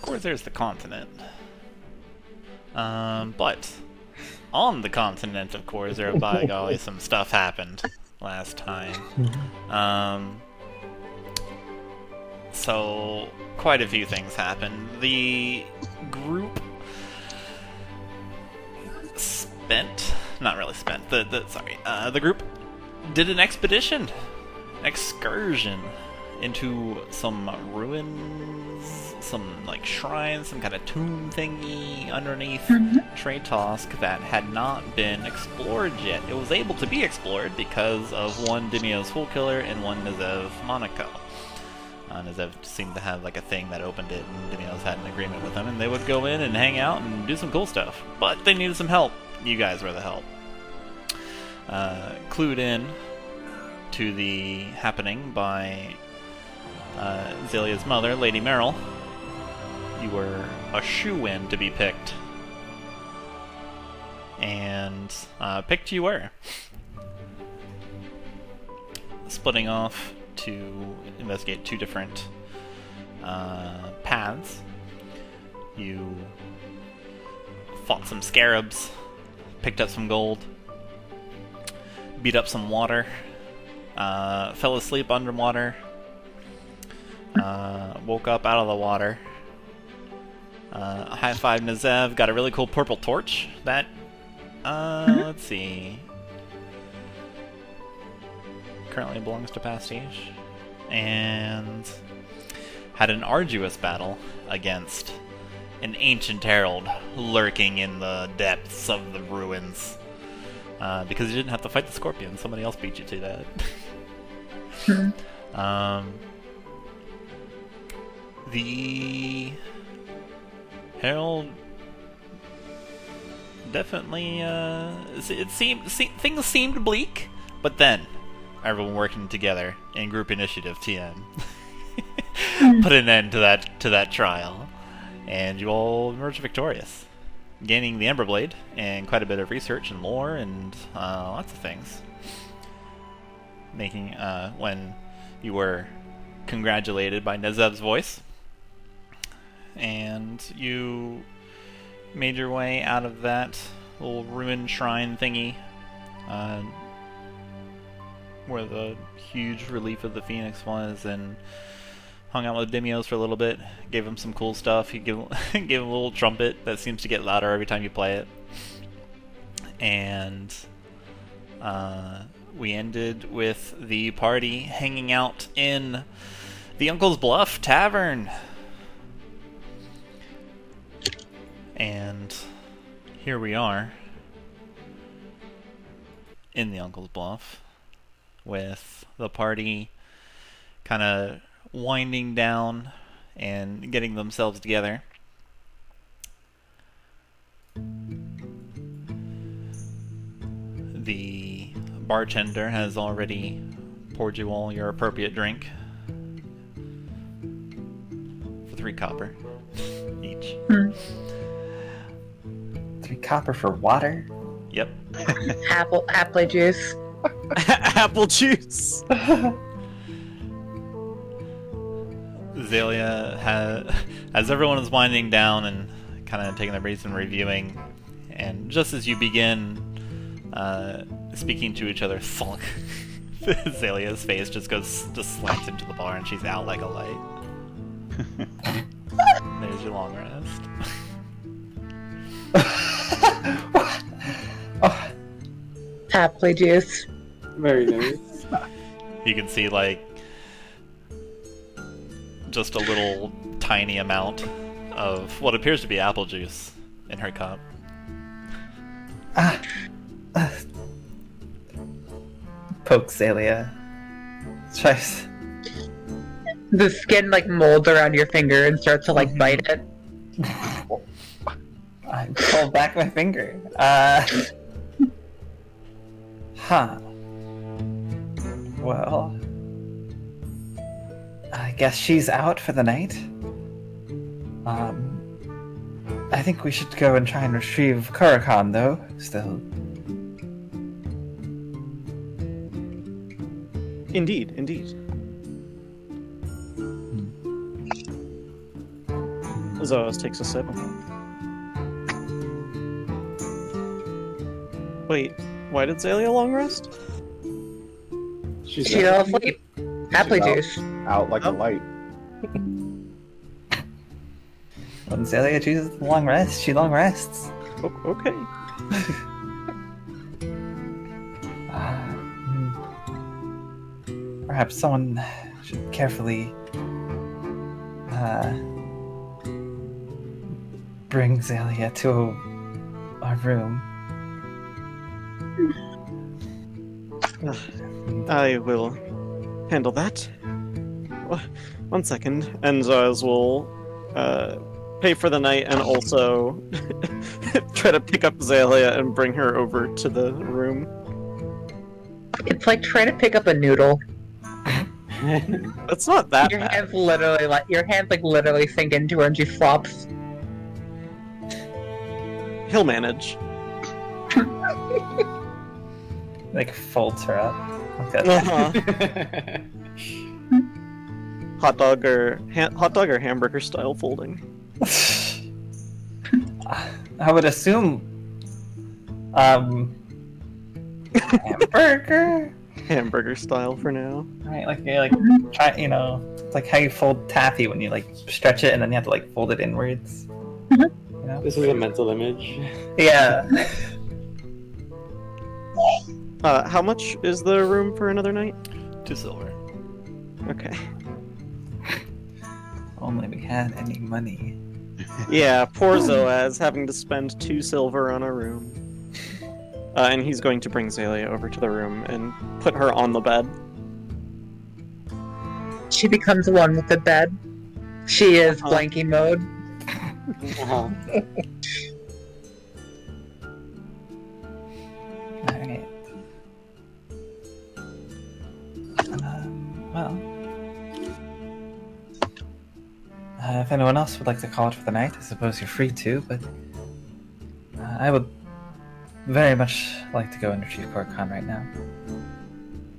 Khorzaire's the continent. But on the continent of Khorzaire, by golly, some stuff happened last time. So, quite a few things happened. The group the group did an excursion into some ruins, some like shrines, some kind of tomb thingy underneath Ituusk that had not been explored yet. It was able to be explored because of one Dimio's Fool Killer and one Nezev Monaco. Nezev seemed to have like a thing that opened it, and Dimio's had an agreement with them, and they would go in and hang out and do some cool stuff. But they needed some help. You guys were the help. Clued in to the happening by Xalia's mother, Lady Merrill. You were a shoo-in to be picked. And picked you were. Splitting off to investigate two different paths. You fought some scarabs, picked up some gold, beat up some water, fell asleep underwater, woke up out of the water, high-fived Nezev, got a really cool purple torch that, let's see, currently belongs to Pastiche, and had an arduous battle against an ancient herald lurking in the depths of the ruins. Because you didn't have to fight the scorpion, somebody else beat you to that. The herald definitely things seemed bleak, but then everyone working together in group initiative TM put an end to that trial, and you all emerged victorious, gaining the Emberblade and quite a bit of research and lore and lots of things. Making when you were congratulated by Nezev's voice, and you made your way out of that little ruined shrine thingy, where the huge relief of the Phoenix was, and hung out with Dimios for a little bit, gave him some cool stuff. He gave him a little trumpet that seems to get louder every time you play it. And we ended with the party hanging out in the Uncle's Bluff Tavern. And here we are in the Uncle's Bluff with the party kind of winding down and getting themselves together. The bartender has already poured you all your appropriate drink for 3 copper each. 3 copper for water? Yep. Apple juice. Apple juice. Xalia as everyone is winding down and kind of taking their breaths and reviewing, and just as you begin speaking to each other, thunk, Xalia's face just slants into the bar and she's out like a light. There's your long rest. Apple juice. Very nice. You can see like just a little tiny amount of what appears to be apple juice in her cup. Poke Xalia. Tries. The skin like molds around your finger and starts to like bite it. I pull back my finger. Well, I guess she's out for the night. I think we should go and try and retrieve Korakon, though, still. Indeed. Zoaz takes a sip. Wait, why did Xalia long rest? She fell asleep. Happily out. juice. Out like a light. When Xalia chooses the long rest, she long rests. Okay. Perhaps someone should carefully bring Xalia to our room. I will handle that. One second. And Zoaz will pay for the night and also try to pick up Xalia and bring her over to the room. It's like trying to pick up a noodle. It's not that Your bad. hands literally sink into her and she flops. He'll manage. Like folds her up. Okay. Uh-huh. hot dog or hamburger style folding. I would assume hamburger. Hamburger style for now. Right, like try, it's like how you fold taffy when you like stretch it and then you have to like fold it inwards. You know? This is a mental image. Yeah. How much is the room for another night? 2 silver. Okay. Only we had any money. Yeah, poor Zoaz having to spend 2 silver on a room. And he's going to bring Xalia over to the room and put her on the bed. She becomes one with the bed. She is Uh-huh. blankie mode. Uh-huh. Alright. Well. If anyone else would like to call it for the night, I suppose you're free to, but I would very much like to go and retrieve Korakon right now.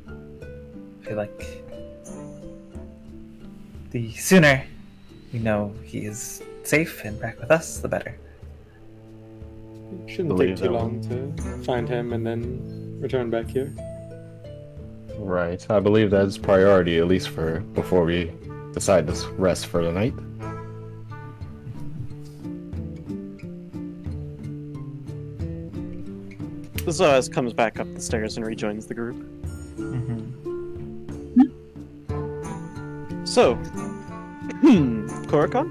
I feel like the sooner we know he is safe and back with us, the better. It shouldn't Believe take too that long to find him and then return back here. Right. I believe that's priority, at least for before we decide to rest for the night. Zoaz comes back up the stairs and rejoins the group. So, Korakon?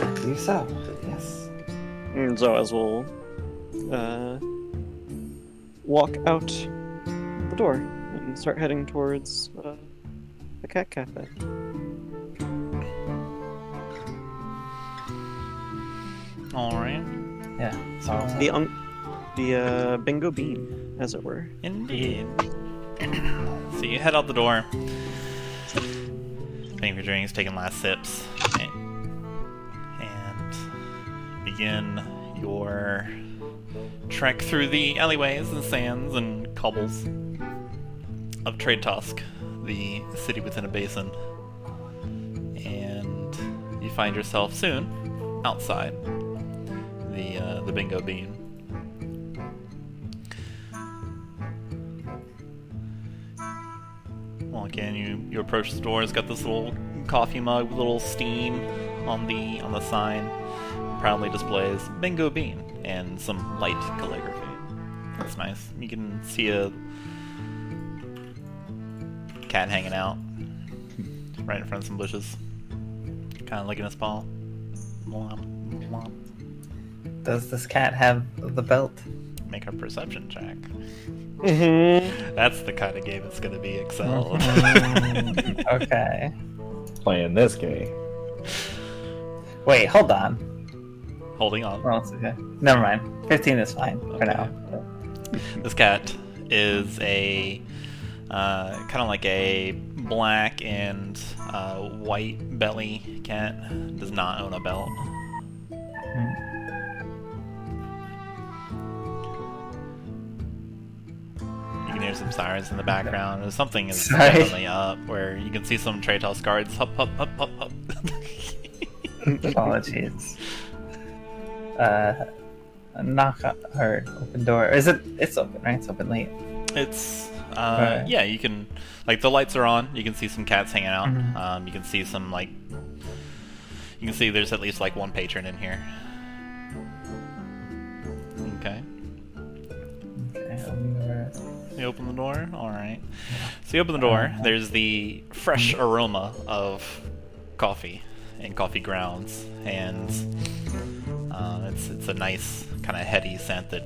I believe so, yes. And Zoaz will walk out the door and start heading towards the cat cafe. Alright. Yeah. So, The bingo bean, as it were. Indeed. So you head out the door. Paying for drinks, taking last sips, and begin your trek through the alleyways and sands and cobbles of Ituusk, the city within a basin. And you find yourself soon outside the bingo bean. Well, again, you approach the door. It's got this little coffee mug with a little steam on the sign. Proudly displays bingo bean and some light calligraphy. That's nice. You can see a cat hanging out right in front of some bushes, kind of licking his paw. Mwah, mwah. does this cat have the belt? Make a perception check. Mm-hmm. That's the kind of game it's going to be, Accel. Okay. Playing this game. Wait, hold on. Holding on. Oh, it's okay. Never mind. 15 is fine for Okay. now. This cat is a kind of like a black and white belly cat. Does not own a belt. You can hear some sirens in the background. Something is Sorry. definitely up where you can see some Ituusk guards. Hup, hup, hup, hup, hup. Apologies. Knock on or open door. Is it? It's open, right? It's open late. It's Right. yeah, you can, like, the lights are on. You can see some cats hanging out. Mhm. You can see some, like, you can see there's at least like one patron in here. Okay. Okay, open the door. You open the door? Alright. So you open the door, there's the fresh aroma of coffee and coffee grounds, and it's a nice, kind of heady scent that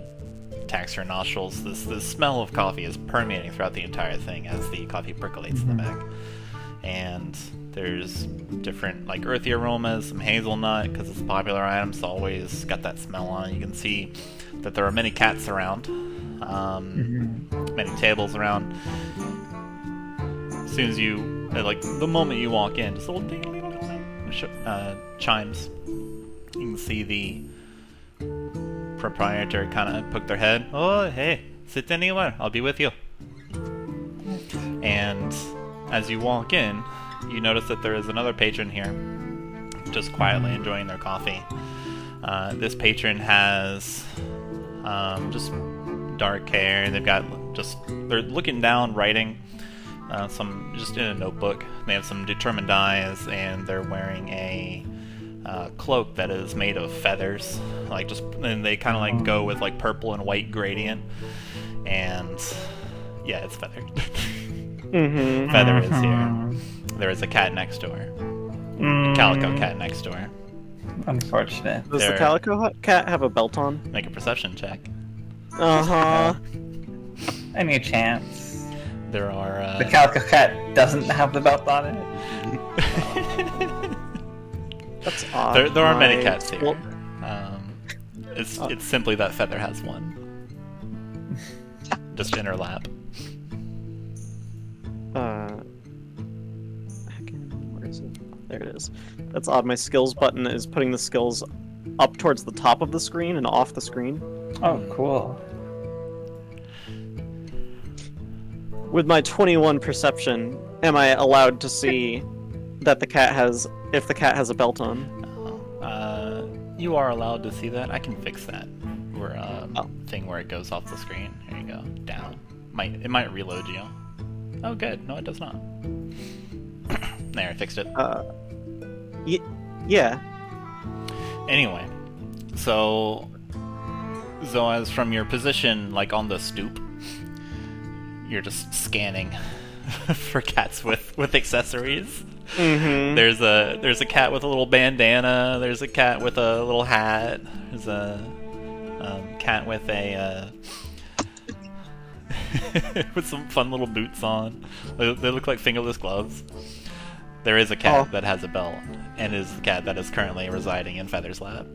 attacks your nostrils. This smell of coffee is permeating throughout the entire thing as the coffee percolates in the back. And there's different, like, earthy aromas, some hazelnut, because it's a popular item, so always got that smell on it. You can see that there are many cats around. Many tables around. As soon as you, like, the moment you walk in, just a little chimes. You can see the proprietor kind of poke their head. Oh, hey, sit anywhere. I'll be with you. And as you walk in, you notice that there is another patron here, just quietly enjoying their coffee. This patron has just dark hair. They've got they're looking down, writing some just in a notebook. They have some determined eyes, and they're wearing a cloak that is made of feathers. And they kind of like go with like purple and white gradient, and yeah, it's feathered. Feather is here. There is a cat next door. A calico cat next door. Unfortunate. Does the calico cat have a belt on? Make a perception check. Any chance? There are The calico cat doesn't have the belt on it. That's odd. there are many cats here. It's simply that Feather has one. Just in her lap. Where is it? There it is. That's odd. My skills button is putting the skills up towards the top of the screen and off the screen. Oh, cool. With my 21 perception, am I allowed to see that the cat has, if the cat has a belt on? You are allowed to see that. I can fix that. Thing where it goes off the screen. Here you go. Down. It might reload you. Oh, good. No, it does not. There, I fixed it. Yeah. Anyway, so Zoaz, from your position, like on the stoop, you're just scanning for cats with accessories. There's a cat with a little bandana. There's a cat with a little hat. There's a cat with a with some fun little boots on. They look like fingerless gloves. There is a cat that has a belt, and is the cat that is currently residing in Feather's lab.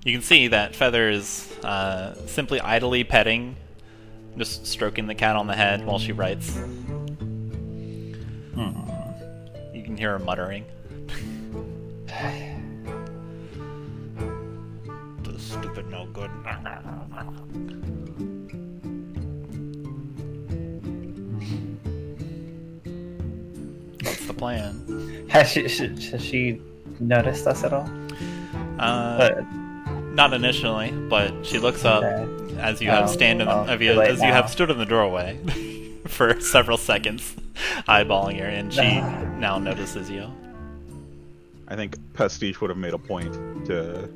You can see that Feather is simply idly petting, just stroking the cat on the head while she writes. You can hear her muttering. The stupid no good. That's the plan. Has she noticed us at all? Not initially, but she looks up as you have stood in the doorway for several seconds, eyeballing her, and she now notices you. I think Pastiche would have made a point to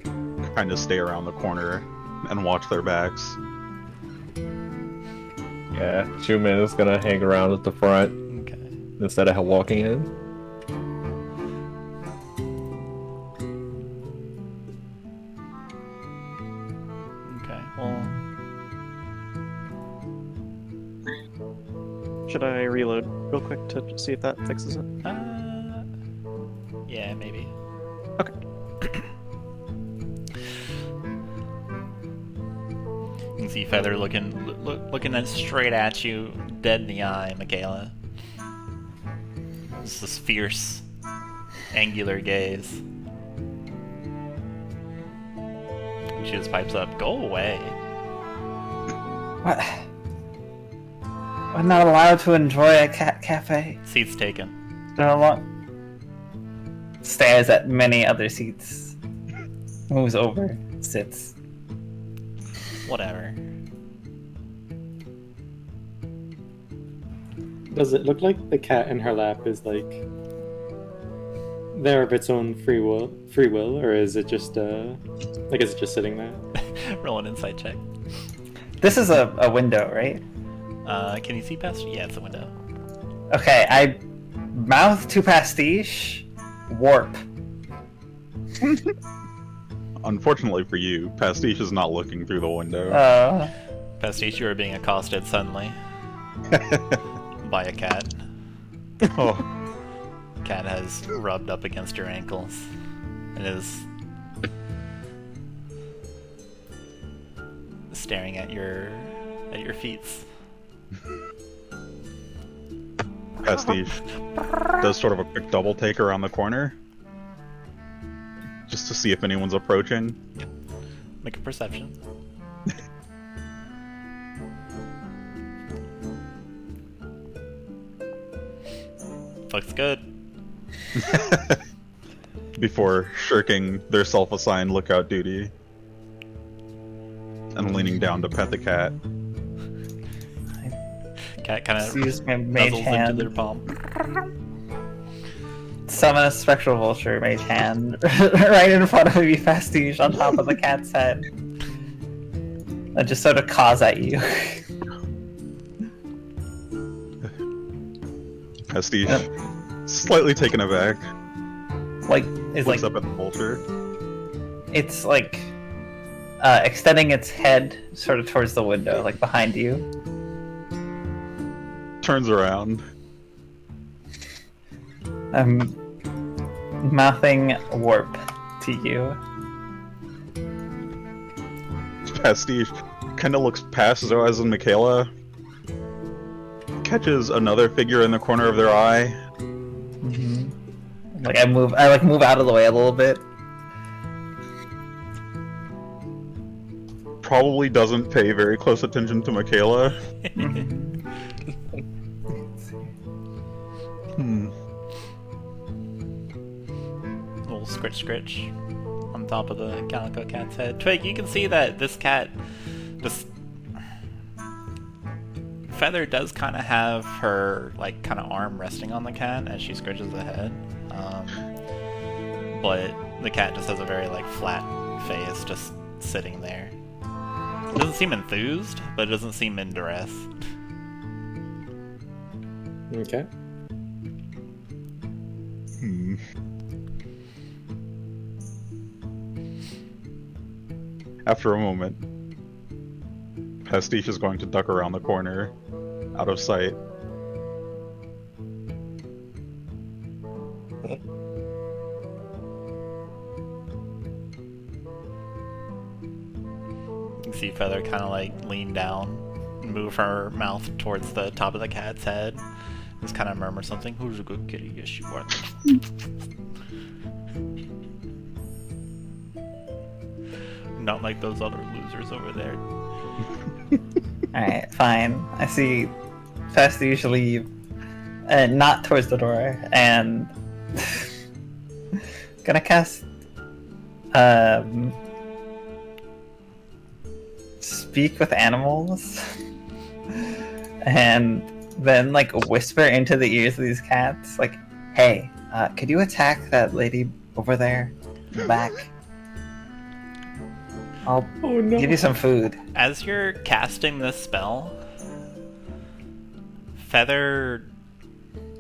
kind of stay around the corner and watch their backs. Yeah, Chuman is gonna hang around at the front instead of walking in. Should I reload real quick to see if that fixes it? Yeah, maybe. Okay. You can see Feather looking straight at you, dead in the eye, Makayla. It's this fierce, angular gaze. And she just pipes up, "Go away." What? I'm not allowed to enjoy a cat cafe. Seats taken. Stares at many other seats. Moves over, sits. Whatever. Does it look like the cat in her lap is like there of its own free will, or is it just is it just sitting there? Roll an insight check. This is a window, right? Can you see past? Yeah, it's a window. Okay, I mouth to Pastiche, warp. Unfortunately for you, Pastiche is not looking through the window. Pastiche, you are being accosted suddenly by a cat. Oh, Cat has rubbed up against your ankles and is staring at your feet. Pastiche does sort of a quick double take around the corner, just to see if anyone's approaching. Make a perception. Looks good. Before shirking their self-assigned lookout duty and leaning down to pet the cat. Cat kind of Use my mage nuzzles into hand. their palm. Summon a spectral vulture, mage hand, right in front of me, Pastiche, on top of the cat's head. And just sort of caws at you. Pastiche, slightly taken aback, Looks looks up at the vulture. it's like extending its head sort of towards the window, like behind you. Turns around. I'm mouthing warp to you. Pastiche kind of looks past Zoaz and Makayla, catches another figure in the corner of their eye. Like I move out of the way a little bit. Probably doesn't pay very close attention to Makayla. Little scritch on top of the calico cat's head. Twig, you can see that this cat just Feather does kind of have her like kind of arm resting on the cat as she scratches the head, but the cat just has a very like flat face, just sitting there. It doesn't seem enthused, but it doesn't seem in duress. Okay. After a moment, Pastiche is going to duck around the corner, out of sight. You can see Feather kind of like lean down, move her mouth towards the top of the cat's head, just kind of murmur something. "Who's a good kitty? Yes, you are." Not like those other losers over there. Alright, fine. I see Pastiche leave, not towards the door, and gonna cast Speak with Animals, and then like whisper into the ears of these cats, like, "Hey, could you attack that lady over there in the back? I'll give you some food." As you're casting this spell, Feather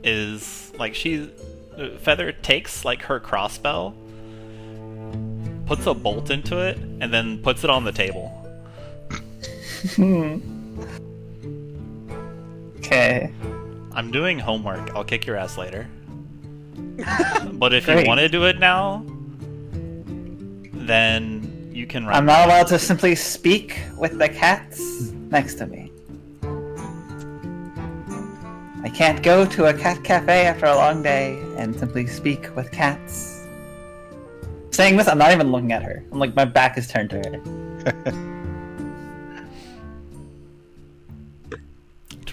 is like Feather takes like her crossbow, puts a bolt into it, and then puts it on the table. Okay. I'm doing homework. I'll kick your ass later. But if Great. you want to do it now, then you can run. I'm not allowed to simply speak with the cats next to me. I can't go to a cat cafe after a long day and simply speak with cats. Saying this, I'm not even looking at her. I'm like, my back is turned to her.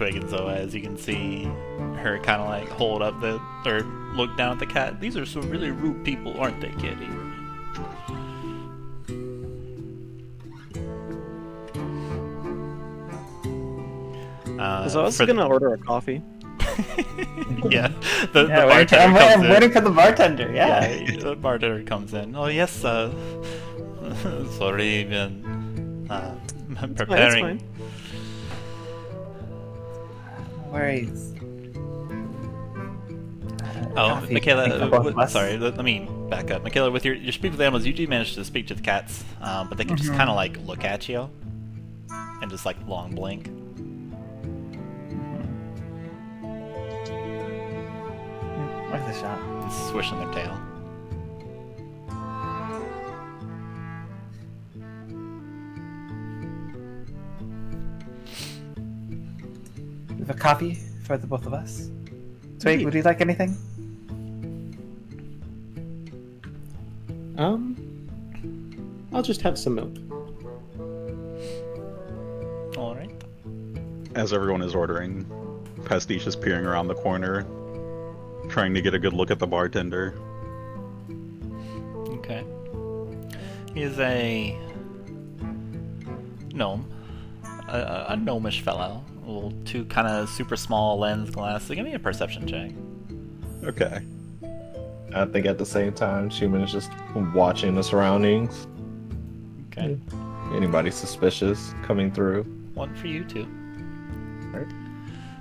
Twig and Zoaz, you can see her kind of like hold up or look down at the cat. These are some really rude people, aren't they, kitty? So I was gonna order a coffee. Yeah, the Yeah, bartender I'm comes in. waiting for the bartender. Yeah. Yeah, the bartender comes in. Oh yes, sorry, been preparing. It's Worries. Oh, Coffee for both of Makayla, us. sorry, let me back up. Makayla, with your speak with animals, you do manage to speak to the cats, but they can just kind of like look at you and just like long blink. Worth a shot. And swishing their tail. We have a coffee for the both of us. Twig, would you like anything? I'll just have some milk. All right. As everyone is ordering, Pastiche is peering around the corner, trying to get a good look at the bartender. Okay. He's a gnome, a gnomish fellow. Little two kind of super small lens glasses. Give me a perception check. Okay. I think at the same time, Chuman is just watching the surroundings. Okay. Anybody suspicious coming through? One for you too. Right.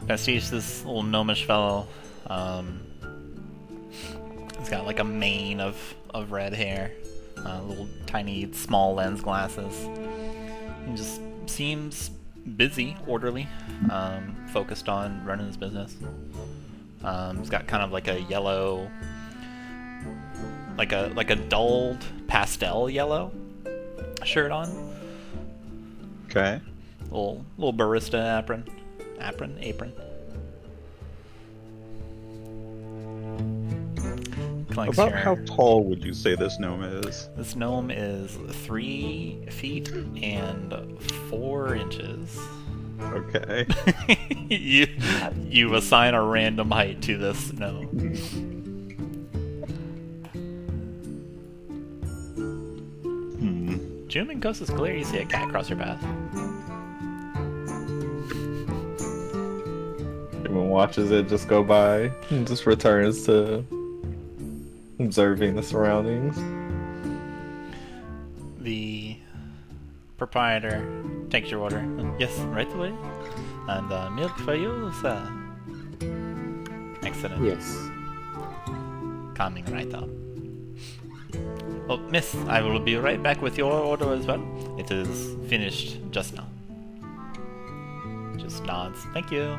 Pastiche, this little gnomish fellow. He's got like a mane of red hair, little tiny small lens glasses. He just seems busy, orderly, focused on running his business. He's got kind of like a yellow, like a dulled pastel yellow shirt on. Okay. Little barista apron. Clanks About here. how tall would you say this gnome is? This gnome is 3 feet and 4 inches. Okay. you assign a random height to this gnome. Chuman coast is clear. You see a cat cross your path. Chuman watches it just go by and just returns to observing the surroundings. The proprietor takes your order. Yes, right away. And milk for you, sir. Excellent. Yes. Coming right up. Oh, miss, I will be right back with your order as well. It is finished just now. Just nods. Thank you.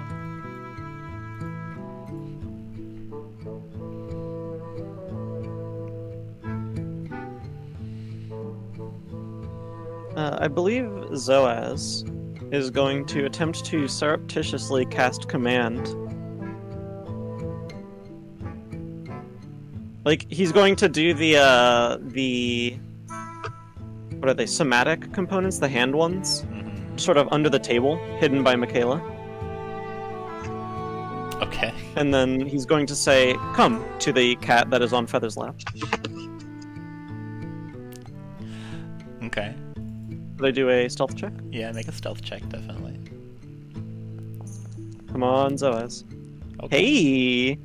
I believe Zoaz is going to attempt to surreptitiously cast command. Like, he's going to do the what are they, somatic components, the hand ones? Sort of under the table, hidden by Makayla. Okay. And then he's going to say, "Come," to the cat that is on Feather's lap. Okay. They do a stealth check. Yeah, make a stealth check, definitely. Come on, Zoaz. Okay. Hey!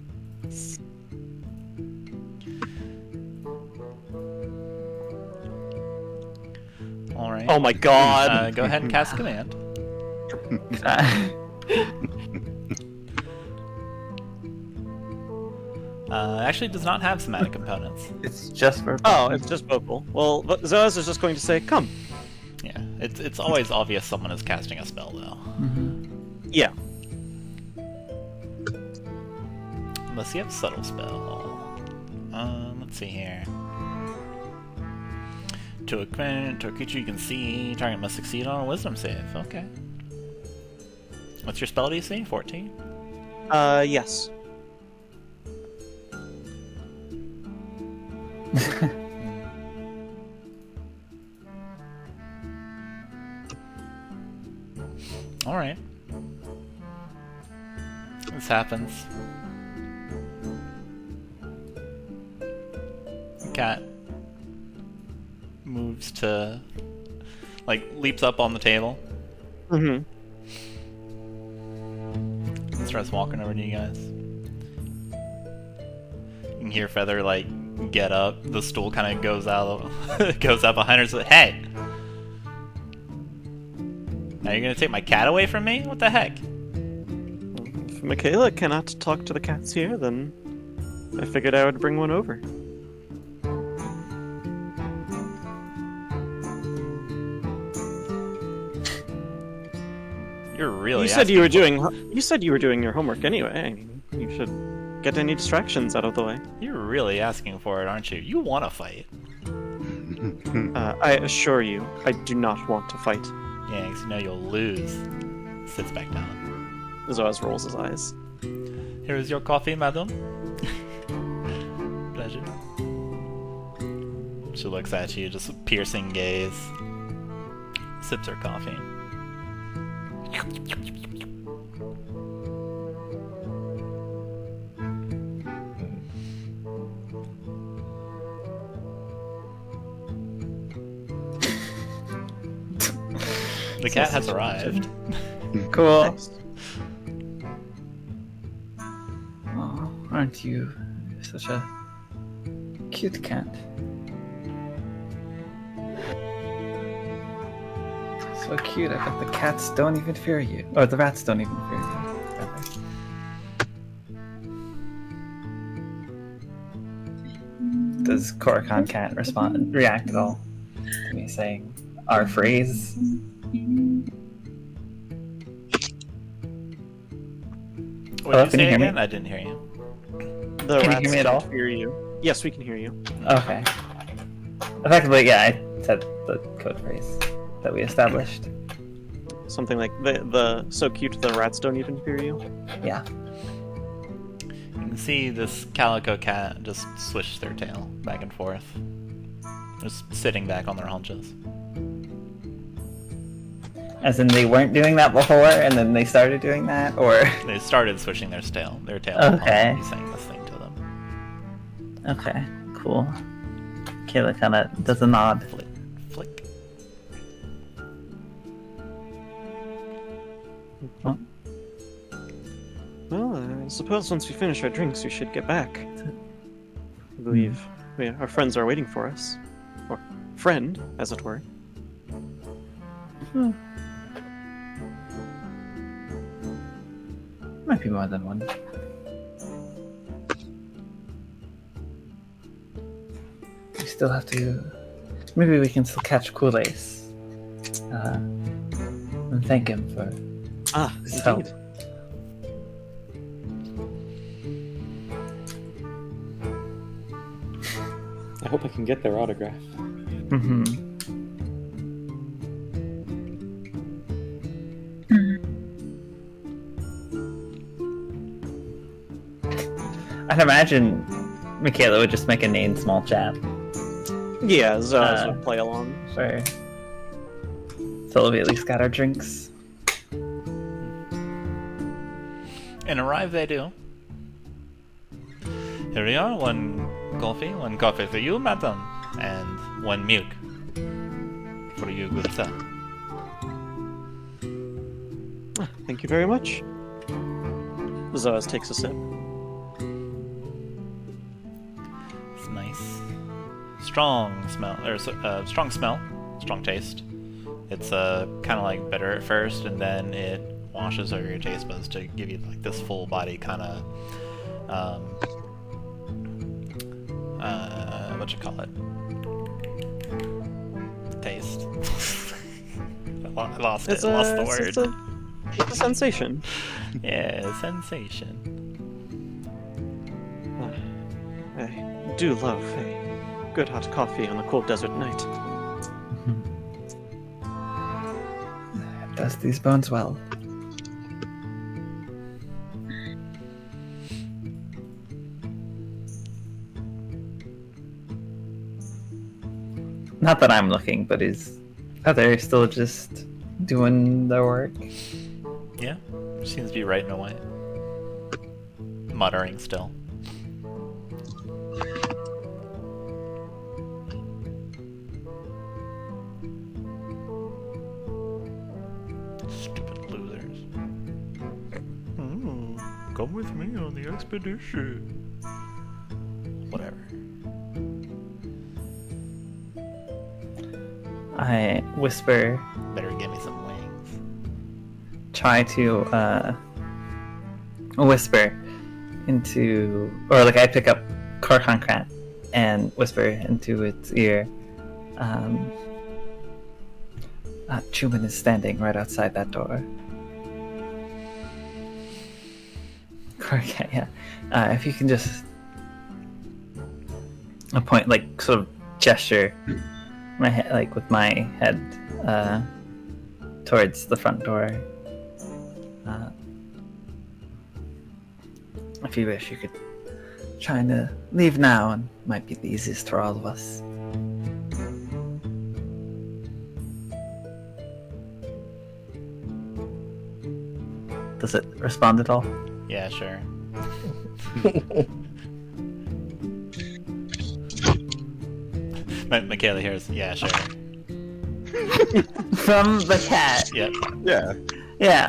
Alright. Oh my god! Go ahead and cast command. Actually does not have somatic components. It's just for. Oh, it's just vocal. Well, but Zoaz is just going to say, "Come." Yeah, it's always obvious someone is casting a spell, though. Yeah. Unless you have subtle spell. Let's see here. To a creature you can see, target must succeed on a wisdom save. Okay. What's your spell DC? 14? Yes. Alright. this happens. Cat moves to, like, leaps up on the table. Mm-hmm. Starts walking over to you guys. You can hear Feather, like, get up. The stool kind of goes out, goes up behind her. So, hey! Now you're gonna take my cat away from me? What the heck? If Makayla cannot talk to the cats here, then I figured I would bring one over. You're really. You said you were doing. You said you were doing your homework anyway. I mean, you should get any distractions out of the way. You're really asking for it, aren't you? You want to fight. I assure you, I do not want to fight. Yeah, 'cause you know you'll lose. Sits back down. Zoaz rolls his eyes. Here is your coffee, madam. Pleasure. She looks at you, just a piercing gaze. Sips her coffee. The cat has arrived. Cool. Nice. Oh, aren't you such a cute cat? So cute, I bet the cats don't even fear you. Or the rats don't even fear you. Does Korakon cat react at all to me saying our phrase? What Hello, did can you you say hear me? again? I didn't hear you. The Can you rats hear me at all? can't hear you. Yes, we can hear you. Okay. Effectively, yeah, I said the code phrase that we established. Something like the so cute the rats don't even fear you. Yeah. You can see this calico cat just swish their tail back and forth. Just sitting back on their haunches. As in they weren't doing that before and then they started doing that, or... They started swishing their tail. Okay. He's saying this thing to them. Okay, cool. Kayla kinda does a nod. Flick, flick. Well, I suppose once we finish our drinks, we should get back. I believe our friends are waiting for us. Or friend, as it were. Might be more than one. We still have to... Maybe we can still catch Kool-Ace. And thank him for his help. Indeed. I hope I can get their autograph. Mm-hmm. I'd imagine Makayla would just make a named small chat. Yeah, Zoaz would play along. Sure. So we at least got our drinks. And arrive they do. Here we are, one coffee for you, madam, and one milk for you, good sir. Thank you very much. Zoaz takes a sip. It's nice. Strong smell, strong taste. It's kind of like bitter at first, and then it washes over your taste buds to give you like this full body kind of what you call it? Taste. I lost it. Lost the word. It's a sensation. Yeah, sensation. I do love a good hot coffee on a cold desert night. Does these bones well. Not that I'm looking, but is Heather still just doing their work? Yeah, seems to be writing away. muttering still. Stupid losers. Come with me on the expedition. Whatever. I whisper, Better give me some wings. try to whisper into, or like I pick up Korakon Krat and whisper into its ear. Chuman is standing right outside that door. Okay, yeah. If you can just a point, like sort of gesture my head, like with my head towards the front door. If you wish, you could try to leave now, and might be the easiest for all of us. Does it respond at all? Yeah, sure. Makayla hears, yeah, sure. From the cat. Yep. Yeah. Yeah,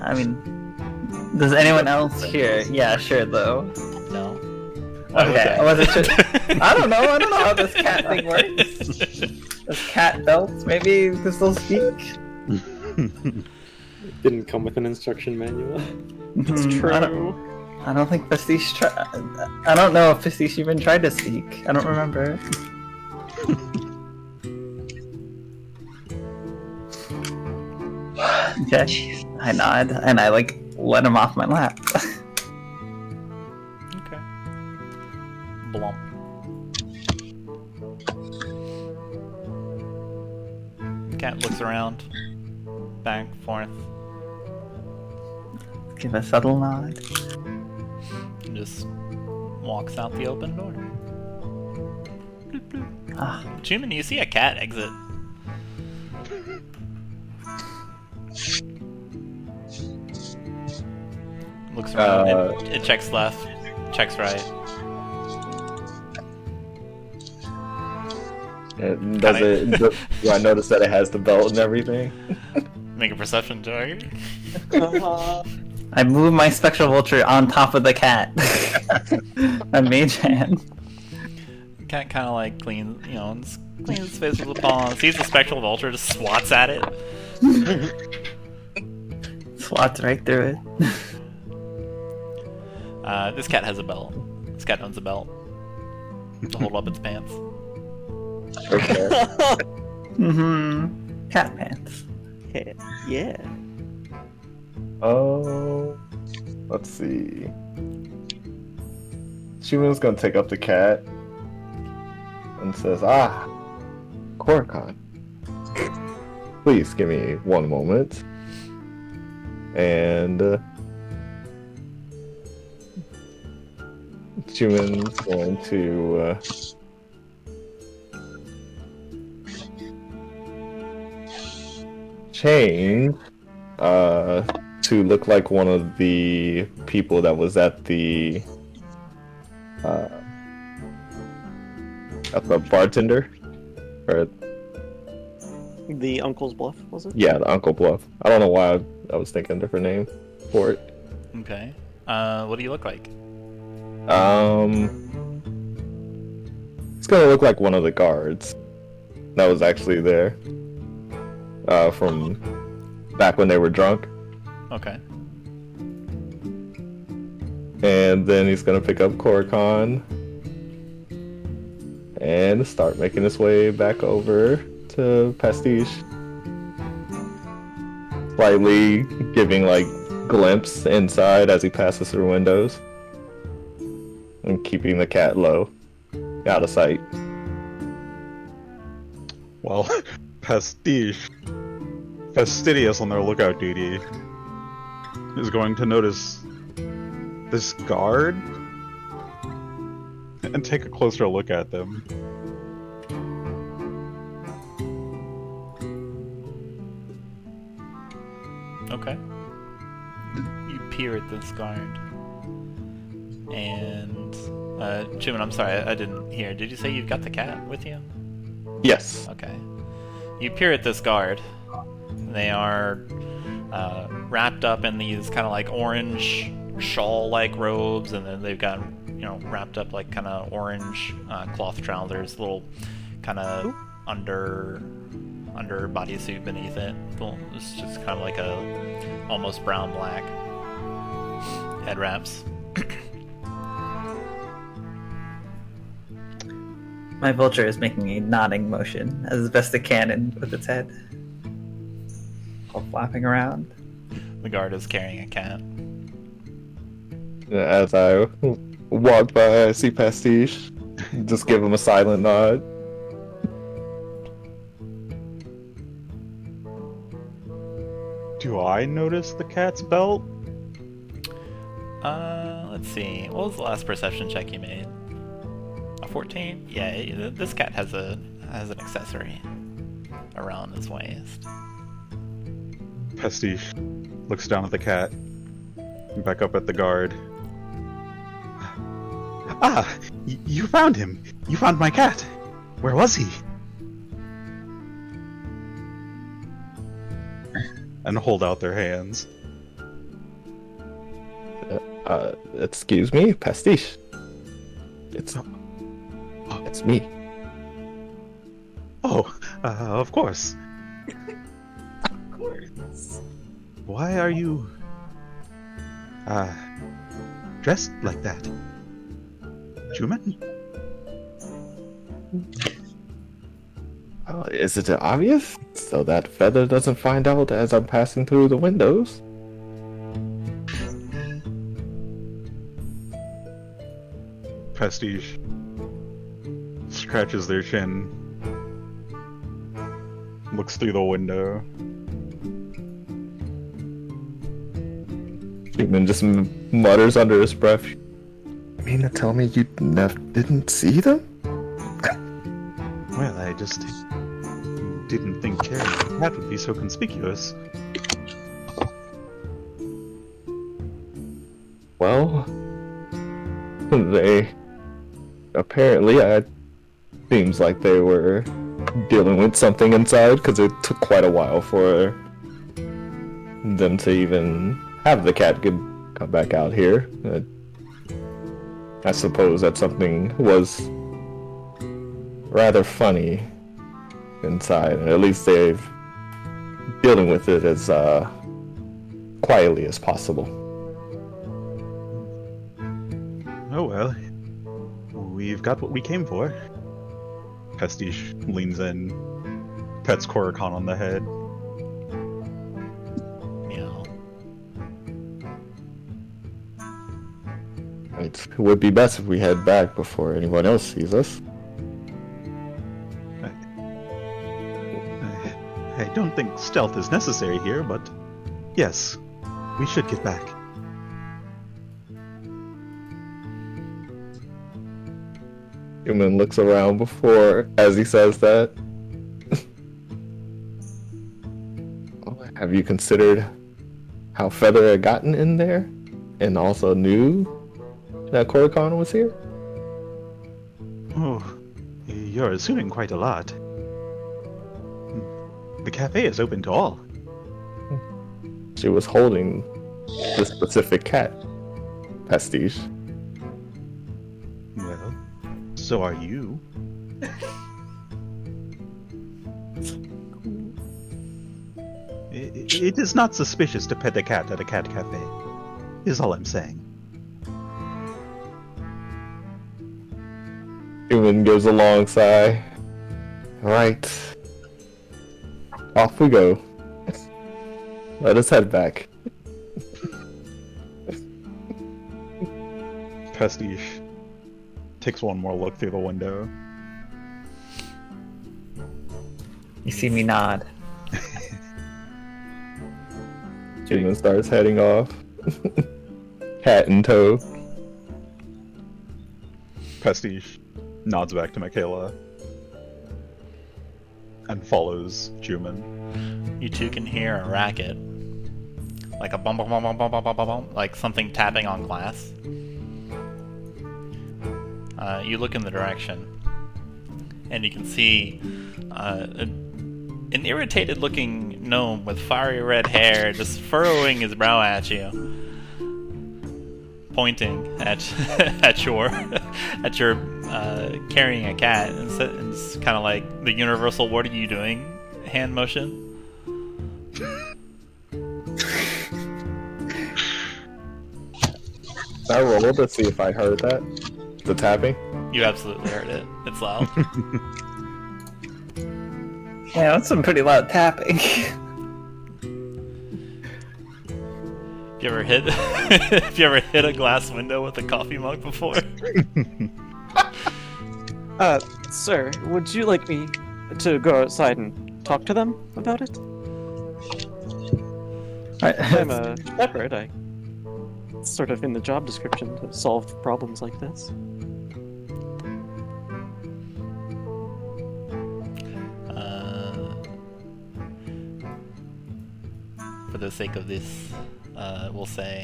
I mean, does anyone else hear? Yeah, sure, though. No. Okay, I wasn't sure. I don't know how this cat thing works. This cat belts, maybe this will speak. Didn't come with an instruction manual. It's Mhm, true. I don't think Pastiche I don't know if Pastiche even tried to speak. I don't remember. Okay. I nod and I like let him off my lap. Okay. Blump. Cat looks around. Back, forth. Give a subtle nod. And just walks out the open door. Bloop, bloop. Ah, Chuman, you see a cat exit. Looks around. It checks left, checks right. Do I notice that it has the belt and everything? Make a perception check. I move my spectral vulture on top of the cat. A mage hand. Cat kind of like cleans his face with a paw. Sees the spectral vulture, just swats at it. Swats right through it. This cat has a belt. This cat owns a belt to hold up its pants. Okay. Mm-hmm. Cat pants. Yeah. Oh, let's see. Chuman's gonna take up the cat and says, Korakon. Please give me one moment. And Chuman's going to change to look like one of the people that was at the bartender, or The Uncle's Bluff, was it? yeah, the Uncle Bluff. I don't know why I was thinking a different name for it. Okay. What do you look like? It's gonna look like one of the guards that was actually there from back when they were drunk. Okay. And then he's gonna pick up Korakon and start making his way back over to Pastiche. Slightly giving like glimpse inside as he passes through windows. And keeping the cat low. Out of sight. Well, Pastiche, fastidious on their lookout duty, is going to notice this guard and take a closer look at them. Okay. You peer at this guard. And Chuman, I'm sorry, I didn't hear. Did you say you've got the cat with you? Yes. Okay. You peer at this guard. They are wrapped up in these kind of like orange shawl-like robes, and then they've got, wrapped up like kind of orange cloth trousers, little kind of under bodysuit beneath it. Well, it's just kind of like a almost brown-black head wraps. My vulture is making a nodding motion as best it can and with its head, all flapping around. The guard is carrying a cat. As I walk by, I see Pastiche. Just give him a silent nod. Do I notice the cat's belt? Let's see. What was the last perception check you made? A 14? Yeah, this cat has an accessory around his waist. Pastiche looks down at the cat, and back up at the guard. Ah, you found him. You found my cat. Where was he? And hold out their hands. Excuse me, Pastiche. It's me. Oh, of course. Of course. Why are you, dressed like that? Chuman? Is it obvious? So that Feather doesn't find out as I'm passing through the windows? Pastiche scratches their chin, looks through the window. Chuman just mutters under his breath. You mean to tell me you didn't see them? Well, I just didn't think carrying a cat would be so conspicuous. Well, they apparently, seems like they were dealing with something inside, because it took quite a while for them to even have the cat come back out here. I suppose that something was rather funny inside, and at least they've dealing with it as quietly as possible. Oh well, we've got what we came for. Pastiche leans in, pets Korakon on the head. Meow. It would be best if we head back before anyone else sees us. I don't think stealth is necessary here, but yes, we should get back. Chuman looks around before, as he says that. Have you considered how Feather had gotten in there? And also knew that Korakon was here? Oh, you're assuming quite a lot. The cafe is open to all. She was holding this specific cat, Pastiche. Well, so are you. It is not suspicious to pet a cat at a cat cafe, is all I'm saying. Chuman gives a long sigh. Alright. Off we go. Let us head back. Pastiche takes one more look through the window. You see me nod. Chuman starts heading off. Hat in tow. Pastiche nods back to Makayla and follows Chuman. You two can hear a racket. Like a bum bum bum bum bum bum bum bum, like something tapping on glass. You look in the direction, and you can see an irritated-looking gnome with fiery red hair just furrowing his brow at you, pointing at at your carrying a cat, and it's kind of like the universal "What are you doing?" hand motion. I rolled to see if I heard that. The tapping. You absolutely heard it. It's loud. Yeah, that's some pretty loud tapping. You ever hit? Have you ever hit a glass window with a coffee mug before? Sir, would you like me to go outside and talk to them about it? I'm a shepherd. It's sort of in the job description to solve problems like this. For the sake of this, we'll say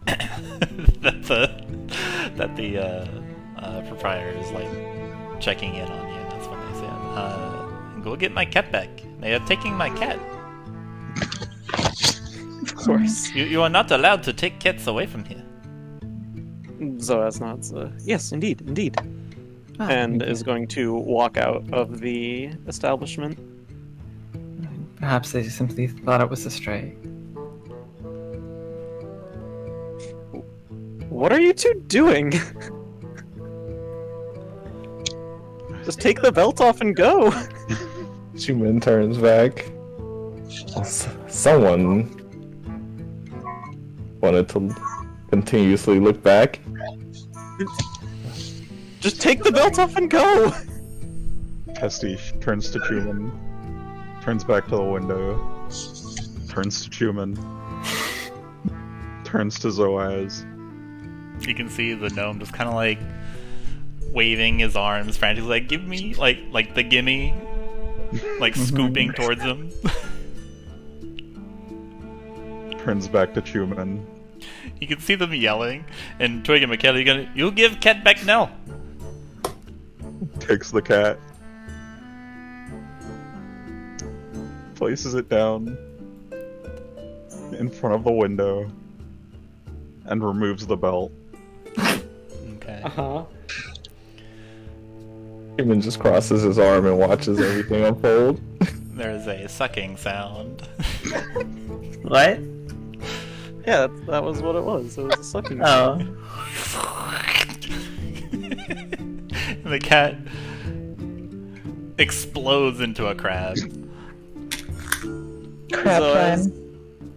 that the proprietor is like checking in on you. And that's when they say, "Go get my cat back. They are taking my cat." Of course. You are not allowed to take cats away from here. Zoaz nods. Yes, indeed. And is going to walk out of the establishment. Perhaps they simply thought it was a stray. What are you two doing? Just take the belt off and go. Chuman turns back. Someone wanted to continuously look back. Just take the belt off and go! Pastiche turns to Chuman, turns back to the window, turns to Chuman, turns to Zoaz. You can see the gnome just kind of like waving his arms frantically, like "Give me like the gimme," like scooping towards him. Turns back to Chuman. You can see them yelling, and Twig and Makayla, "You give cat back now." Takes the cat. Places it down in front of the window. And removes the belt. Okay. Uh-huh. Chuman just crosses his arm and watches everything unfold. There's a sucking sound. What? Yeah, that was what it was. It was a sucking. Oh. The cat explodes into a crab. Crap time.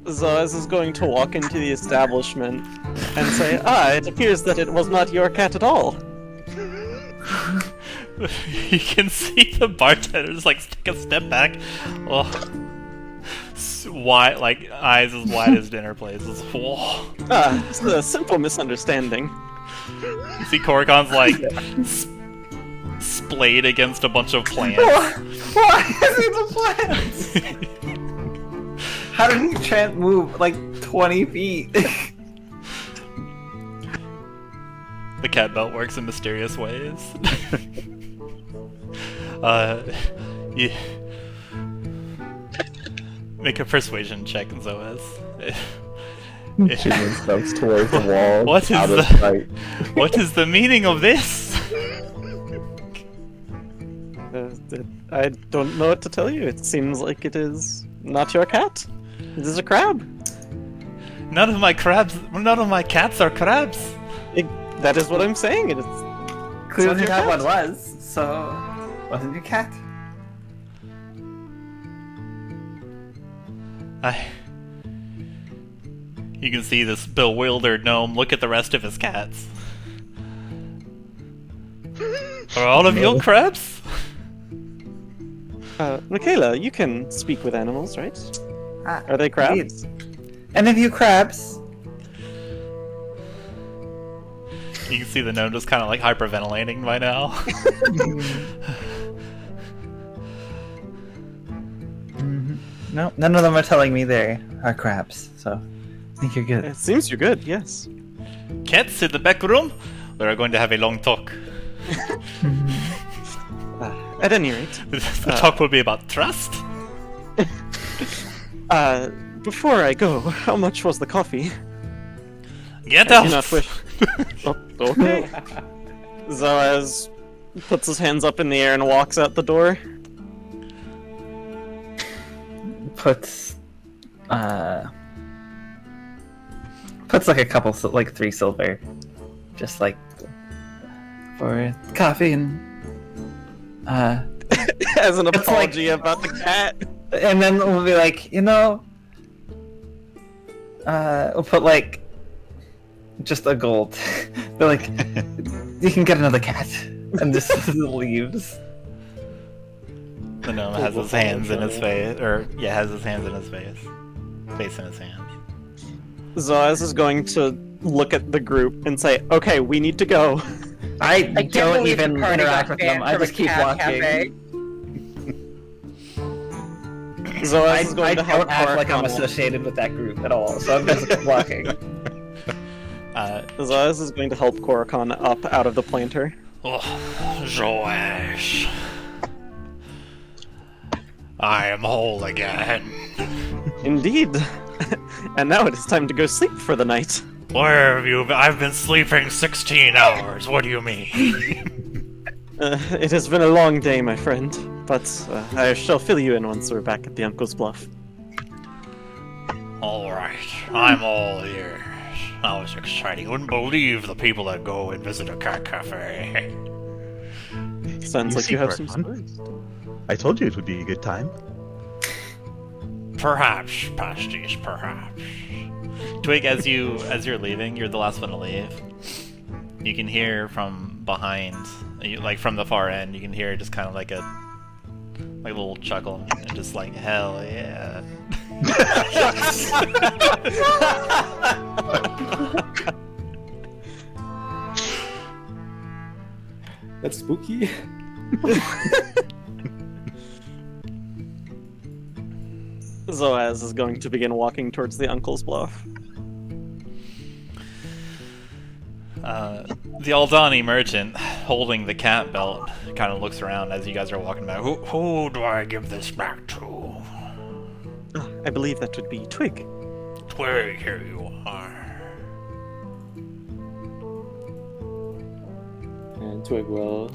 Zoaz is going to walk into the establishment and say, it appears that it was not your cat at all. You can see the bartender just like take a step back. Oh. Wide, like eyes as wide as dinner plates. Whoa. It's a simple misunderstanding. You see Korakon's like splayed against a bunch of plants. Why is it the plants? How did he move like 20 feet? The cat belt works in mysterious ways. You make a persuasion check, Zoaz. Chuman steps towards the wall. What is out of the- sight. What is the meaning of this? I don't know what to tell you. It seems like it is not your cat. It is a crab. None of my cats are crabs. That is what I'm saying. It is. Clearly your that cat. one was, so wasn't your cat? You can see this bewildered gnome look at the rest of his cats. Are all of you crabs? Makayla, you can speak with animals, right? Are they crabs? Any of you crabs? You can see the gnome just kind of like hyperventilating by now. No, none of them are telling me they are crabs, so I think you're good. It seems you're good, yes. Cats in the back room. We are going to have a long talk. At any rate, The talk would be about trust? before I go, how much was the coffee? Get I out! do not wish. Oh, okay. Zoaz puts his hands up in the air and walks out the door. Puts like a couple, like 3 silver, just like for coffee and As an It's like- apology about the cat. and then we'll be like, we'll put like just a gold. They're like, you can get another cat, and just leaves. The gnome has his hands in his face, has his hands in his face. Face in his hands. Zoaz is going to look at the group and say, "Okay, we need to go." I don't can't believe even the party interact got with them. banned I from a just keep cat walking. cafe. Zoaz is going I to help don't act like I'm Korakon. associated with that group at all, so I'm just walking. Zoaz is going to help Korakon up out of the planter. Oh, Zoaz. I am whole again. Indeed. And now it is time to go sleep for the night. Where have you been? I've been sleeping 16 hours. What do you mean? It has been a long day, my friend, but I shall fill you in once we're back at the Uncle's Bluff. Alright, I'm all ears. That was exciting. You wouldn't believe the people that go and visit a cat cafe. Sounds like you have some Korakon? stories. I told you it would be a good time. Perhaps, Pastiche, perhaps. Twig, as you're leaving, you're the last one to leave. You can hear from behind, like from the far end, you can hear just kind of like a little chuckle, and just like, hell yeah. That's spooky. Zoaz is going to begin walking towards the Uncle's Bluff. The Aldani merchant, holding the cat belt, kind of looks around as you guys are walking back. Who do I give this back to? I believe that would be Twig. Twig, here you are. And Twig will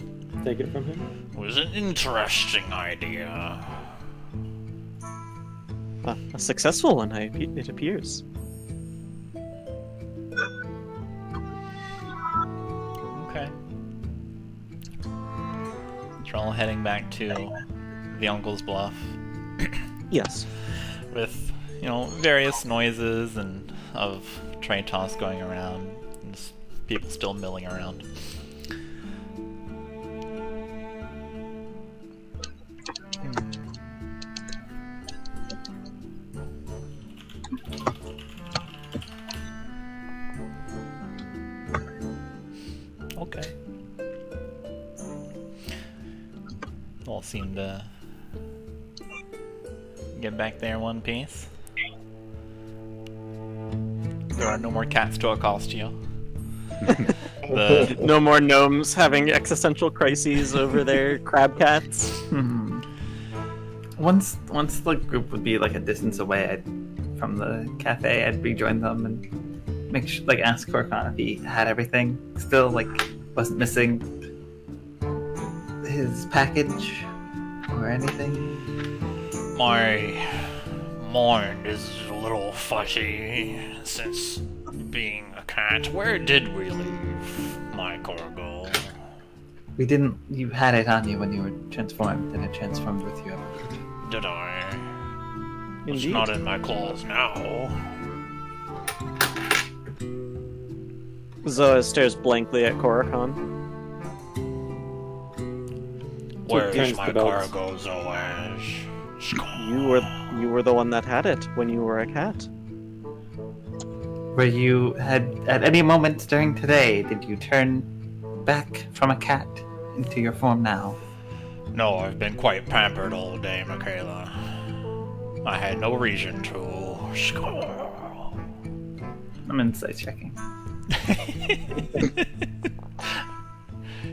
take it from him. It was an interesting idea. A successful one, it appears. Okay. You're all heading back to the Uncle's Bluff Yes. with, various noises and of train toss going around, and just people still milling around. Okay. All seem to get back there in one piece. There are no more cats to accost you. No more gnomes having existential crises over their crab cats. Once the group would be like a distance away from the cafe, I'd rejoin them and make sure, like, ask Korakon if he had everything still, like, wasn't missing his package or anything. My mind is a little fuzzy since being a cat. Where did we leave my cargo? We didn't. You had it on you when you were transformed, and it transformed with you. Did I? It's Indeed. not in my claws now. Zoaz stares blankly at Korakon. Where's turns my the belt. cargo, Zoaz? You were the one that had it when you were a cat. Were you had at any moment during today? Did you turn back from a cat into your form now? No, I've been quite pampered all day, Makayla. I had no reason to. I'm insight checking.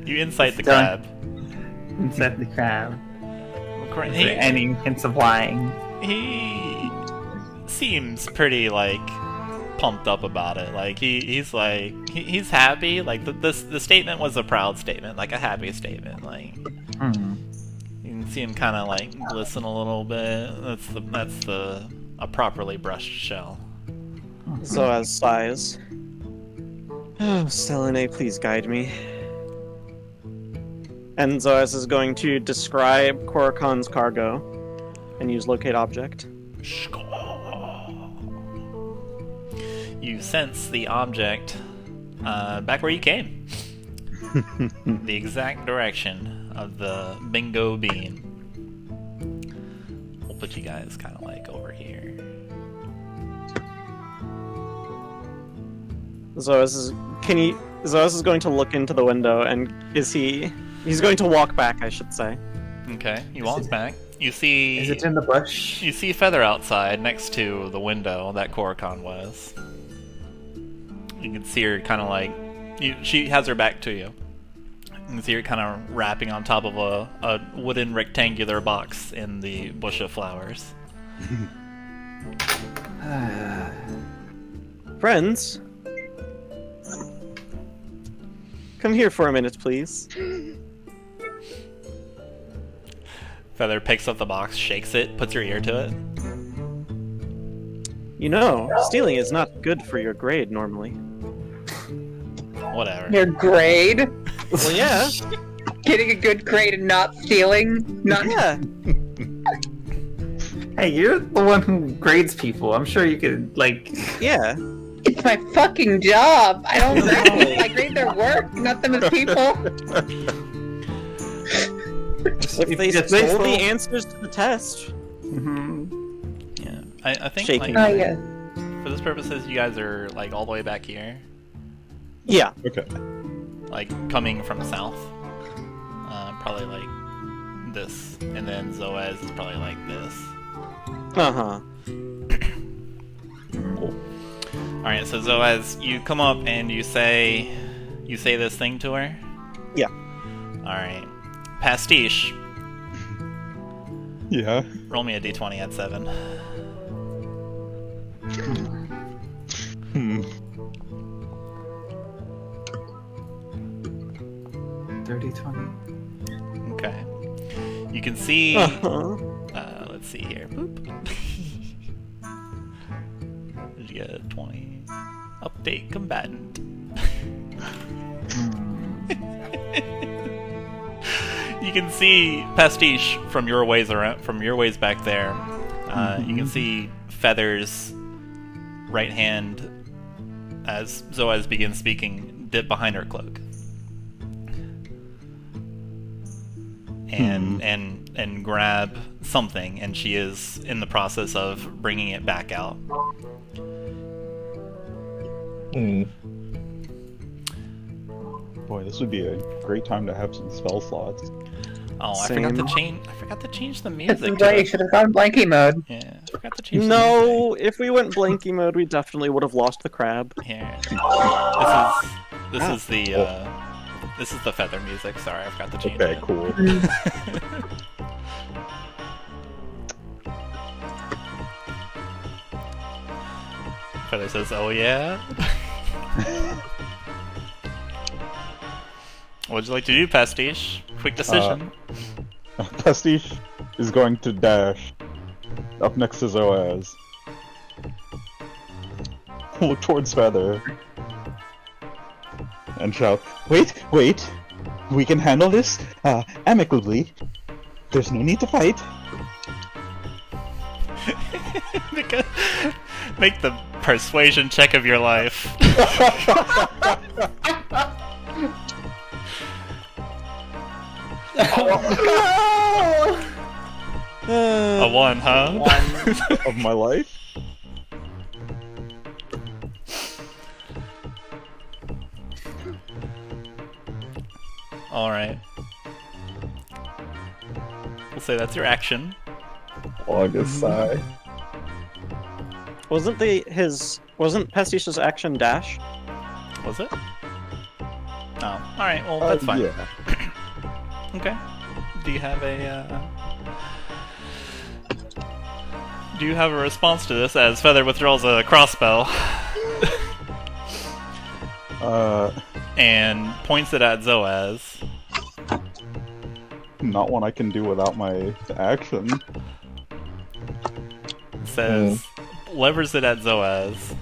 You incite the Done. crab. Inside the crab. Is He, there any hints of lying? he seems pretty like pumped up about it. Like he's happy. Like the statement was a proud statement, like a happy statement. Like Hmm. you can see him kind of like glisten a little bit. That's a properly brushed shell. Zoaz sighs. Oh, Selene, please guide me. And Zoaz is going to describe Korakon's cargo and use locate object. You sense the object back where you came. The exact direction of the bingo bean. We'll put you guys kind of like over here. Zoaz is going to look into the window and he's going to walk back, I should say. Okay, you walk back. You see. Is it in the bush? You see Feather outside next to the window that Korakon was. You can see her kind of like. She has her back to you. You can see her kind of wrapping on top of a wooden rectangular box in the bush of flowers. Friends, come here for a minute, please. Feather picks up the box, shakes it, puts her ear to it. You know, stealing is not good for your grade normally. Whatever. Your grade? Well, yeah. Getting a good grade and not stealing? Not Yeah. Hey, you're the one who grades people. I'm sure you could, like... Yeah. It's my fucking job. I don't grade. I grade their work, not them as people. If they stole the answers to the test. Mm-hmm. Yeah, I think Shaking. like, Yeah. for this purposes, you guys are like all the way back here, Yeah. Okay. like coming from south. Probably like this, and then Zoaz is probably like this. Uh-huh. All right, so Zoaz, you come up and you say this thing to her. Yeah. All right, Pastiche. Yeah. Roll me a d20 at 7. Hmm. 30-20. Okay. You can see. Uh-huh. Let's see here. Boop. Did you get a 20? Update combatant. You can see Pastiche from your ways back there. You can see Feather's right hand as Zoaz begins speaking dip behind her cloak. And grab something, and she is in the process of bringing it back out. Boy, this would be a great time to have some spell slots. Oh, I Same. forgot to change the That's music. why you should have gone blanky mode. Yeah, I forgot to change the No, if we went blanky mode, we definitely would have lost the crab. music. Here. This is the Feather music. Sorry, I forgot to change Okay, it. cool. Feather says, "Oh yeah." What'd you like to do, Pastiche? Quick decision. Pastiche is going to dash up next to Zoaz. Look towards Feather. And shout, "Wait! We can handle this, amicably. There's no need to fight." Make the persuasion check of your life. A 1, huh? Of my life? Alright. We'll say that's your action. Longest sigh. Wasn't Pastiche's action dash? Was it? Oh, alright, well, that's fine. Yeah. Okay. Do you have a response to this as Feather withdraws a crossbow and points it at Zoaz? Not one I can do without my action. Says, levers it at Zoaz,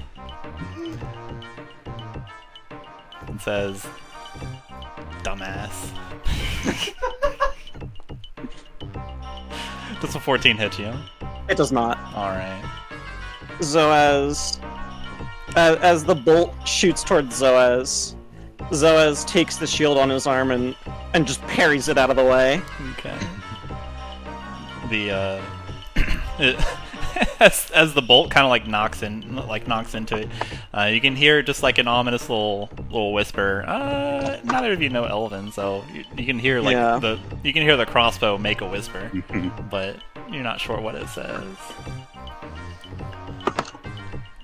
and says, "Dumbass." Does a 14 hit you? It does not. Alright. Zoaz, as the bolt shoots towards Zoaz, Zoaz takes the shield on his arm and just parries it out of the way. Okay. The as the bolt kind of like knocks into it, you can hear just like an ominous little whisper. Neither of you know Elven, so you can hear like you can hear the crossbow make a whisper, but you're not sure what it says.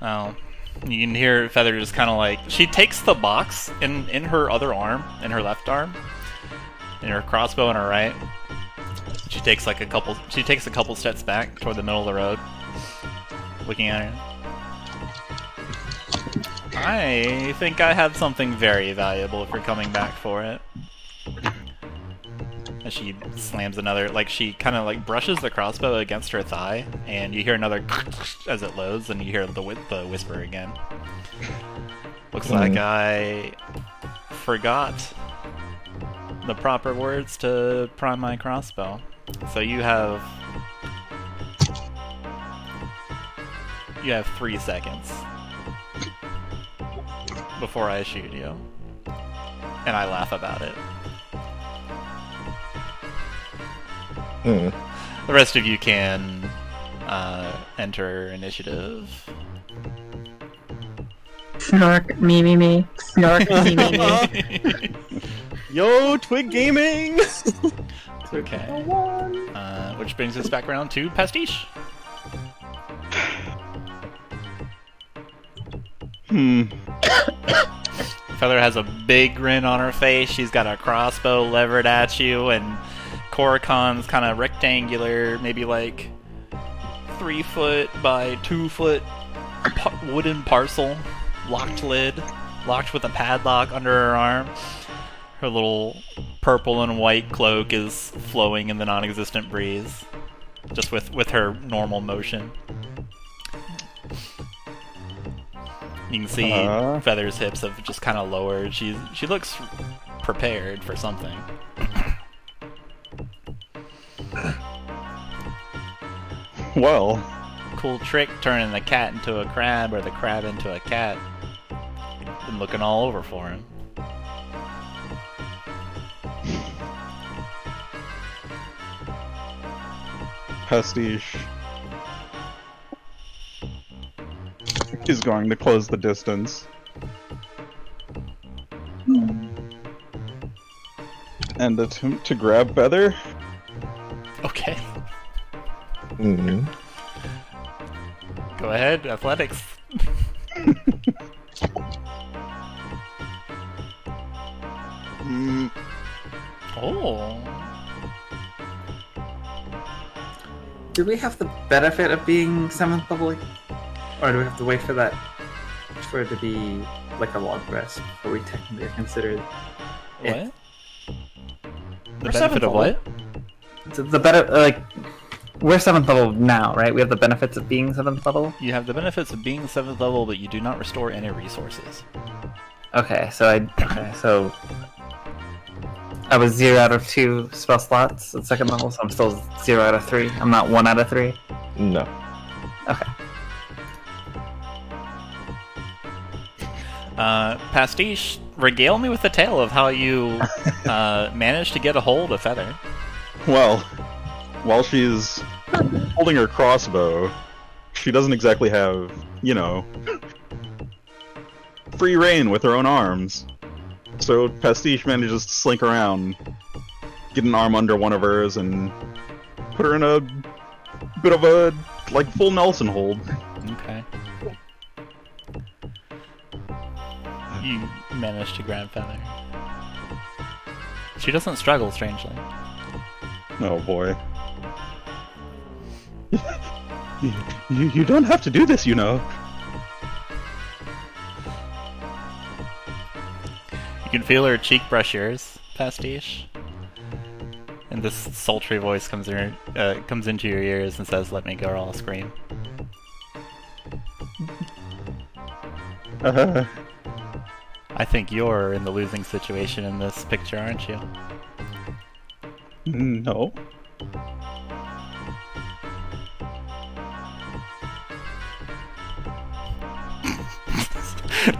Oh, you can hear Feather just kind of like she takes the box in her other arm, in her left arm, and her crossbow in her right. She takes a couple steps back toward the middle of the road, looking at her. I think I have something very valuable if you're coming back for it. As she slams another, like she kind of like brushes the crossbow against her thigh, and you hear another as it loads, and you hear the whisper again. Looks like I forgot the proper words to prime my crossbow. So you have 3 seconds before I shoot you, and I laugh about it. The rest of you can enter initiative. Snark, me. Snark, me. Yo, Twig Gaming! Okay. Which brings us back around to Pastiche. Feather has a big grin on her face. She's got a crossbow levered at you, and Korakon's kind of rectangular, maybe like 3 foot by 2 foot wooden parcel, locked lid, locked with a padlock under her arm. Her little purple and white cloak is flowing in the non-existent breeze, just with her normal motion. You can see Feather's hips have just kind of lowered. She looks prepared for something. Well, cool trick turning the cat into a crab or the crab into a cat. Been looking all over for him. Pastiche is going to close the distance. And attempt to grab Feather. Okay. Mm-hmm. Go ahead, athletics. Oh. Do we have the benefit of being 7th level? Or do we have to wait for that for it to be like a long rest before we technically are considered what? The benefit of what? The better, like, we're 7th level now, right? We have the benefits of being 7th level? You have the benefits of being 7th level, but you do not restore any resources. Okay, so I was 0 out of 2 spell slots at 2nd level, so I'm still 0 out of 3. I'm not 1 out of 3? No. Okay. Pastiche, regale me with the tale of how you managed to get a hold of Feather. Well, while she's holding her crossbow, she doesn't exactly have, free reign with her own arms. So Pastiche manages to slink around, get an arm under one of hers, and put her in a bit of a, full Nelson hold. Okay. You managed to grab Feather. She doesn't struggle, strangely. Oh boy. You don't have to do this, you know. You can feel her cheek brush yours, Pastiche. And this sultry voice comes into your ears and says, "Let me go, or I'll scream." I think you're in the losing situation in this picture, aren't you? No.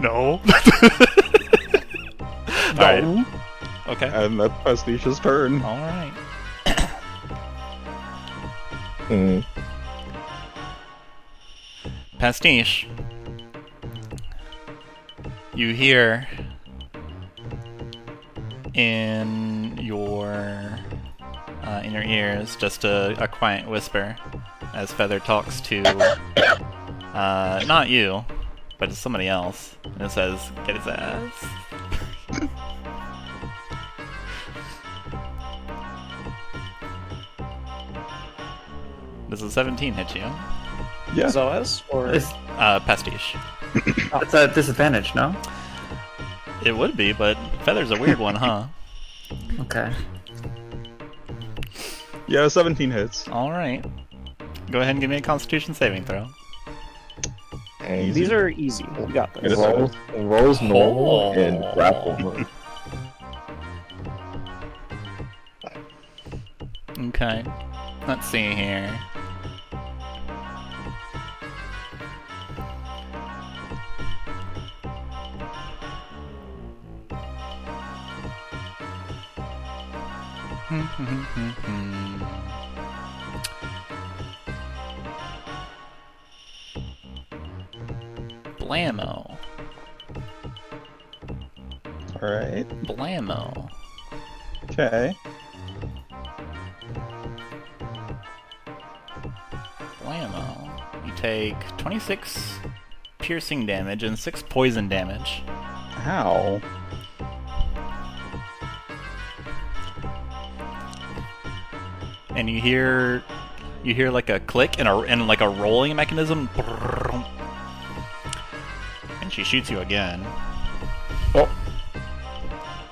No. No. Alright. Okay. And that's Pastiche's turn. Alright. Pastiche. You hear in your ears just a quiet whisper as Feather talks to not you, but somebody else, and it says, "Get his ass." Does a 17 hit you? Yeah. Zoaz? Or... Pastiche. It's a disadvantage, no? It would be, but Feather's a weird one, huh? Okay. Yeah, 17 hits. Alright. Go ahead and give me a Constitution saving throw. And These are easy. We got this. rolls normal and grapple mode. Okay. Let's see here. Blammo. Alright. Blammo. Okay. Blammo. You take 26 piercing damage and 6 poison damage. Ow. And you hear like a click and like a rolling mechanism. And she shoots you again. Oh.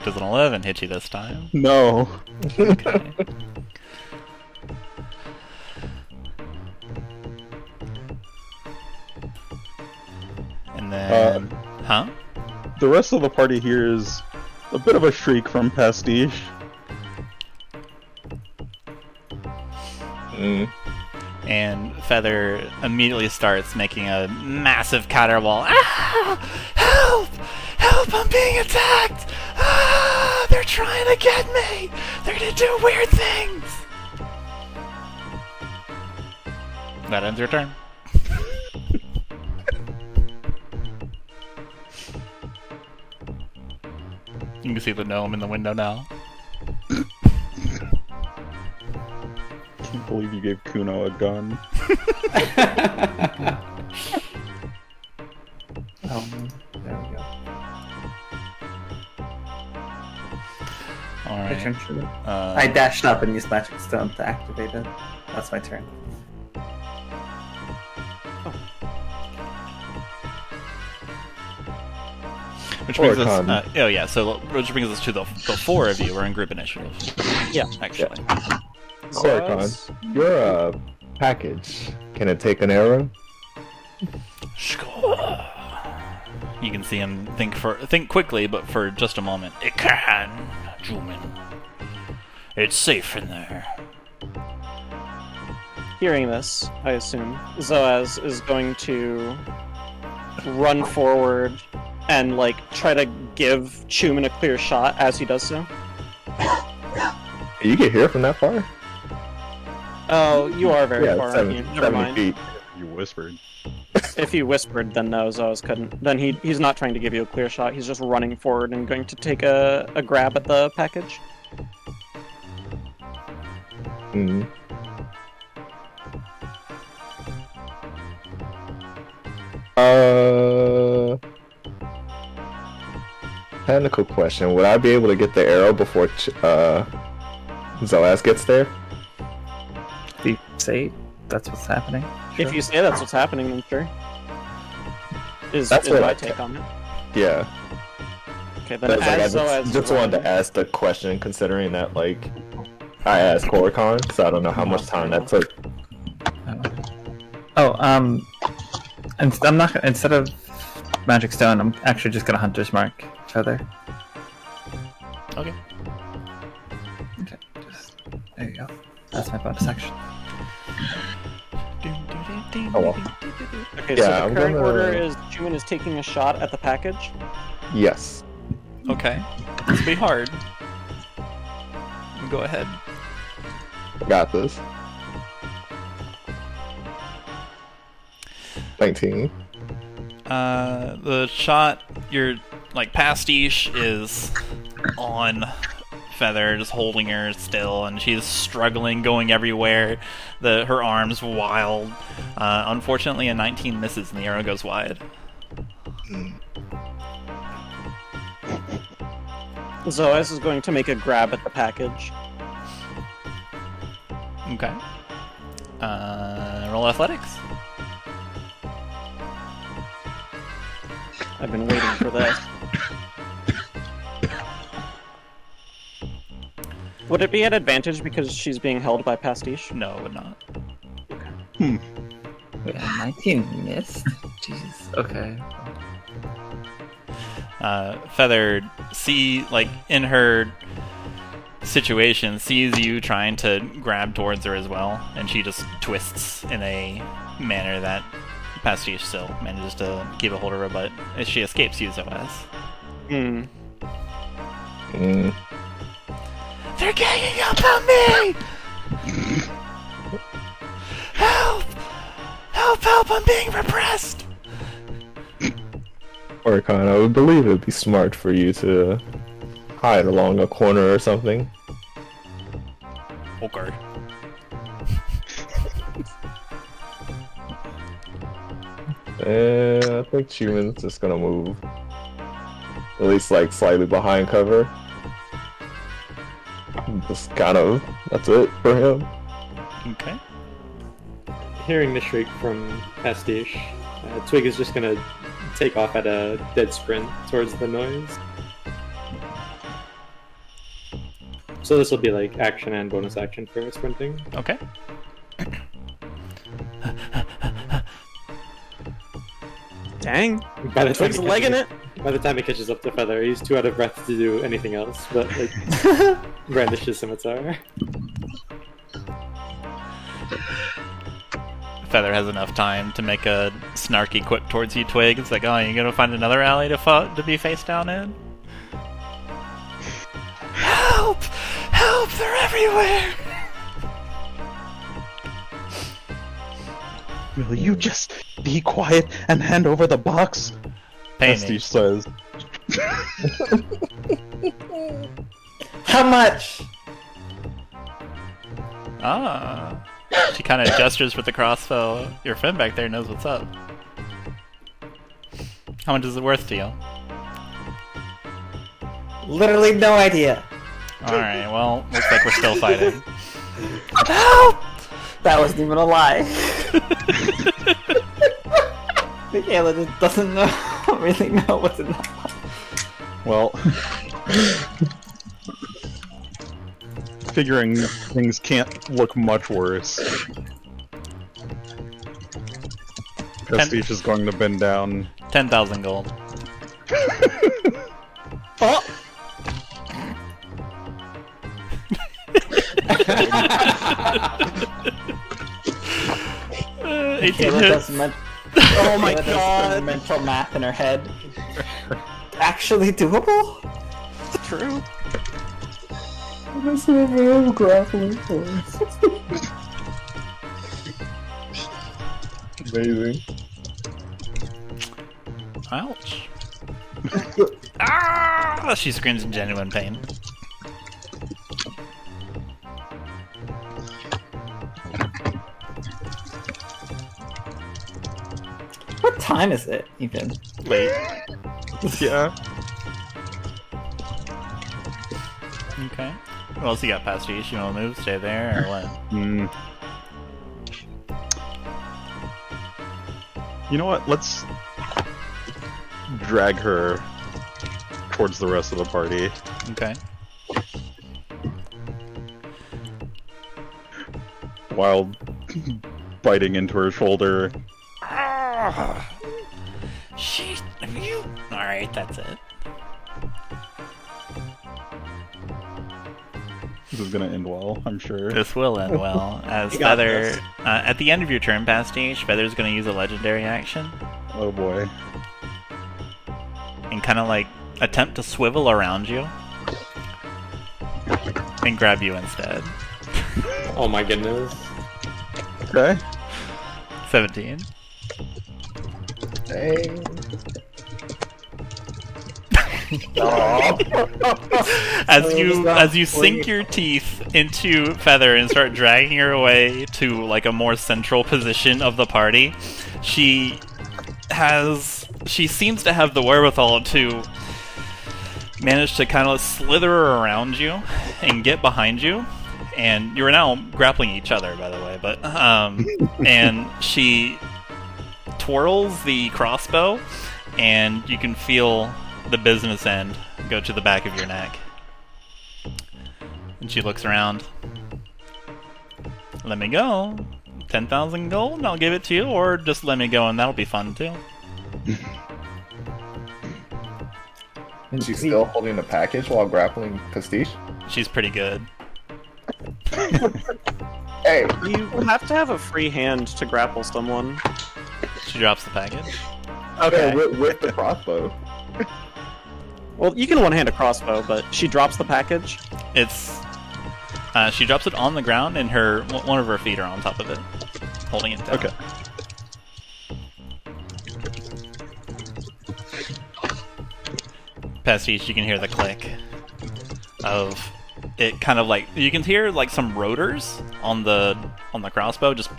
Does an 11 hit you this time? No. Okay. And then... huh? The rest of the party hears a bit of a shriek from Pastiche. And Feather immediately starts making a massive caterwaul. Ah! Help! Help! I'm being attacked! Ah! They're trying to get me! They're gonna do weird things! That ends your turn. You can see the gnome in the window now. Can't believe you gave Kuno a gun. There we go. Alright. I dashed up and used Magic Stone to activate it. That's my turn. Which brings us, Korakon. which brings us to the four of you are in group initiative. Yeah. Actually. Korakon, your package, can it take an arrow? You can see him think quickly, but for just a moment. It can, Chuman. It's safe in there. Hearing this, I assume, Zoaz is going to run forward and, like, try to give Chuman a clear shot as he does so. You can hear from that far? Oh, you are very far, aren't you? Never 70 mind. feet. You whispered. If you whispered, then no, Zoaz couldn't. Then he's not trying to give you a clear shot, he's just running forward and going to take a grab at the package. Hmm. technical question. Would I be able to get the arrow before Zoaz gets there? Do you say that's what's happening? If you say that's what's happening, then sure. Is That's what what I I take on it. Yeah. Okay, then But, like, as I Zoaz just wanted to ask the question, considering that, like, I asked Korakon, because I don't know how much time that took. And I'm not gonna, instead of Magic Stone, I'm actually just gonna Hunter's Mark Feather. Okay. Okay, just there you go. That's my bonus action. Oh well. Okay, Yeah, so the I'm current gonna- order is Chuman is taking a shot at the package. Yes. Okay. This will be hard. Go ahead. Got this. 19. The shot, your like Pastiche is on Feather, just holding her still, and she's struggling, going everywhere. Her arms wild. Unfortunately, a 19 misses, and the arrow goes wide. Zoaz is going to make a grab at the package. Okay. Roll athletics. I've been waiting for this. Would it be at advantage because she's being held by Pastiche? No, it would not. Wait, 19 missed? Jesus. Okay. Feather, like in her situation, sees you trying to grab towards her as well, and she just twists in a manner that Pastiche still manages to keep a hold of her, but she escapes you, Zoaz. They're ganging up on me! Help! Help, help, I'm being repressed! Korakon, I would believe it would be smart for you to hide along a corner or something. Okay. I think Chuman's just gonna move. At least, like, slightly behind cover. Just kind of, that's it for him. Okay. Hearing the shriek from Pastiche, Twig is just gonna take off at a dead sprint towards the noise. So this will be like action and bonus action for sprinting. Okay. Dang. By the time Twig's legging it. By the time it catches up to Feather, he's too out of breath to do anything else, but like brandish his scimitar. Feather has enough time to make a snarky quip towards you, Twig. It's like, oh, you're gonna find another alley to be face down in? Help! Help! They're everywhere! Will you just be quiet and hand over the box? Painting. Pastiche says. How much? Ah. She kind of gestures with the crossbow. Your friend back there knows what's up. How much is it worth to you? Literally no idea. Alright, well, looks like we're still fighting. Help! That wasn't even a lie. Makayla just doesn't really know what's in that. Well, figuring things can't look much worse. Pastiche is going to bend down. 10,000 gold. Oh! 18 Makayla hits. does Oh my Makayla does god. mental math in her head. Actually doable? True. That's a very grappling Amazing. Ouch. Ah! She screams in genuine pain. What time is it, even? Wait. Yeah. Okay. What else you got, Pastiche? You want to move? Stay there, or what? You know what? Let's drag her towards the rest of the party. Okay. While biting into her shoulder. Shit, you. Alright, that's it. This is gonna end well, I'm sure. This will end well. As You got Feather, this. at the end of your turn, Pastiche, Feather's gonna use a legendary action Oh boy. and kind of like attempt to swivel around you and grab you instead. Oh my goodness. Okay. 17. Dang. As you sink your teeth into Feather and start dragging her away to like a more central position of the party, she seems to have the wherewithal to manage to kind of slither around you and get behind you. And you're now grappling each other, by the way, but and she twirls the crossbow, and you can feel the business end go to the back of your neck. And she looks around. Let me go. 10,000 gold, I'll give it to you, or just let me go and that'll be fun too. And she's still holding the package while grappling Pastiche? She's pretty good. Hey! You have to have a free hand to grapple someone. She drops the package. Okay, with the crossbow. Well, you can one-hand a crossbow, but she drops the package. It's she drops it on the ground and one of her feet are on top of it, holding it down. Okay. Pastiche, you can hear the click of it. Kind of like you can hear like some rotors on the crossbow, just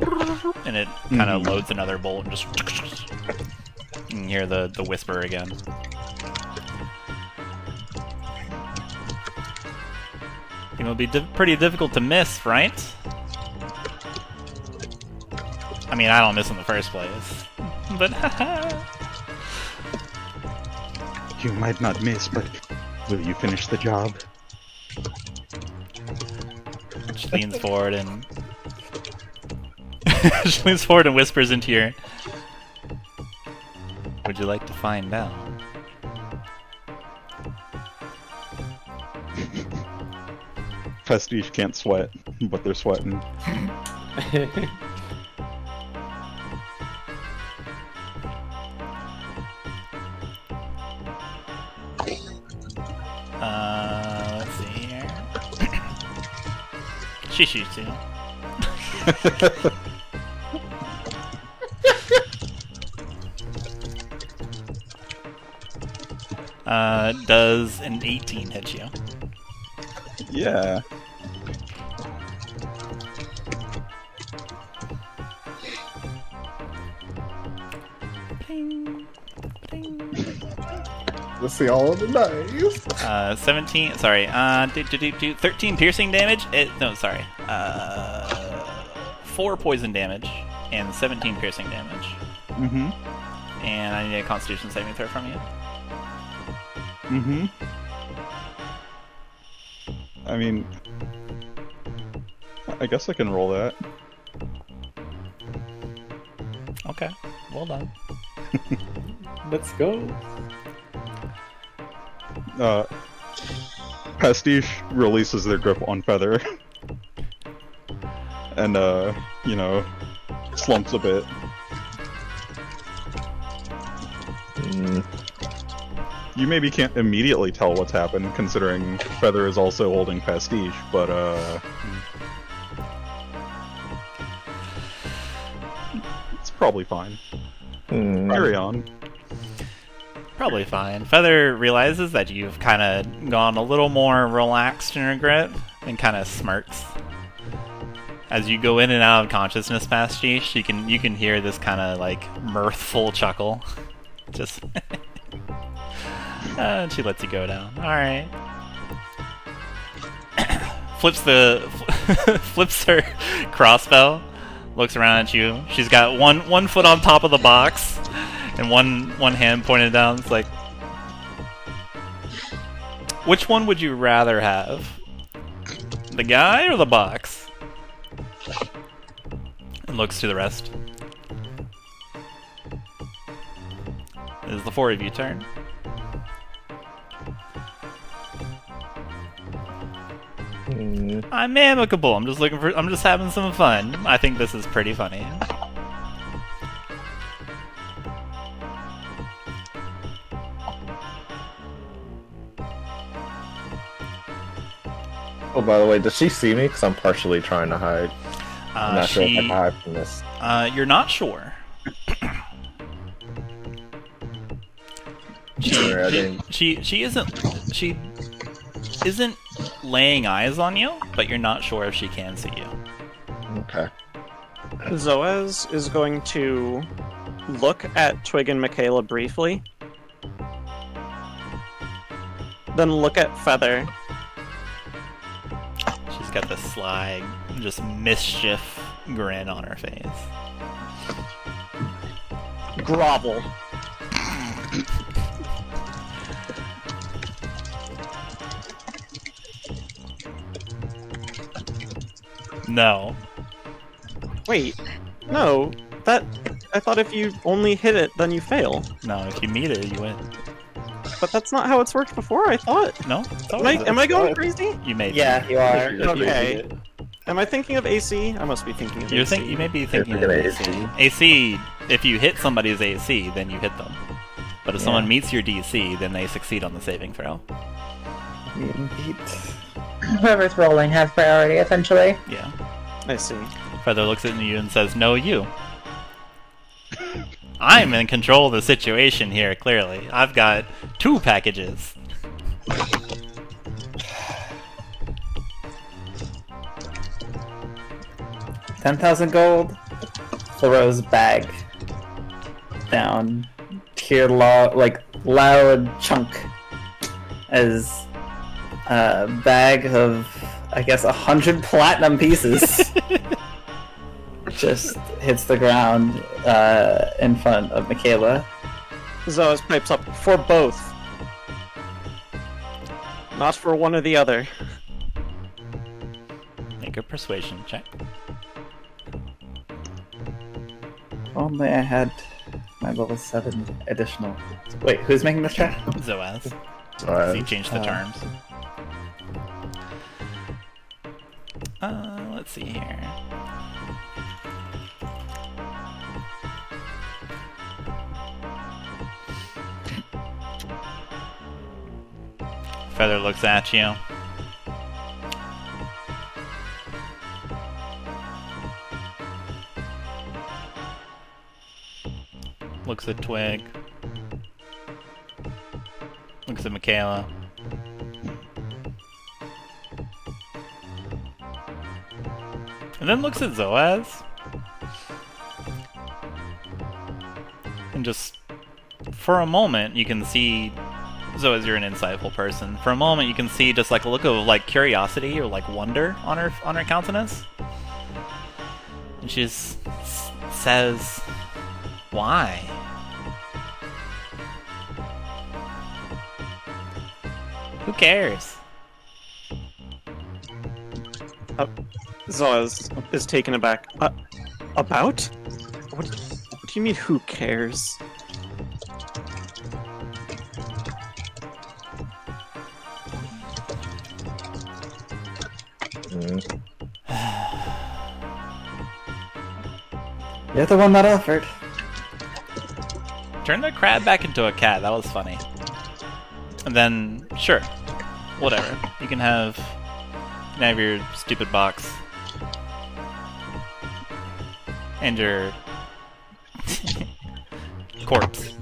and it kind of loads another bolt and just. You can hear the whisper again. It will be pretty difficult to miss, right? I mean, I don't miss in the first place, but You might not miss, but will you finish the job? she leans forward and she leans forward and whispers into your. Would you like to find out? Pastiche can't sweat, but they're sweating. Let's see here. She shoots you. Does an 18 hit you? Yeah. Let's see all of the dice. 17. Sorry. 13 piercing damage. No, sorry. 4 poison damage and 17 piercing damage. Mm-hmm. And I need a Constitution saving throw from you. Mm-hmm. I mean, I guess I can roll that. Okay. Well done. Let's go. Pastiche releases their grip on Feather. And, you know, slumps a bit. You maybe can't immediately tell what's happened, considering Feather is also holding Pastiche, but, it's probably fine. Carry on. Probably fine. Feather realizes that you've kind of gone a little more relaxed in your grip and kind of smirks. As you go in and out of consciousness, Pastiche, you can hear this kind of like mirthful chuckle. Just and she lets you go down. All right. flips her crossbow, looks around at you. She's got one foot on top of the box and one hand pointed down. It's like, which one would you rather have? The guy or the box? And looks to the rest. It is the four of you turn. I'm amicable. I'm just having some fun. I think this is pretty funny. Oh, by the way, does she see me? Because I'm partially trying to hide. I'm not sure if I can hide from this. You're not sure. She isn't laying eyes on you, but you're not sure if she can see you. Okay. Zoaz is going to look at Twig and Makayla briefly, then look at Feather. She's got the sly, just mischief grin on her face. Grovel. No. Wait, no. That I thought if you only hit it, then you fail. No, if you meet it, you win. But that's not how it's worked before, I thought. No? Am I going crazy? You may be. Yeah, you are. Okay. Am I thinking of AC? I must be thinking of AC. You may be thinking of AC. AC, if you hit somebody's AC, then you hit them. But if someone meets your DC, then they succeed on the saving throw. Whoever's rolling has priority, essentially. Yeah. I see. Feather looks at you and says, "No, you." I'm in control of the situation here, clearly. I've got 2 packages. $10,000 gold. Throws bag down. Hear loud chunk as a bag of, I guess, 100 platinum pieces just hits the ground in front of Makayla. Zoaz pipes up for both. Not for one or the other. Make a persuasion check. Only I had my level 7 additional. Wait, who's making this check? Zoaz. So you changed the terms. Let's see here. Feather looks at you. Looks at Twig. Looks at Makayla. And then looks at Zoaz. And just, for a moment, you can see, Zoaz, you're an insightful person. For a moment, you can see just like a look of like curiosity or like wonder on her countenance. And she just says, "Why?" Who cares? Zoaz is taken aback. About? What do you mean, who cares? You're the one that offered. Turn the crab back into a cat. That was funny. And then, sure, whatever. You can have your stupid box and your corpse.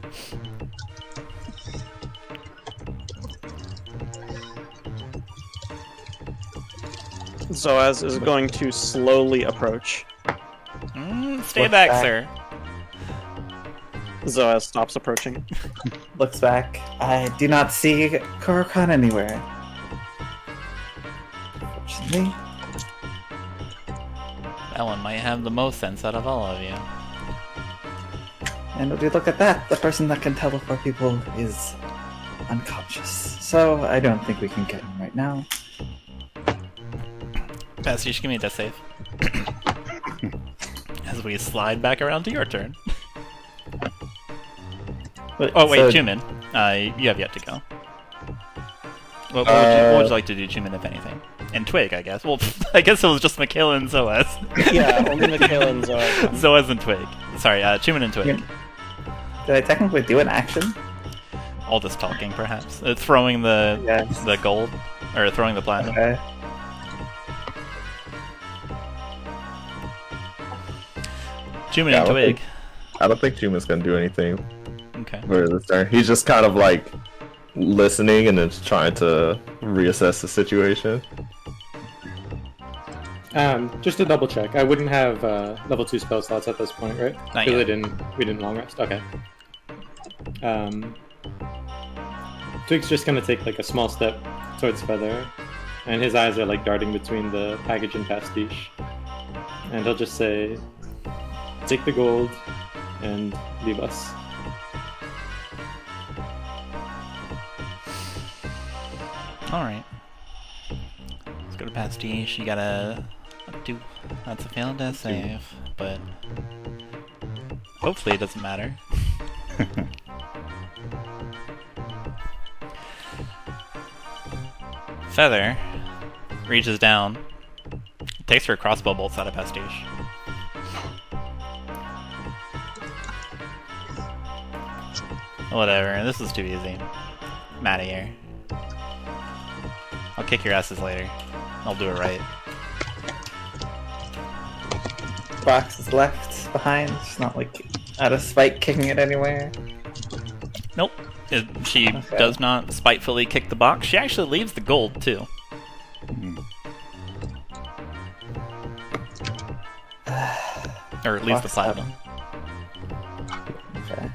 Zoaz is going to slowly approach. Stay back, sir. Zoaz stops approaching. Looks back. I do not see Korakon anywhere. Me? That one might have the most sense out of all of you. And if you look at that, the person that can teleport people is unconscious. So I don't think we can get him right now. Pastiche, give me a death save. As we slide back around to your turn. Oh wait, Chuman. You have yet to go. What would you like to do, Chuman, if anything? And Twig, I guess. Well, I guess it was just Makayla and Zoaz. Yeah, only Makayla and Zoaz. Zoaz and Twig. Sorry, Chuman and Twig. Did I technically do an action? All this talking, perhaps. Throwing the gold, or throwing the platinum. Okay. Chuman and Twig. I don't think Chuman's gonna do anything Okay. for this turn. He's just kind of like listening and then trying to reassess the situation. Just to double check, I wouldn't have level 2 spell slots at this point, right? Not Because yet. we didn't long rest. Okay. Twig's just gonna take like a small step towards Feather, and his eyes are like darting between the package and Pastiche, and he'll just say, "Take the gold, and leave us." Alright. Let's go to Pastiche. You gotta do. That's a failed death save, but hopefully it doesn't matter. Feather reaches down, takes her crossbow bolts out of Pastiche. Whatever, this is too easy. I'm outta here. I'll kick your asses later. I'll do it right. Box is left behind. It's not like out of spite kicking it anywhere. Nope. She Okay. does not spitefully kick the box. She actually leaves the gold, too. Or leaves the Box platinum. Okay.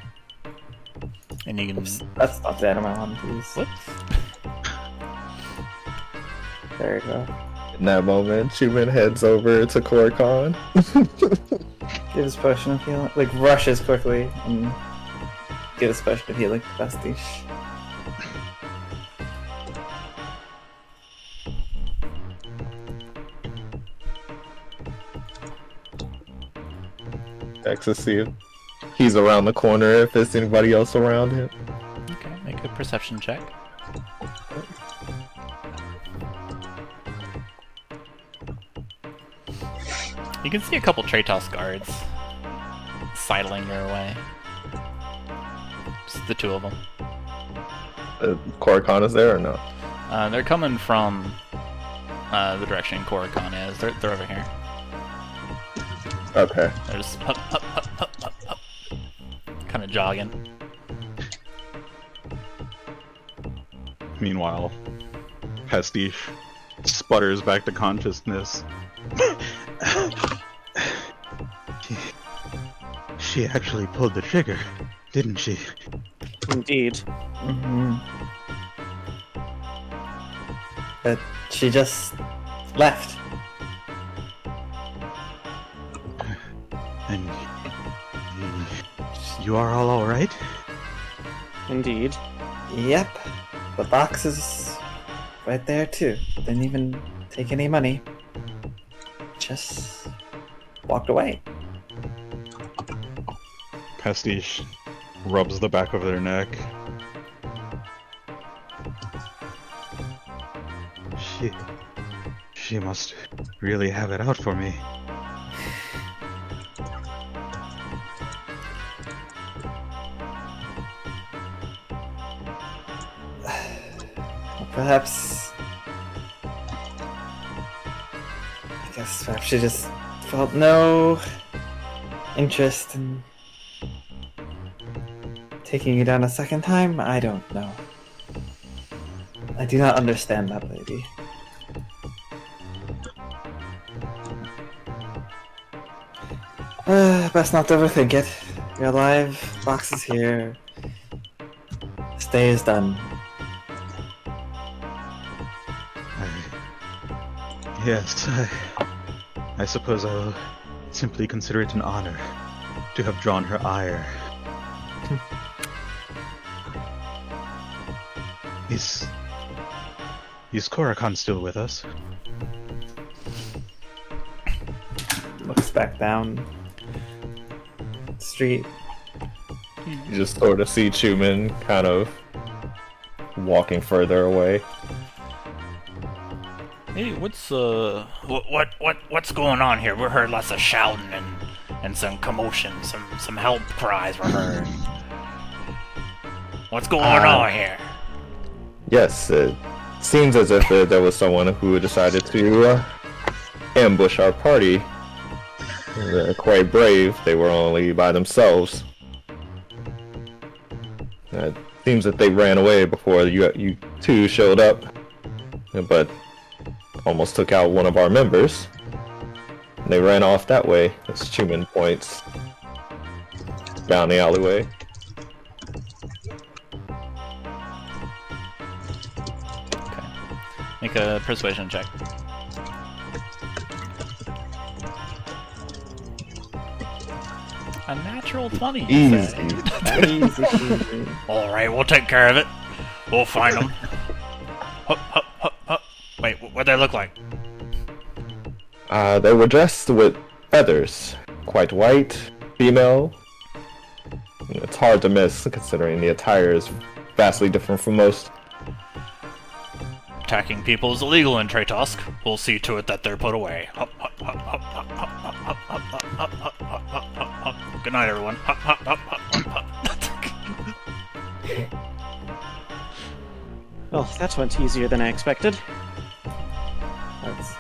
And you can... That's not the item I wanted to use. Whoops. There you go. In that moment, Chuman heads over to Korakon. Gives potion of healing. Like, rushes quickly and gives potion of healing to Pastiche. Checks to see if he's around the corner, if there's anybody else around him. Okay, make a perception check. You can see a couple Tratos guards sidling your way. Just the two of them. Korakon is there or no? They're coming from the direction Korakon is. They're over here. Okay. They're just up, kind of jogging. Meanwhile, Pastiche sputters back to consciousness. She actually pulled the trigger, didn't she? Indeed. Mm-hmm. But she just left. And you are all alright? Indeed. Yep. The box is right there too. Didn't even take any money. Just walked away. Pastiche rubs the back of their neck. She must really have it out for me. Perhaps... I guess perhaps she just felt no interest in taking you down a second time? I don't know. I do not understand that lady. Best not to overthink it. You're alive, box is here. Stay is done. Yes, I suppose I will simply consider it an honor to have drawn her ire. Is Korakon still with us? Looks back down the street. You just sort of see Chuman kind of walking further away. Hey, what's going on here? We heard lots of shouting and some commotion, some help cries were heard. What's going on here? Yes, it seems as if there was someone who decided to ambush our party. They're quite brave. They were only by themselves. It seems that they ran away before you two showed up, but almost took out one of our members. They ran off that way, as Chuman points down the alleyway. Okay. Make a persuasion check. A natural 20. Easy. Alright, we'll take care of it. We'll find them. Hup, hup, hup, hup. Wait, what'd they look like? They were dressed with feathers. Quite white, female. It's hard to miss, considering the attire is vastly different from most. Attacking people is illegal in Ituusk. We'll see to it that they're put away. Hup, hup, hup, hup, hup, hup, hup, hup, hup, hup, hup, hup, hup, hup, hup, hup. Good night, everyone. Hup, hup, hup, hup, hup, hup. Well, that went easier than I expected. That's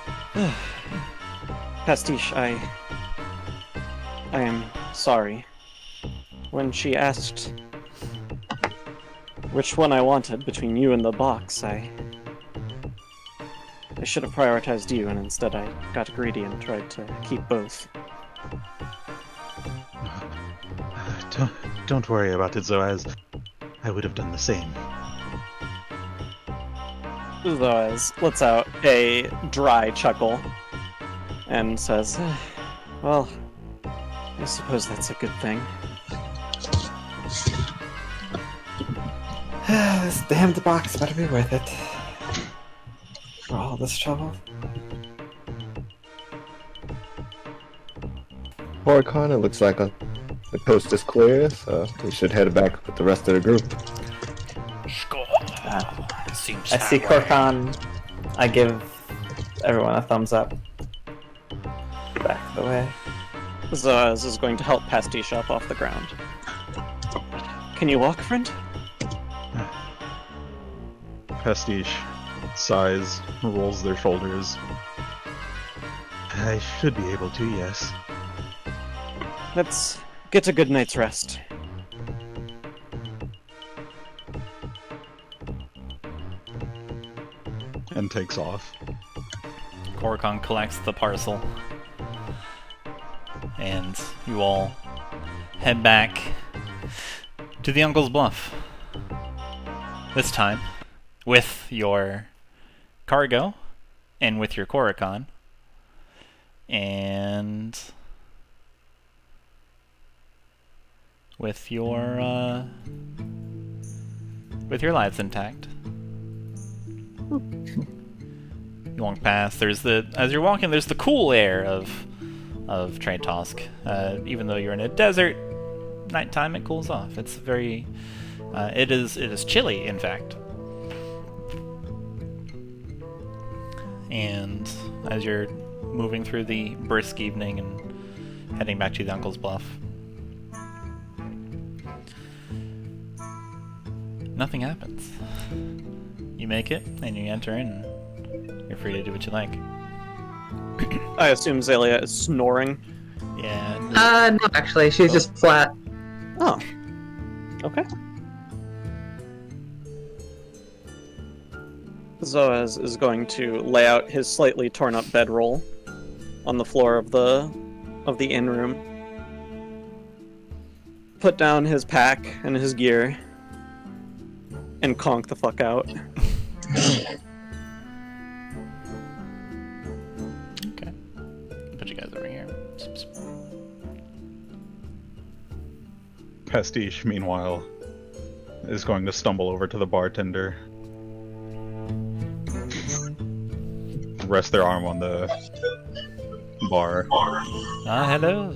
Pastiche, I am sorry. When she asked which one I wanted between you and the box, I should have prioritized you, and instead I got greedy and tried to keep both. Don't worry about it, Zoaz. I would have done the same. Zoaz lets out a dry chuckle and says, well, I suppose that's a good thing. this damned box better be worth it. For all this trouble. Korakon, it looks like the coast is clear, so we should head back with the rest of the group. Seems I that see way. Korakon. I give everyone a thumbs up. Back the way. Zoaz is going to help Pastiche up off the ground. Can you walk, friend? Pastiche sighs, rolls their shoulders. I should be able to, yes. Let's get a good night's rest. And takes off. Korakon collects the parcel. And you all head back to the Uncle's Bluff. This time, with your cargo, and with your Korakon, and with your lives intact. You walk past. As you're walking, there's the cool air of Ituusk. Even though you're in a desert, nighttime it cools off. It's very, it is chilly, in fact. And as you're moving through the brisk evening and heading back to the Uncle's Bluff, nothing happens. You make it, and you enter in. You're free to do what you like. I assume Xalia is snoring. Yeah. No, actually, she's just flat. Oh. Okay. Zoaz is going to lay out his slightly torn up bedroll on the floor of the inn room. Put down his pack and his gear and conk the fuck out. Pastiche, meanwhile, is going to stumble over to the bartender. Rest their arm on the bar. Hello.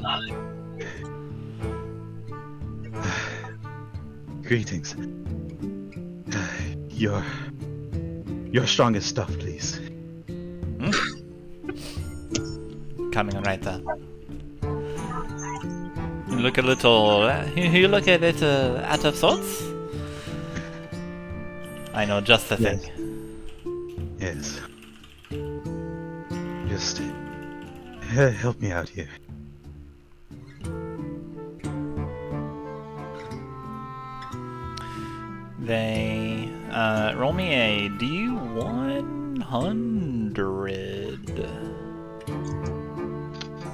Greetings. Your strongest stuff, please. Coming right there. You look a little. You look a little out of sorts. I know just the thing. Yes. Just help me out here. They roll me a D100.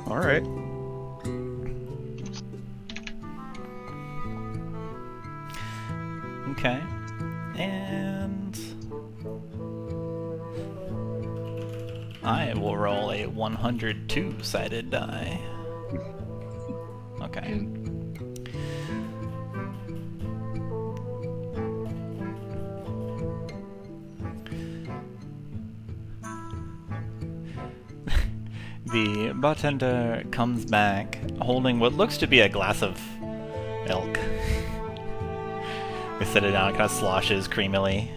All right. Okay, and I will roll a 102-sided die. Okay. The bartender comes back holding what looks to be a glass of milk. They set it down, it kind of sloshes creamily.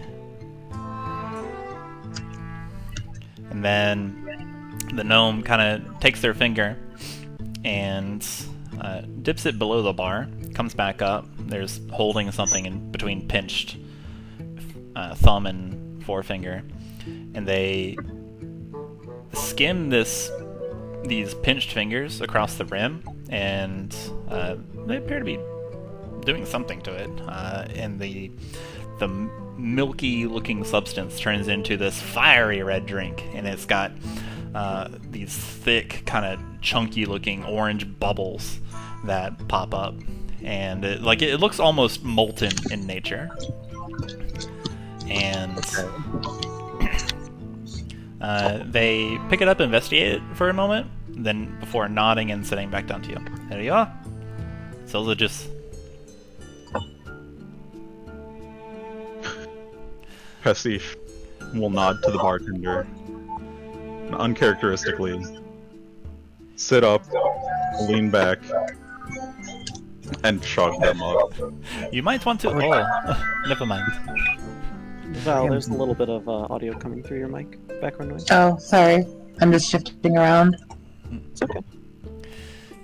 And then the gnome kind of takes their finger and dips it below the bar, comes back up. There's holding something in between pinched thumb and forefinger. And they skim these pinched fingers across the rim, and they appear to be doing something to it. And the milky-looking substance turns into this fiery red drink, and it's got these thick, kind of chunky-looking orange bubbles that pop up, and it looks almost molten in nature. And they pick it up, investigate it for a moment, then before nodding and sitting back down to you. There you are. So just Pastiche will nod to the bartender and uncharacteristically sit up, lean back, and chug them up. You might want to. Oh, never mind. Val, there's a little bit of audio coming through your mic. Background noise. Oh, sorry. I'm just shifting around. It's okay.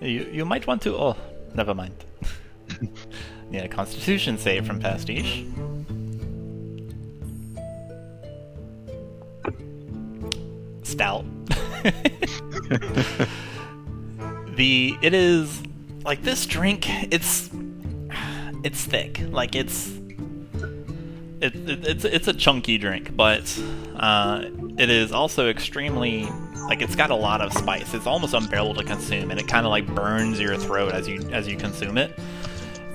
You might want to. Oh, never mind. Yeah, Constitution save from Pastiche. Stout. It is like this drink. It's thick. Like it's a chunky drink, but it is also extremely, like, it's got a lot of spice. It's almost unbearable to consume, and it kind of like burns your throat as you consume it.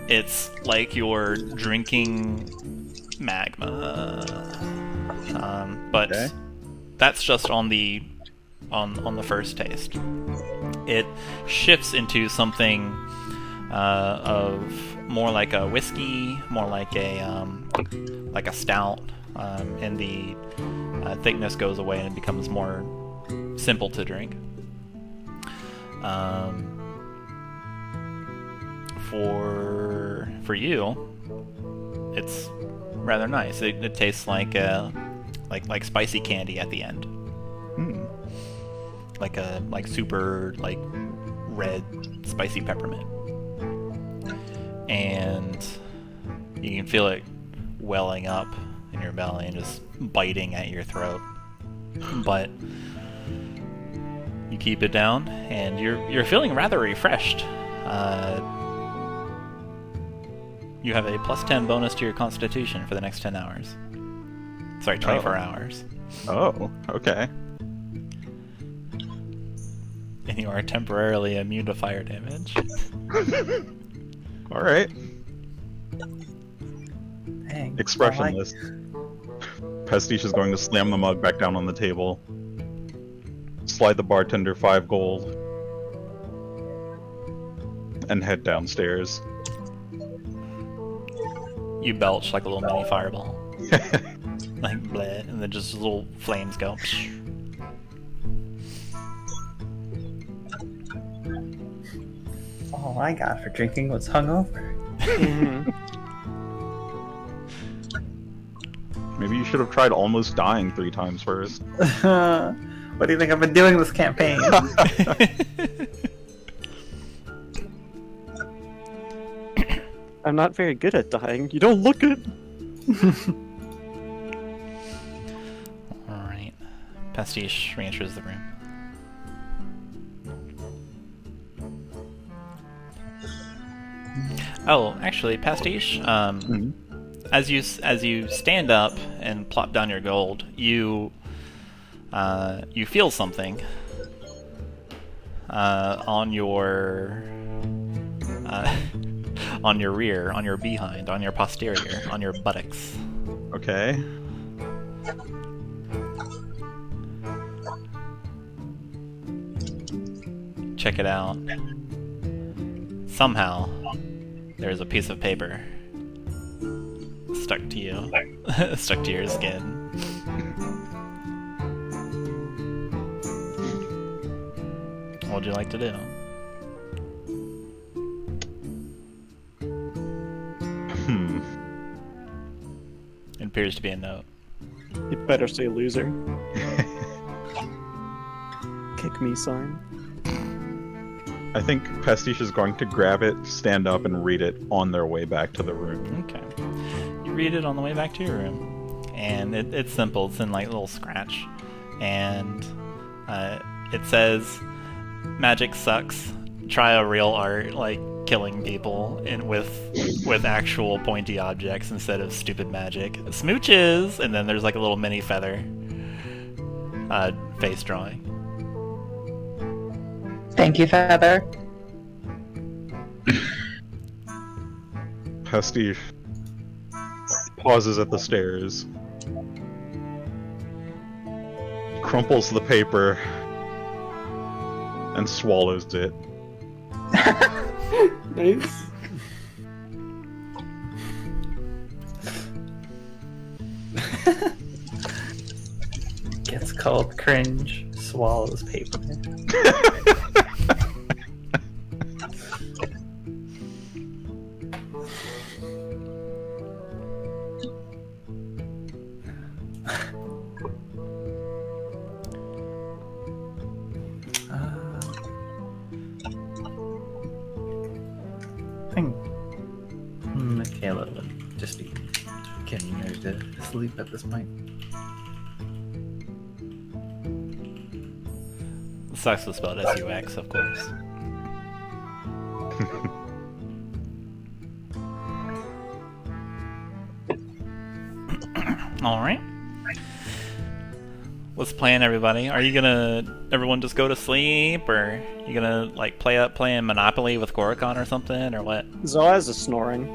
It's like you're drinking magma, but okay. That's just on the first taste. It shifts into something of more like a whiskey, more like a stout, and the thickness goes away and it becomes more simple to drink. For you, it's rather nice. It tastes like spicy candy at the end. Like super red spicy peppermint. And you can feel it welling up in your belly and just biting at your throat. But you keep it down, and you're feeling rather refreshed. You have a +10 bonus to your Constitution for the next 10 hours. Sorry, 24 hours. Oh, okay. And you are temporarily immune to fire damage. Alright. Dang, Expressionless. Pastiche is going to slam the mug back down on the table. Slide the bartender 5 gold. and head downstairs. You belch like a little mini fireball. Like bleh, and then just little flames go. All I got for drinking was hungover. Maybe you should have tried almost dying 3 times first. What do you think I've been doing this campaign? I'm not very good at dying. You don't look good. Alright. Pastiche re-enters the room. Oh, actually, Pastiche, as you stand up and plop down your gold, you feel something on your rear, on your behind, on your posterior, on your buttocks. Okay. Check it out. Somehow, there's a piece of paper stuck to you, stuck to your skin. What would you like to do? It appears to be a note. You better say loser. Kick me sign. I think Pastiche is going to grab it, stand up, and read it on their way back to the room. Okay. You read it on the way back to your room, and it's simple. It's in like a little scratch, and it says, "Magic sucks. Try a real art, like killing people with actual pointy objects instead of stupid magic. Smooches!" And then there's like a little mini feather face drawing. Thank you, Feather. Pastiche pauses at the stairs, crumples the paper, and swallows it. Nice. Gets called cringe, swallows paper. I think Makayla would just be getting ready to sleep at this point. Sucks was spelled S-U-X, of course. Alright. What's the plan, everybody? Are you gonna everyone just go to sleep, or you gonna like playing Monopoly with Korakon or something, or what? Zoaz is snoring.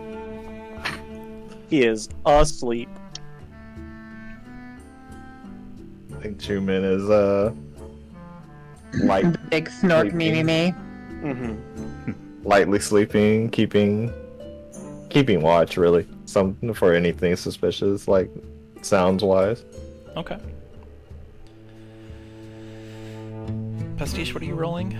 He is asleep. I think Chuman is Big snort me. lightly sleeping, keeping watch really. Some for anything suspicious, like sounds wise. Okay. Pastiche, what are you rolling?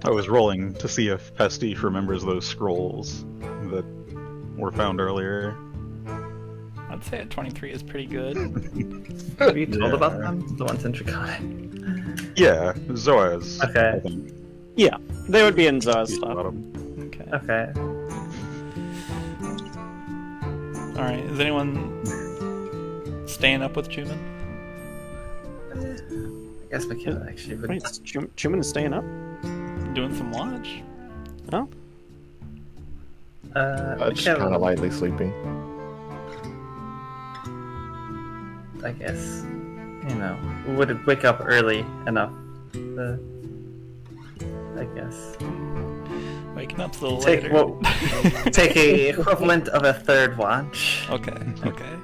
I was rolling to see if Pastiche remembers those scrolls that were found earlier. I'd say a 23 is pretty good. Have you told Yeah. about them? The ones in Draconic? Yeah, Zoaz. Okay. I think. Yeah, they would be in Zoaz He's stuff. got 'em. Okay. Okay. Alright, is anyone staying up with Chuman? I guess Makayla actually would. Wait, Chuman is staying up? Doing some watch? Oh? Just kind of Makayla, lightly sleeping. I guess, would wake up early enough. I guess. Waking up's a little Take later. take a equivalent of a third watch. Okay, okay.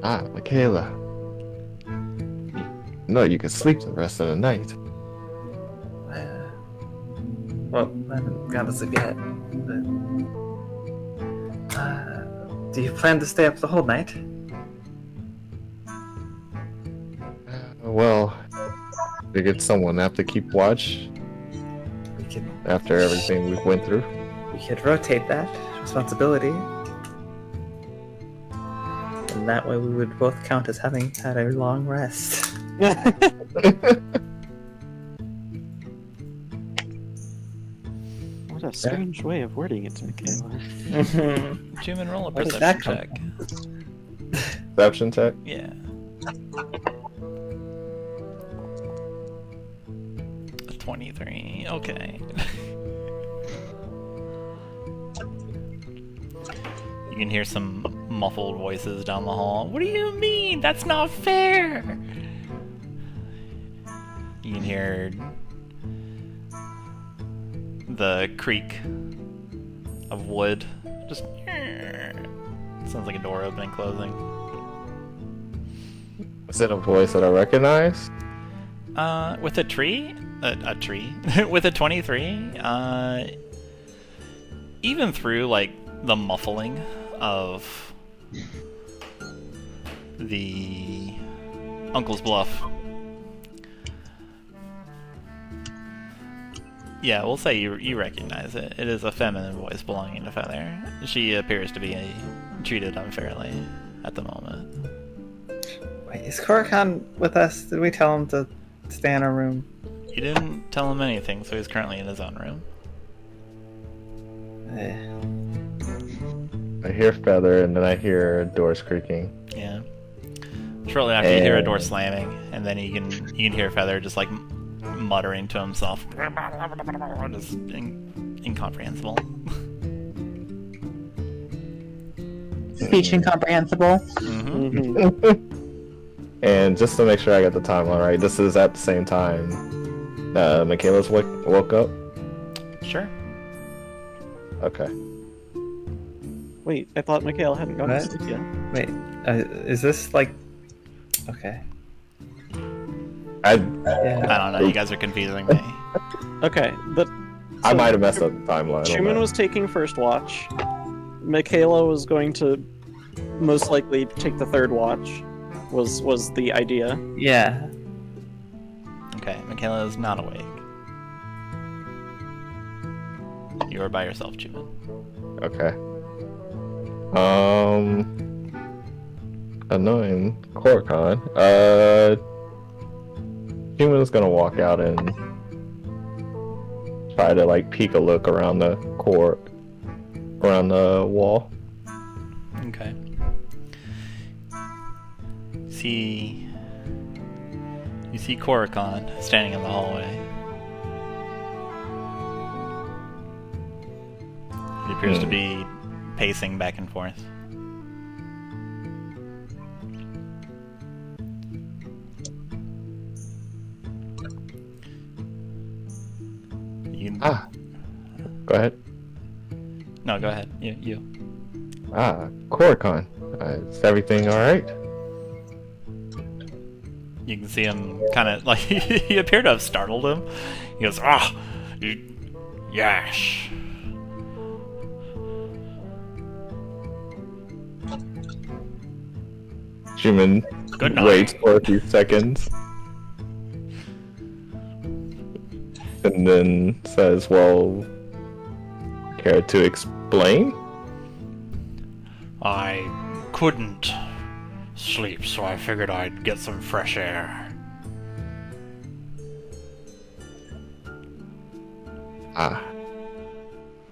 Makayla. No, you can sleep the rest of the night. Well, I haven't gone to sleep yet. But, do you plan to stay up the whole night? Well, figured someone have to keep watch We could after everything we went through. rotate that responsibility. And that way we would both count as having had a long rest. What a strange way of wording it, Makayla. Chuman, roll a Where did that perception come check. Perception check? Yeah. A 23. Okay. You can hear some muffled voices down the hall. What do you mean? That's not fair! You can hear the creak of wood. Just sounds like a door opening, closing. Is it a voice that I recognize? With a tree? A tree? With a 23, even through, like, the muffling of the Uncle's Bluff. Yeah, we'll say you recognize it. It is a feminine voice belonging to Feather. She appears to be treated unfairly at the moment. Wait, is Korakon with us? Did we tell him to stay in our room? You didn't tell him anything, so he's currently in his own room. I hear Feather, and then I hear doors creaking. Yeah. Shortly after you hear a door slamming, and then you can hear Feather just like muttering to himself. Just incomprehensible. Speech incomprehensible. And just to make sure I got the timeline right, this is at the same time Makayla's woke up? Sure. Okay. Wait, I thought Makayla hadn't gone to What? sleep yet. Wait, is this like... Okay. I Yeah. don't know, you guys are confusing me. Okay, I might have messed up the timeline. Chuman was taking first watch. Makayla was going to most likely take the third watch. Was the idea. Yeah. Okay, Makayla is not awake. You are by yourself, Chuman. Okay. Annoying Korakon. Human is gonna walk out and try to like peek a look around the around the wall. Okay. You see Korakon standing in the hallway. He appears to be pacing back and forth. Go ahead. No, go ahead. You. Korakon. Is everything alright? You can see him kind of like he appeared to have startled him. He goes, yes. Chuman Good night. waits for a few seconds. And then says, well, care to explain? I couldn't sleep, so I figured I'd get some fresh air.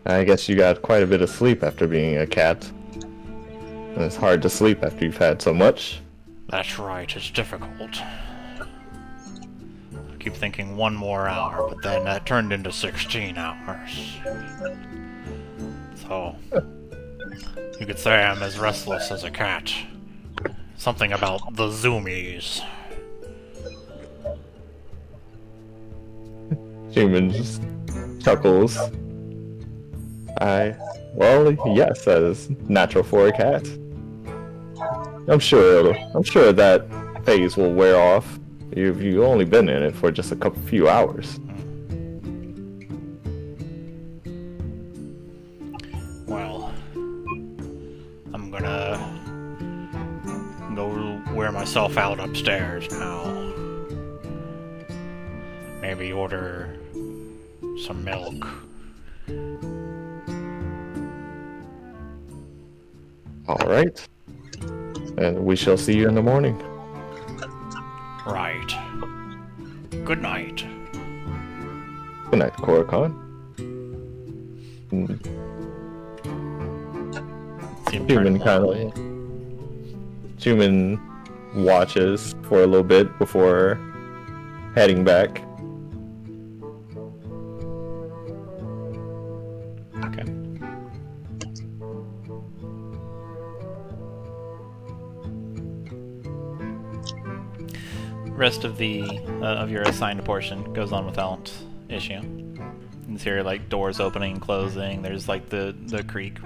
I guess you got quite a bit of sleep after being a cat. And it's hard to sleep after you've had so much. That's right, it's difficult. I keep thinking one more hour, but then that turned into 16 hours. So, you could say I'm as restless as a cat. Something about the zoomies. Human just chuckles. Well, yes, that is natural for a cat. I'm sure that phase will wear off You've only been in it for just a few hours. Well, I'm gonna go wear myself out upstairs now. Maybe order some milk. All right. And we shall see you in the morning. Right. Good night. Good night, Korakon. Chuman watches for a little bit before heading back. Okay. Rest of the of your assigned portion goes on without issue. You can hear like doors opening and closing. There's like the creak,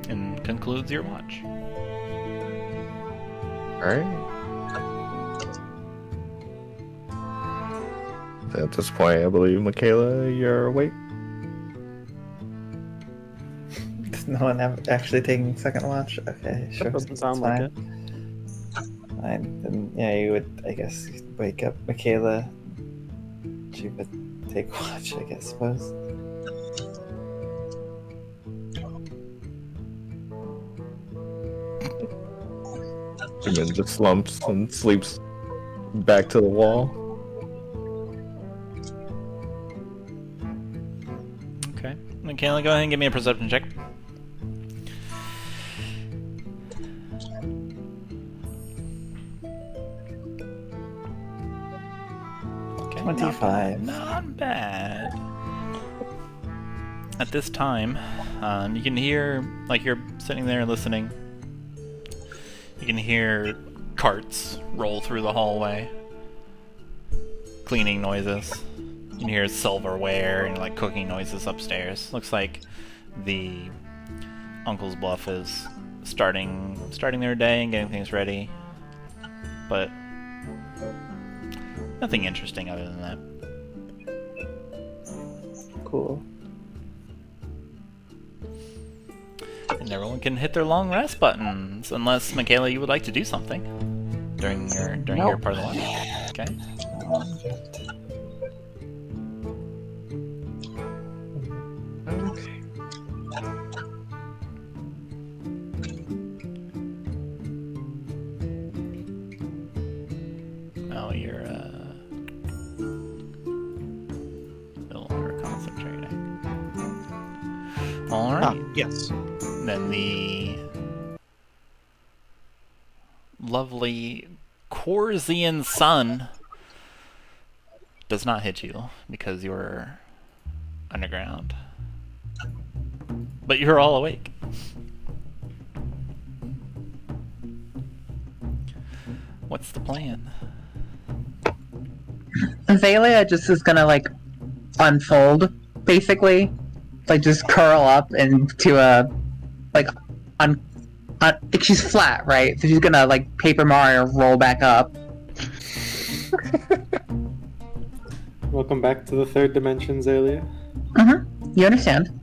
and concludes your watch. Alright. At this point, I believe, Makayla, you're awake. Does no one have actually taking second watch? Okay, sure. That doesn't sound That's like fine. Fine. Then, yeah, you would, I guess, wake up Makayla. She would take watch, I guess, suppose. Chuman just slumps and sleeps back to the wall. Okay. Makayla, go ahead and give me a perception check. Okay, 25. Not bad. At this time, you can hear, like you're sitting there listening, you can hear carts roll through the hallway, cleaning noises. You can hear silverware and like cooking noises upstairs. Looks like the Uncle's Bluff is starting their day and getting things ready, but nothing interesting other than that. Cool. And everyone can hit their long rest buttons, unless Makayla, you would like to do something during your part of the watch. Okay. Okay. Oh, you're no longer concentrating. All right. Yes. Then the lovely Khorzaire sun does not hit you because you're underground. But you're all awake. What's the plan? Xalia just is gonna like unfold, basically, like just curl up into a like like she's flat, right? So she's gonna like Paper Mario roll back up. Welcome back to the third dimension, Xalia. You understand?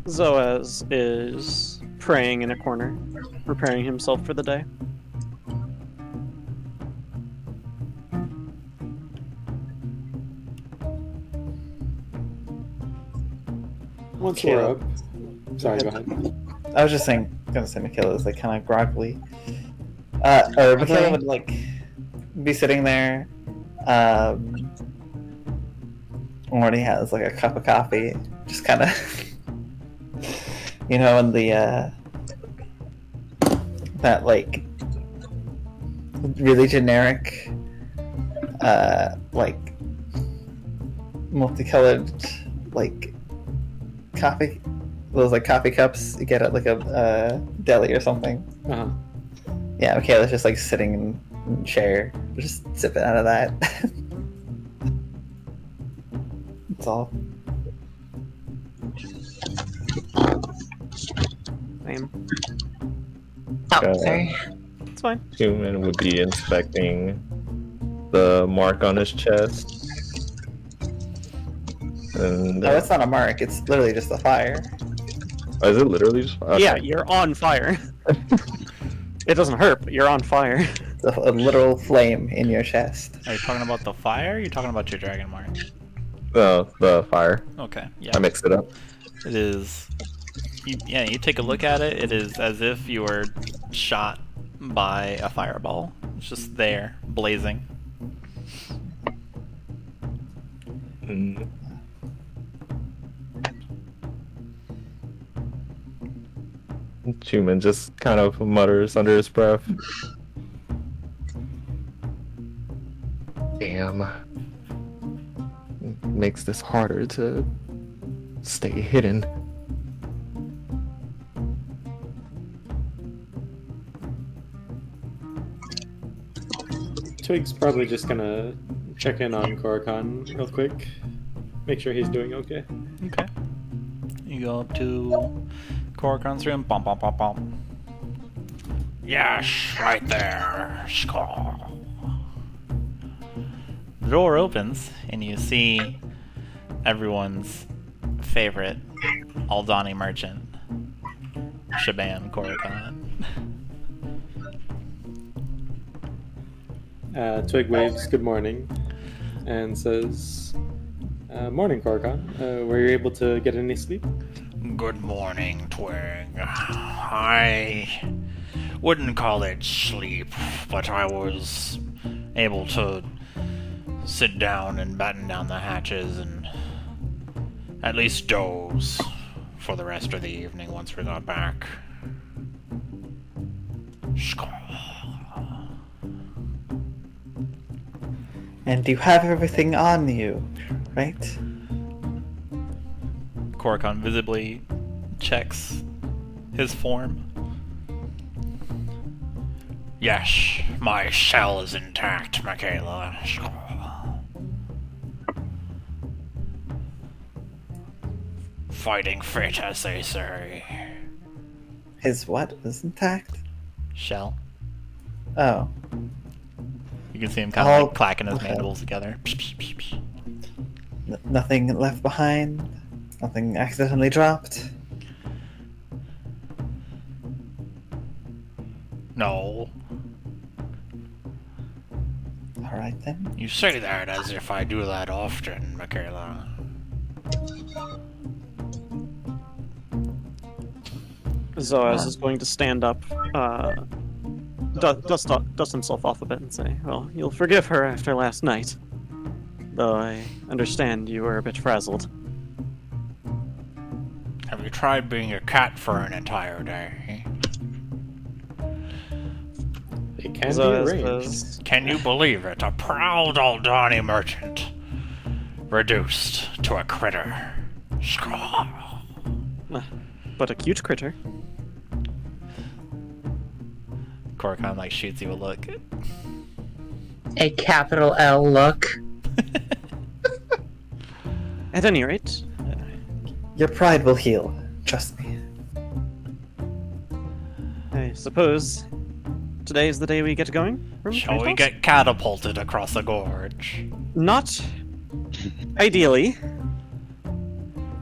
Zoaz is praying in a corner, preparing himself for the day. Once we're up. Sorry, go ahead. I was just gonna say Makayla is like kind of groggily. Or Makayla would like be sitting there. Already has like a cup of coffee, just kind of, you know, in the that like really generic, like multicolored like coffee, those like coffee cups you get at like a deli or something. Uh-huh. Yeah, Makayla's just like sitting in a chair, just sipping out of that. That's all. Same. Oh, sorry. It's fine. Chuman would be inspecting the mark on his chest. And No, it's not a mark. It's literally just a fire. is it literally just Yeah, you're on fire. It doesn't hurt, but you're on fire. A literal flame in your chest. Are you talking about the fire? Or are you talking about your dragon mark? the fire. Okay, yeah. I mixed it up. It is. You take a look at it. It is as if you were shot by a fireball. It's just there, blazing. Mm. Chuman just kind of mutters under his breath. Damn. Makes this harder to stay hidden. Twig's probably just gonna check in on Korakon real quick. Make sure he's doing okay. Okay. You go up to Korakon's room. Bum bum bum bum. Yes, right there. Skull. The door opens, and you see everyone's favorite Aldani merchant, Shaban Korakon. Twig waves good morning and says, morning, Korakon. Were you able to get any sleep? Good morning, Twig. I wouldn't call it sleep, but I was able to sit down and batten down the hatches and at least doze for the rest of the evening once we got back. And you have everything on you, right? Korakon visibly checks his form. Yes, my shell is intact, Makayla. Fighting fit, as they say. His what was intact? Shell. Oh. You can see him kind of Oh, like clacking his okay. mandibles together. Nothing left behind? Nothing accidentally dropped? No. Alright then. You say that as if I do that often, Makayla. Zoaz is going to stand up, dust himself off a bit and say, well, you'll forgive her after last night. Though I understand you were a bit frazzled. Have you tried being a cat for an entire day? It can be Zoaz arranged. says, Can you believe it? A proud Aldani merchant reduced to a critter. but a cute critter. Korakon like shoots you a look. A capital L look. At any rate, Your pride will heal. Trust me. I suppose today is the day we get going? Shall we get catapulted across the gorge? Not ideally.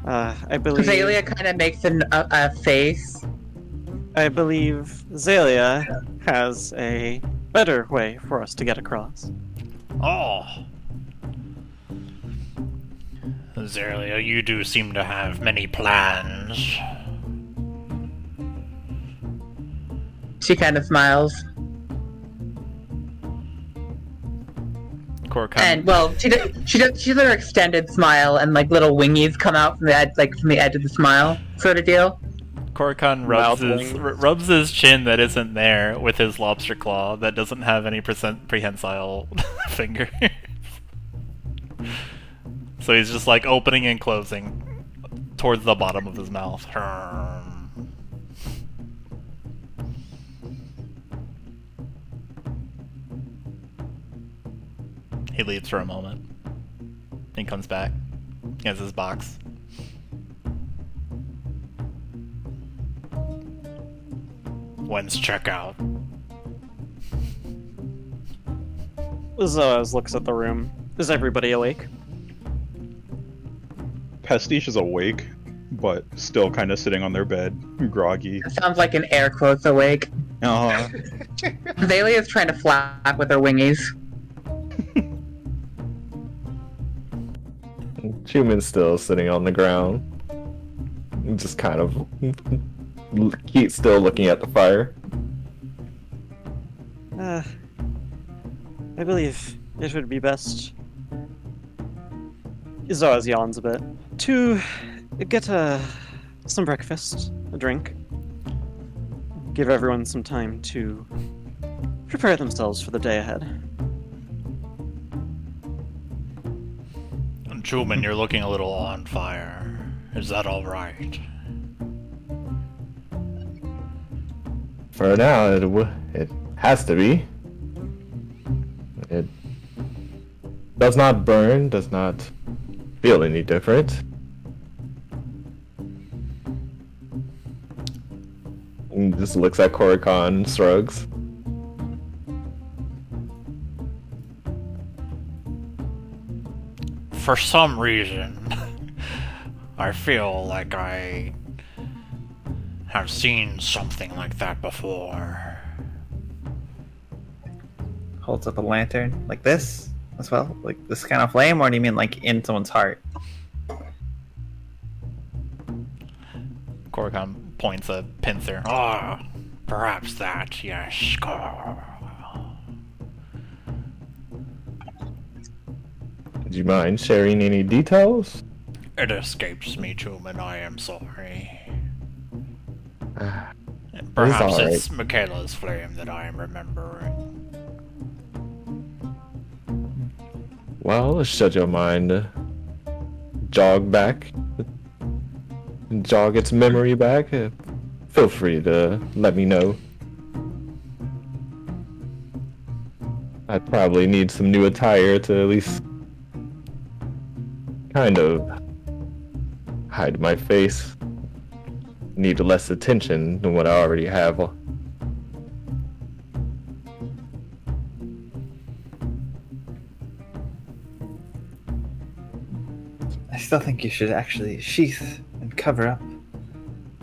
I believe. Xalia kind of makes a face. I believe Xalia has a better way for us to get across. Oh. Xalia, you do seem to have many plans. She kind of smiles. Korakon. And well, she does her extended smile, and like little wingies come out from the edge, of the smile, sort of deal. Korakon rubs his chin that isn't there with his lobster claw that doesn't have any prehensile fingers. So he's just like opening and closing towards the bottom of his mouth. He leaves for a moment. He comes back. He has his box. When's checkout? Zoaz looks at the room. Is everybody awake? Pastiche is awake, but still kind of sitting on their bed, groggy. Sounds like an air quotes awake. Uh-huh. Xalia is trying to flap with her wingies. Chuman's still sitting on the ground. Just kind of keep still looking at the fire. I believe it would be best. Zoaz yawns a bit. To get some breakfast, a drink. Give everyone some time to prepare themselves for the day ahead. Chuman, you're looking a little on fire. Is that alright? For now, it has to be. It does not burn, does not feel any different. And just looks at Korakon, shrugs. For some reason, I feel like I have seen something like that before. Holds up a lantern like this as well, like this kind of flame, or do you mean like in someone's heart? Korakon points a pincer. Ah, perhaps that, yes. Would you mind sharing any details? It escapes me, Chuman, I am sorry. Perhaps all it's Makayla's flame that I am remembering. Well, should your mind jog back, jog its memory back, feel free to let me know. I'd probably need some new attire to at least kind of hide my face. Need less attention than what I already have. I still think you should actually sheath and cover up.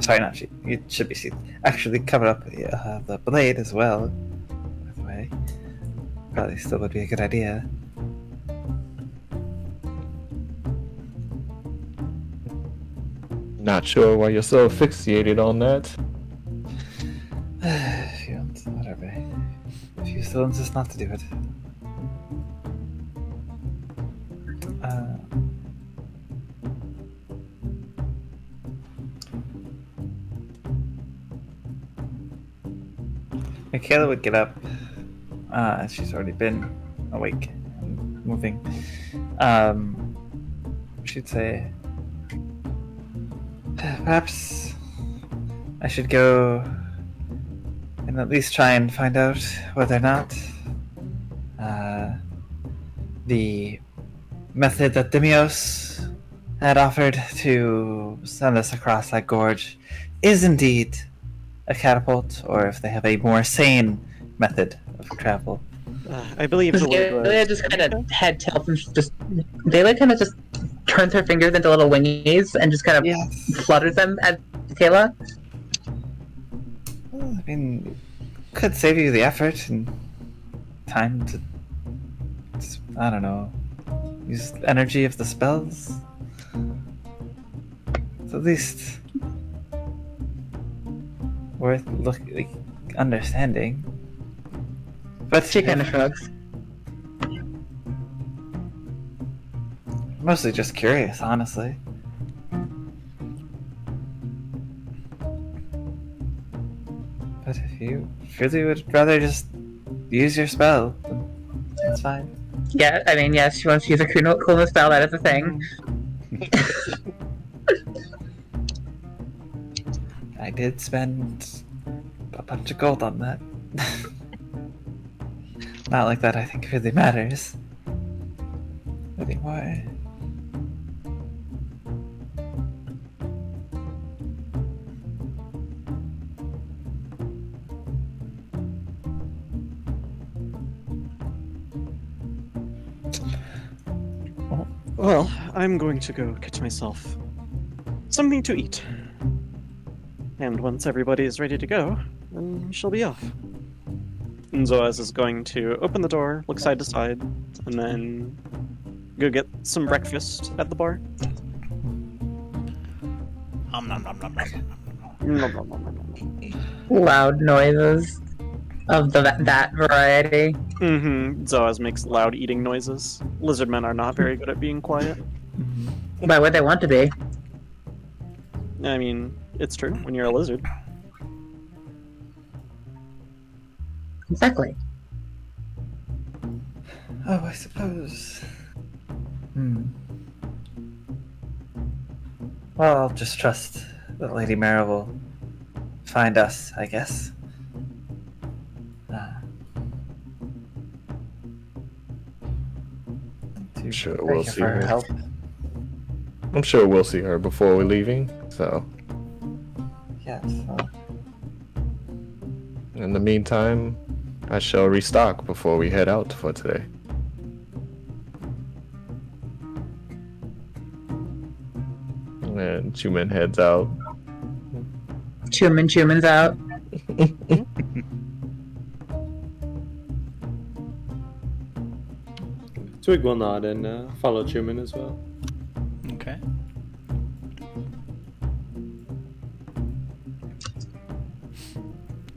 Sorry, not sheath. It should be sheath. Actually, cover up the blade as well. By the way, probably still would be a good idea. Not sure why you're so fixated on that. If you want, whatever. If you still insist not to do it. Makayla would get up. She's already been awake and moving. She'd say, perhaps I should go and at least try and find out whether or not the method that Demios had offered to send us across that gorge is indeed a catapult, or if they have a more sane method of travel. I believe the word was... Xalia just kind of head tilts and Xalia kind of just turns her fingers into little wingies and just kind of flutters them at Makayla. Well, I mean, could save you the effort and time to, I don't know, use the energy of the spells. It's at least worth understanding. But She kind of shrugs. Mostly just curious, honestly. But if you really would rather just use your spell, then that's fine. Yeah, I mean, yes, she wants to use a coolness spell, that is a thing. I did spend a bunch of gold on that. Not like that I think really matters anymore. Well, I'm going to go get myself something to eat. And once everybody is ready to go, then she'll be off. And Zoaz is going to open the door, look side to side, and then go get some breakfast at the bar. Nom nom nom nom nom. Nom, nom, nom, nom, nom. Loud noises of that variety. Mm-hmm. Zoaz makes loud eating noises. Lizardmen are not very good at being quiet. Why would they want to be? I mean, it's true when you're a lizard. Exactly. Oh, I suppose. Well, I'll just trust that Lady Mara will find us, I guess. Sure, Thank we'll you see for her her. help. I'm sure we'll see her before we're leaving. So, Yes. Well, in the meantime, I shall restock before we head out for today. And Chuman heads out. Chuman's out. Twig will nod and follow Chuman as well. Okay.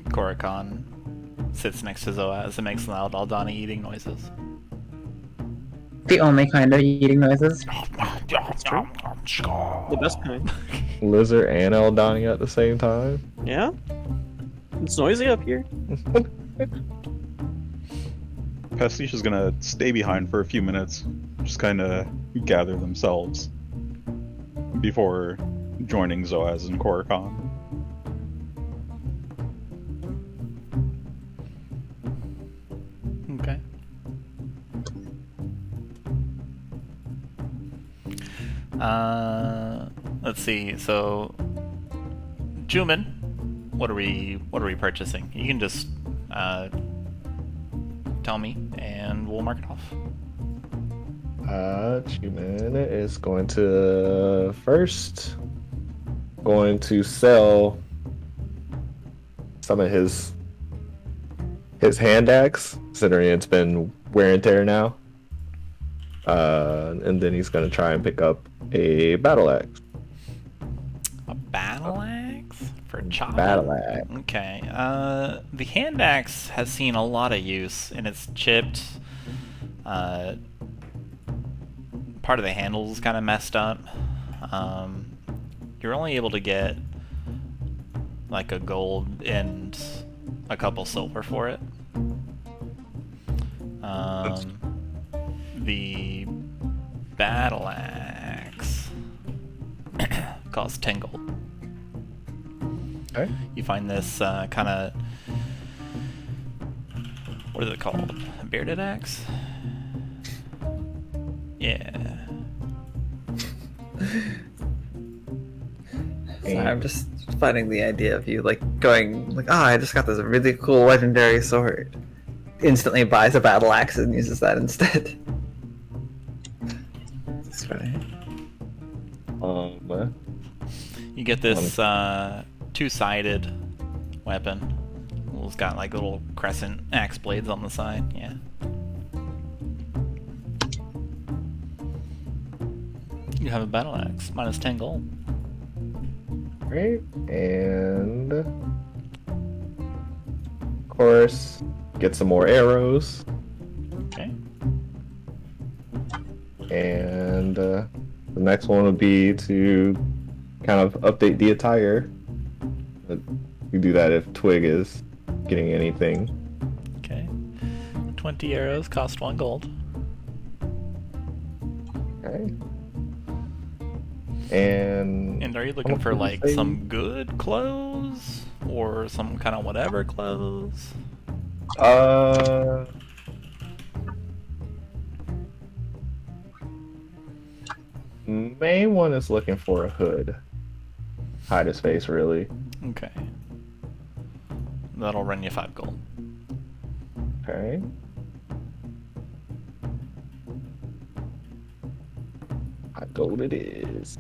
Korakon sits next to Zoaz and makes loud Aldani eating noises. The only kind of eating noises. The best kind. Lizard and Eldani at the same time. Yeah? It's noisy up here. Pastiche is gonna stay behind for a few minutes, just kind of gather themselves before joining Zoaz and Korakon. Okay. Let's see. So, Chuman, what are we purchasing? You can just tell me, and we'll mark it off. Chuman is going to sell some of his hand axe, considering it's been wear and tear now. And then he's going to try and pick up a battle axe. A battle axe for chopping? Battle axe. Okay. The hand axe has seen a lot of use, and it's chipped. Part of the handle's kind of messed up. You're only able to get like a gold and a couple silver for it. The battle axe costs 10 gold. Okay. You find this kind of, what is it called? A bearded axe? Yeah. sorry, I'm just finding the idea of you like going like, I just got this really cool legendary sword. Instantly buys a battle axe and uses that instead. That's funny. You get this two-sided weapon. It's got like little crescent axe blades on the side. Yeah. You have a battle axe. Minus 10 gold. Right, and of course, get some more arrows, Okay. and the next one would be to kind of update the attire. But you do that if Twig is getting anything. Okay. 20 arrows cost 1 gold. Okay. And And are you looking for like some good clothes or some kind of whatever clothes? main one is looking for a hood. Hide his face, really. Okay. That'll run you 5 gold. Okay. gold it is.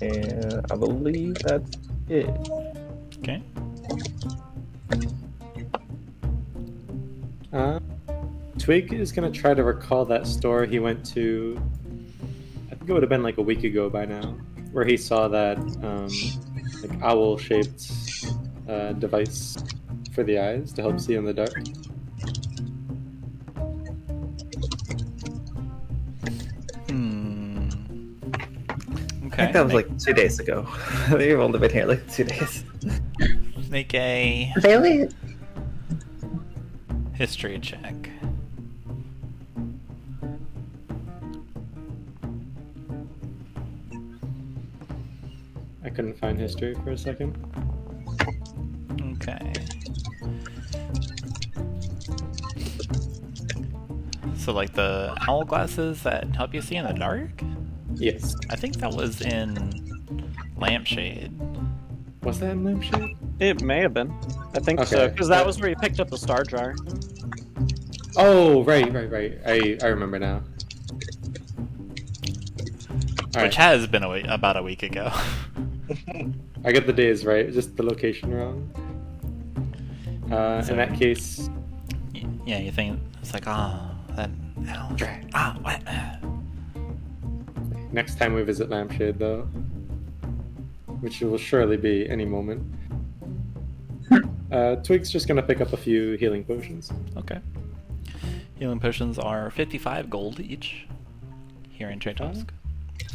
And I believe that's it. Okay. Twig is gonna try to recall that store he went to. I think it would have been like a week ago by now, where he saw that like owl-shaped device for the eyes to help see in the dark. Okay. I think that was like 2 days ago. You've only been here like 2 days. Make a Really? history check. I couldn't find history for a second. Okay. So like the owl glasses that help you see in the dark? Yes. I think that was in Lampshade. Was that in Lampshade? It may have been. I think so, Okay. because that was where you picked up the star jar. Oh, right. I remember now. Which has been about a week ago. I get the days right, just the location wrong. In that case, Yeah, you think it's like, oh, that owl. Ah, what? next time we visit Lampshade, though, which will surely be any moment, Twig's just gonna pick up a few healing potions. Okay. Healing potions are 55 gold each here in Ituusk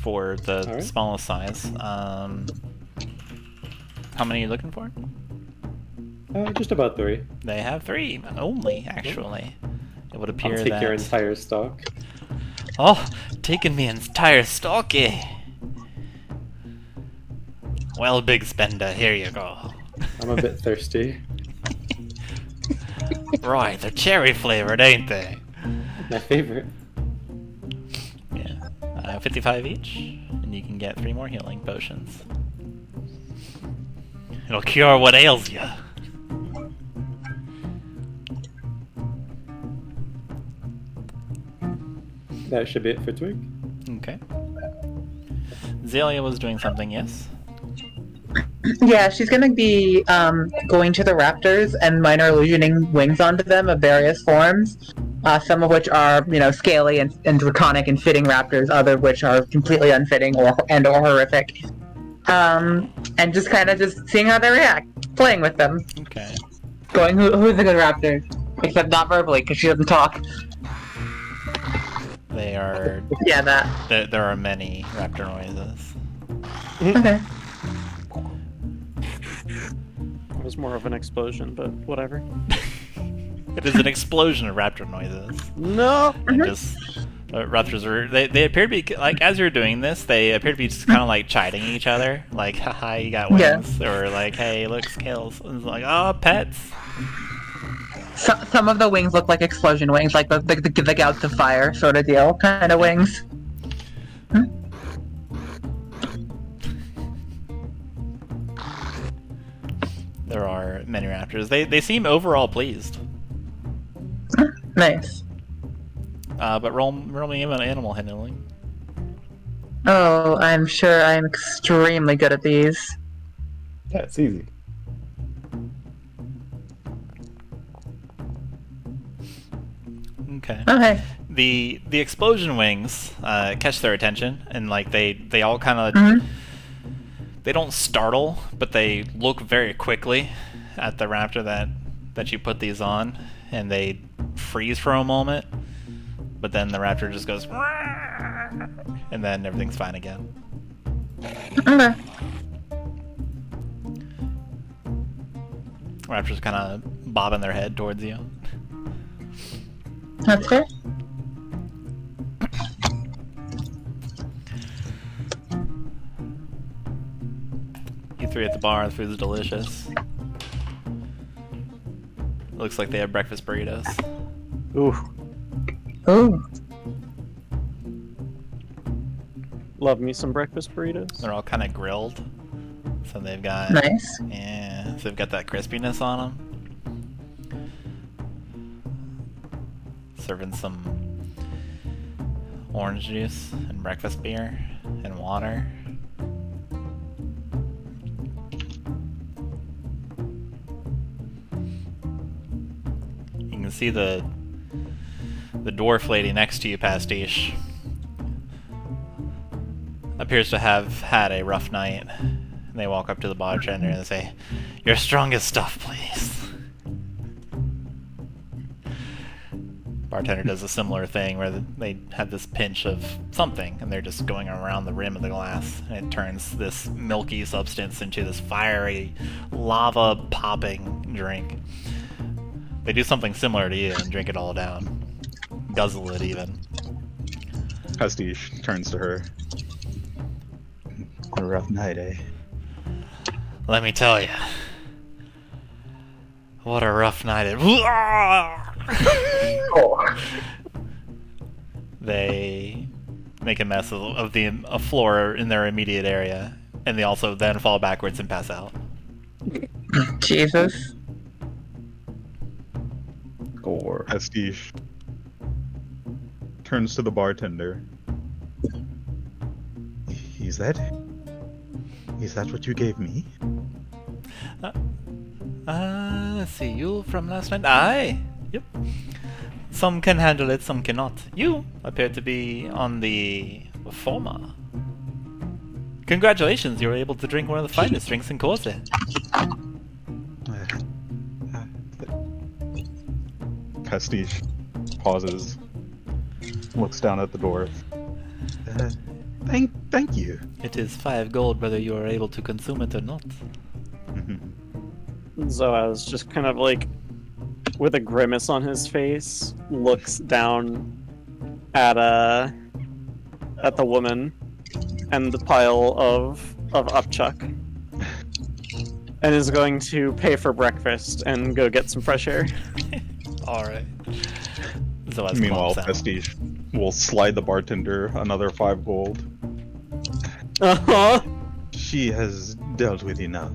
for the Alright. smallest size. How many are you looking for? Just about 3. They have 3 only, actually. It would appear I'll take that. your entire stock. Oh, taking me entire stock, eh? Well, big spender, here you go. I'm a bit thirsty. Right, they're cherry flavored, ain't they? My favorite. Yeah. 55 each, and you can get 3 more healing potions. It'll cure what ails you. That should be it for Twig. Okay. Xalia was doing something, yes? Yeah, she's gonna be going to the raptors and minor illusioning wings onto them of various forms. Some of which are, scaly and draconic and fitting raptors, other of which are completely unfitting or horrific. And just kind of just seeing how they react, playing with them, Okay. going, who's a good raptor? Except not verbally, because she doesn't talk. They are... Yeah, that. There are many raptor noises. Okay. It was more of an explosion, but whatever. It is an explosion of raptor noises. No! And just... raptors are... They appear to be... Like, as you're doing this, they appear to be just kind of, like, chiding each other. Like, haha, you got wings. Or, like, hey, look, scales. And it's like, oh, pets. Some of the wings look like explosion wings, like the gouts of fire sort of deal, kind of wings. There are many raptors. They seem overall pleased. Nice. But roll me an animal handling. Oh, I'm sure I'm extremely good at these. Yeah, it's easy. Okay. Okay. The explosion wings catch their attention, and like they all kind of they don't startle, but they look very quickly at the raptor that you put these on, and they freeze for a moment, but then the raptor just goes, and then everything's fine again. Okay. Raptors kind of bobbing their head towards you. That's fair. You three at the bar, the food's delicious. Looks like they have breakfast burritos. Ooh. Ooh. Love me some breakfast burritos. They're all kind of grilled, so they've got Nice. yeah, so they've got that crispiness on them. serving some orange juice and breakfast beer and water. You can see the dwarf lady next to you, Pastiche, appears to have had a rough night. And they walk up to the bartender and say, "Your strongest stuff, please." Bartender does a similar thing where they have this pinch of something and they're just going around the rim of the glass, and it turns this milky substance into this fiery, lava-popping drink. They do something similar to you and drink it all down. Guzzle it even. Pastiche turns to her. A rough night, eh? Let me tell you. What a rough night it... They make a mess of the floor in their immediate area, and they also then fall backwards and pass out. Jesus. Gore. Pastiche turns to the bartender. Is that what you gave me? Let's see, you from last night? Aye, yep. Some can handle it, some cannot. You appear to be on the former. Congratulations, you were able to drink one of the finest drinks in Khorzaire. Pastiche pauses, looks down at the dwarf. Thank you. It is 5 gold whether you are able to consume it or not. Zoaz just kind of like, with a grimace on his face, looks down at the woman and the pile of upchuck, and is going to pay for breakfast and go get some fresh air. Alright. Meanwhile, Pastiche will slide the bartender another 5 gold. Uh-huh. She has dealt with enough.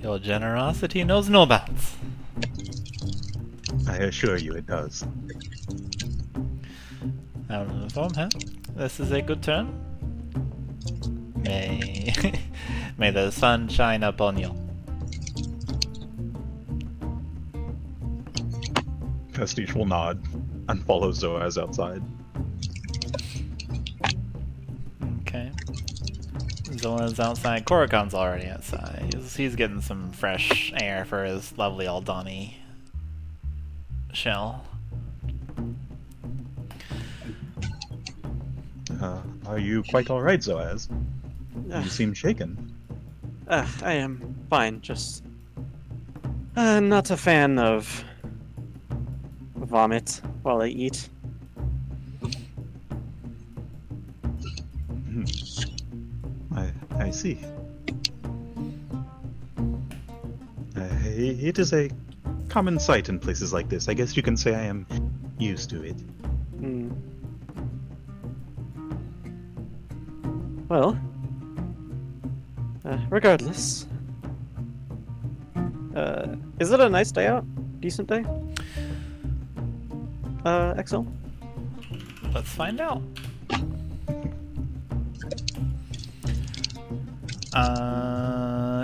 Your generosity knows no bounds. I assure you it does. Out of the form, huh? This is a good turn. May... May the sun shine upon you. Pastiche will nod and follow Zoaz outside. Okay. Zoaz outside. Korakon's already outside. He's getting some fresh air for his lovely Aldani shell. Are you quite alright, Zoaz? You seem shaken. I am fine, just... not a fan of... vomit while I eat. I see. It is a common sight in places like this. I guess you can say I am used to it. Well, regardless, is it a nice day out? Decent day? Accel? Let's find out.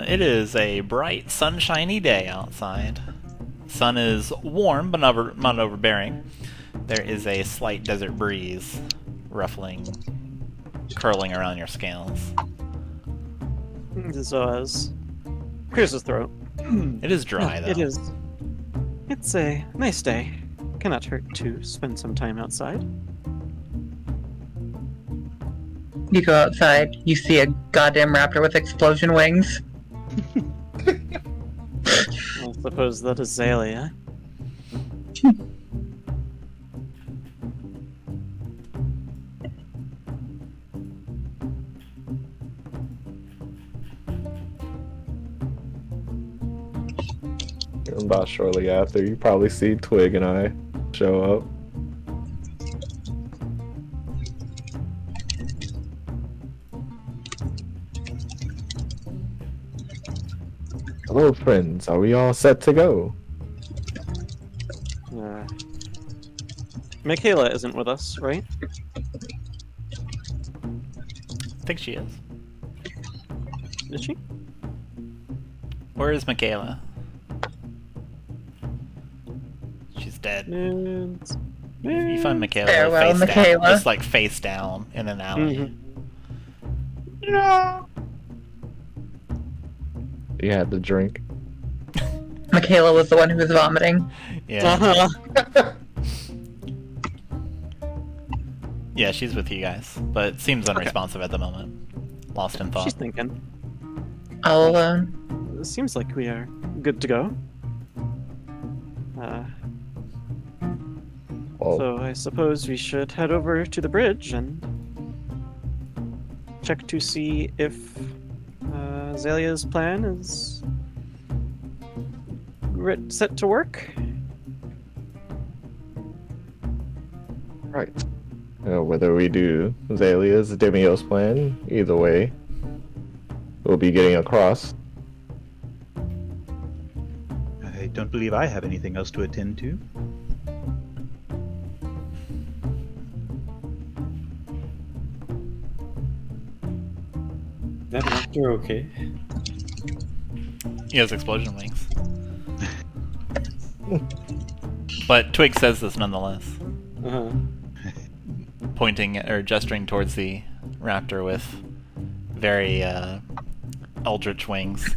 It is a bright, sunshiny day outside. Sun is warm, but not overbearing. There is a slight desert breeze ruffling, curling around your scales. Zoaz clears his throat. It is dry, though. It is. It's a nice day. Cannot hurt to spend some time outside. You go outside, you see a goddamn raptor with explosion wings. I suppose that is Xalia. About shortly after, you probably see Twig and I show up. Hello, friends. Are we all set to go? Makayla isn't with us, right? I think she is. Is she? Where is Makayla? She's dead. You find Makayla Farewell, face down, Makayla. just like face down in an alley. Mm-hmm. No. You had the drink. Makayla was the one who was vomiting. Yeah, Uh-huh. yeah, she's with you guys, but seems unresponsive at the moment. Lost in thought. She's thinking. All alone. It seems like we are good to go. Well, So I suppose we should head over to the bridge and check to see if Xalia's plan is set to work. right. Whether we do Xalia's Demios plan, either way, we'll be getting across. I don't believe I have anything else to attend to. That raptor okay? He has explosion wings. But Twig says this nonetheless, Uh-huh. pointing or gesturing towards the raptor with very eldritch wings.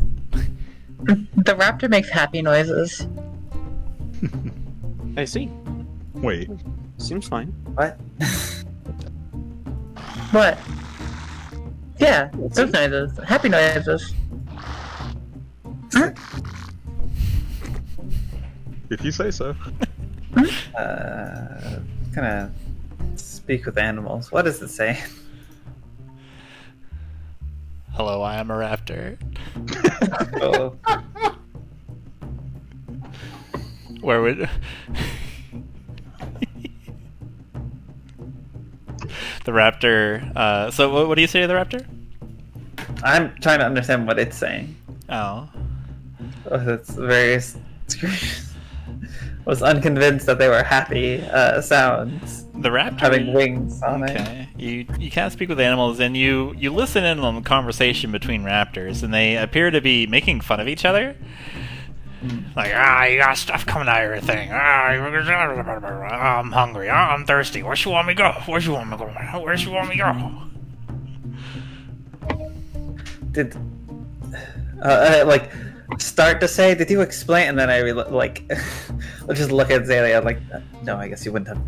The raptor makes happy noises. I see. Wait, Seems fine. What? What? Yeah, those noises. Happy noises. if you say so. Gonna speak with animals. What does it say? Hello, I am a raptor. Oh. Where would the raptor? So what do you say to the raptor? I'm trying to understand what it's saying. Oh, Oh, that's very was unconvinced that they were happy sounds the raptor having wings on it. Okay, you can't speak with animals, and you listen in on the conversation between raptors, and they appear to be making fun of each other. Like, you got stuff coming out of your thing. I'm hungry. I'm thirsty. Where you want me to go? Where you want me to go? Where you want me to go? Did like start to say? Did you explain? And then I like I'll just look at Xalia like, no, I guess you wouldn't have.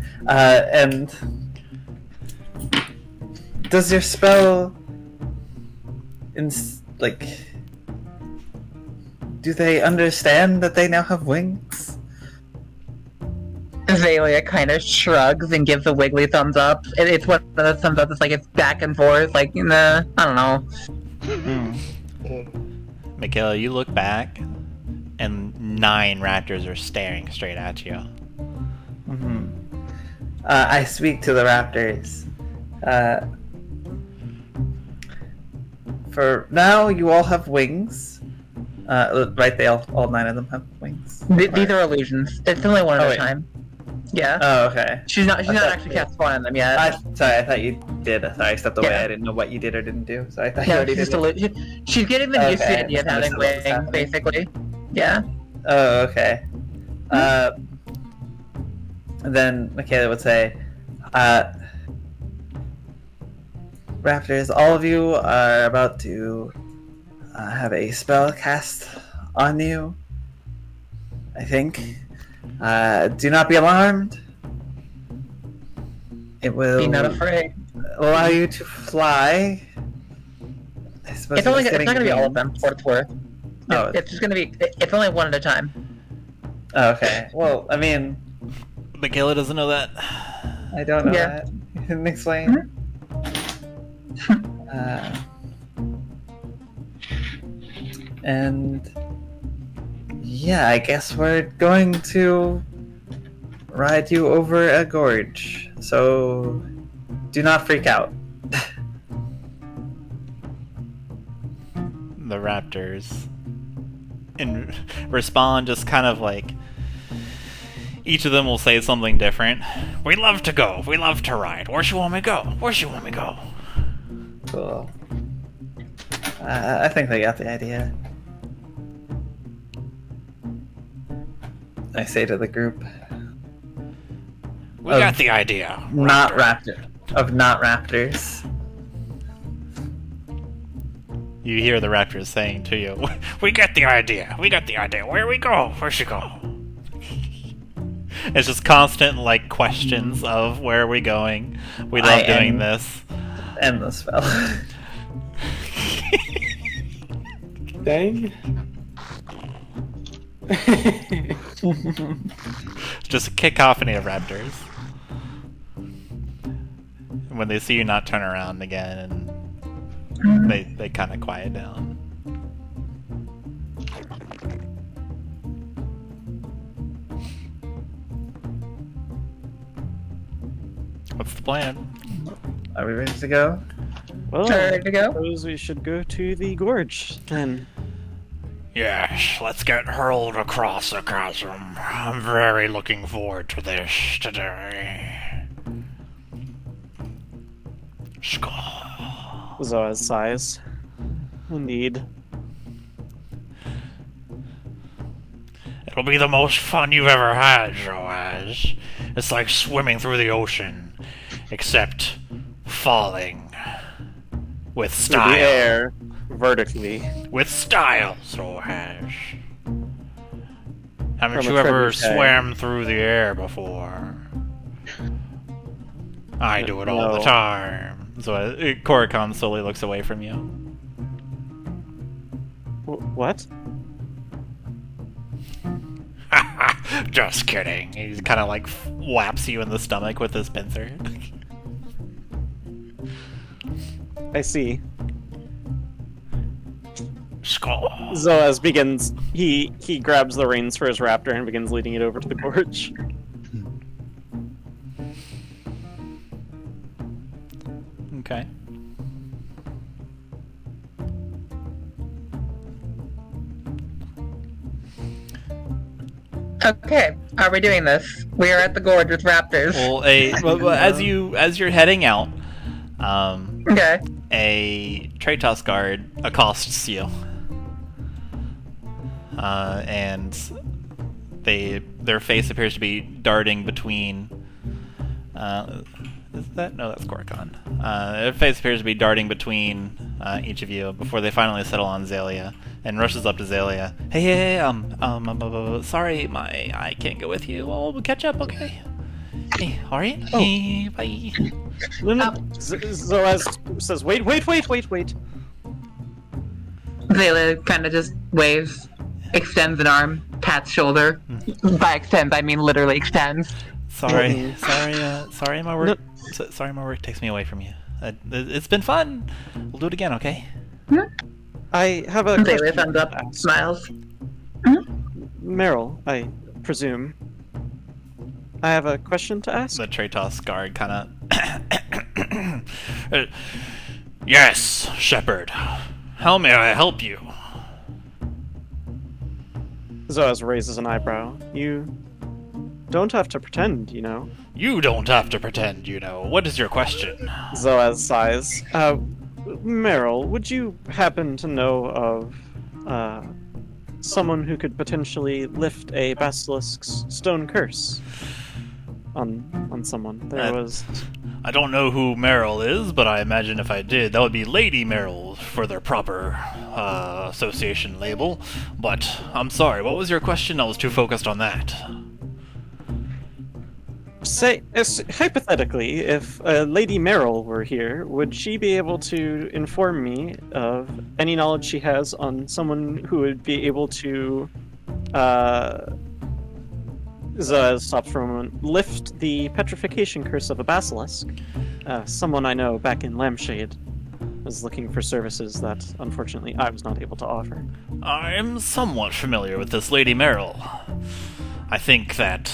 And does your spell, like, do they understand that they now have wings? Xalia kind of shrugs and gives a wiggly thumbs up. It's one of those thumbs up. It's like it's back and forth. Like, I don't know. Makayla, you look back, and 9 raptors are staring straight at you. Mm-hmm. I speak to the raptors. For now, you all have wings. Right, they all 9 of them have wings. These are illusions. It's only one at a wait. time. Yeah. Oh, okay. She's not thought- actually cast spawn on them yet. Sorry, I thought you did. Sorry, I stepped away. Yeah. I didn't know what you did or didn't do. So I thought you No, already she's did. just she's getting them used to the Okay, idea of having understood what was wings, basically. Yeah. Oh, okay. Then Makayla would say, Raptors, all of you are about to have a spell cast on you, I think. Do not be alarmed. It will Be not afraid. allow you to fly. I suppose It's not getting gonna be all of wings. them, for what it's worth. Oh. It's just gonna be. It's only one at a time. Oh, okay. Well, I mean, Makayla doesn't know that. I don't know Yeah. that. You can explain. And yeah, I guess we're going to ride you over a gorge. So do not freak out. The raptors, and respond just kind of like, Each of them will say something different. We love to go. We love to ride. Where you want me go? Where you want me go? Cool. I think they got the idea. I say to the group. We got the idea. Not raptors. You hear the raptors saying to you, we get the idea. We got the idea. Where we go? Where should go? It's just constant, like, questions of where are we going? We love doing this. End the spell. Dang. Just a cacophony of raptors. When they see you not turn around again, they kind of quiet down. What's the plan? Are we ready to go? Well, Ready to go? I suppose we should go to the gorge then. Yes, let's get hurled across the chasm. I'm very looking forward to this today. Skull. Zoaz sighs. Indeed. It'll be the most fun you've ever had, Zoaz. It's like swimming through the ocean, except falling with Through style. the air, vertically. With style, Zoaz. Haven't From you a ever trebuchet. swam through the air before? I do it all the No. time. So Korakon slowly looks away from you. What? Just kidding. He kind of like whaps you in the stomach with his pincer. I see. Skull. Zoaz begins. He grabs the reins for his raptor and begins leading it over to the gorge. Okay. Okay, are we doing this? We are at the gorge with raptors. Well, as you're heading out, Okay. a Tratos guard accosts you, and their face appears to be darting between. Is that no? That's Korakon. Their face appears to be darting between each of you before they finally settle on Xalia, and rushes up to Xalia. Hey, sorry, I can't go with you. Oh, we'll catch up, okay? Hey, all right. Oh. Hey, bye. Zoaz says, "Wait." Xalia kind of just waves, extends an arm, pats shoulder. By extends, I mean literally extends. Sorry, my work. Sorry, my work takes me away from you. It's been fun. We'll do it again, okay? I have a Xalia question thumbs up, to ask. smiles. Meryl, I presume. I have a question to ask. The Tratos guard kind of. Yes, Shepherd. How may I help you? Zoaz raises an eyebrow. You don't have to pretend, you know. You don't have to pretend, you know. What is your question? Zoaz sighs. Meryl, would you happen to know of someone who could potentially lift a basilisk's stone curse on someone? There was. I don't know who Meryl is, but I imagine if I did, that would be Lady Meryl for their proper association label. But I'm sorry, what was your question? I was too focused on that. Say, hypothetically, if Lady Meryl were here, would she be able to inform me of any knowledge she has on someone who would be able to, stops for a moment, lift the petrification curse of a basilisk? Someone I know back in Lampshade was looking for services that, unfortunately, I was not able to offer. I'm somewhat familiar with this Lady Meryl. I think that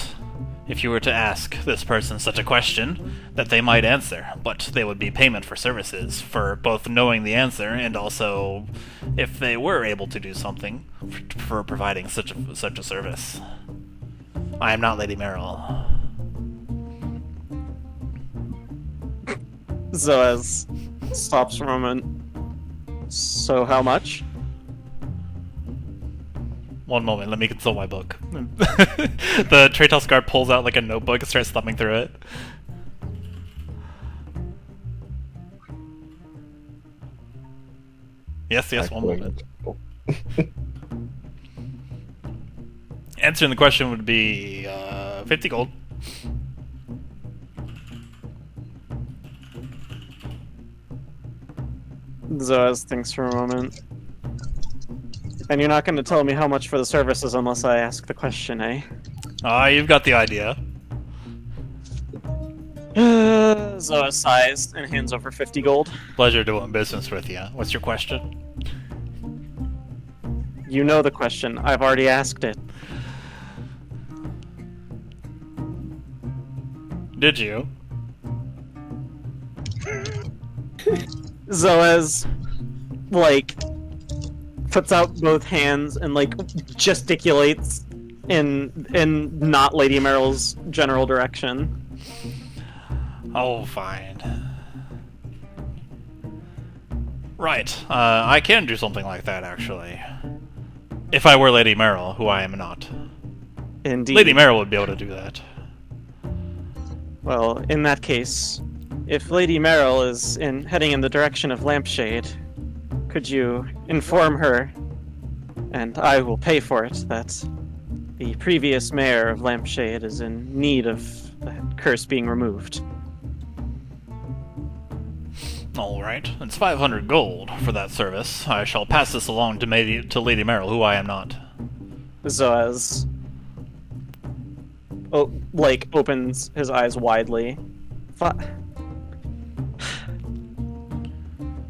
if you were to ask this person such a question, that they might answer, but they would be payment for services, for both knowing the answer and also if they were able to do something for providing such a service. I am not Lady Meryl. Zoaz stops for a moment. So how much? One moment, let me consult my book. The Tratos guard pulls out like a notebook and starts thumbing through it. Yes, one moment. Answering the question would be 50 gold. Zoaz thinks for a moment. And you're not going to tell me how much for the services unless I ask the question, eh? You've got the idea. Zoaz sighs and hands over 50 gold. Pleasure doing business with you. What's your question? You know the question. I've already asked it. Did you? Zoaz, like, puts out both hands and, like, gesticulates in not Lady Meryl's general direction. Oh, fine. Right. I can do something like that, actually. If I were Lady Meryl, who I am not. Indeed. Lady Meryl would be able to do that. Well, in that case, if Lady Meryl is heading in the direction of Lampshade, could you inform her, and I will pay for it, that the previous mayor of Lampshade is in need of the curse being removed? Alright, it's 500 gold for that service. I shall pass this along to Lady Meryl, who I am not. Zoaz, opens his eyes widely.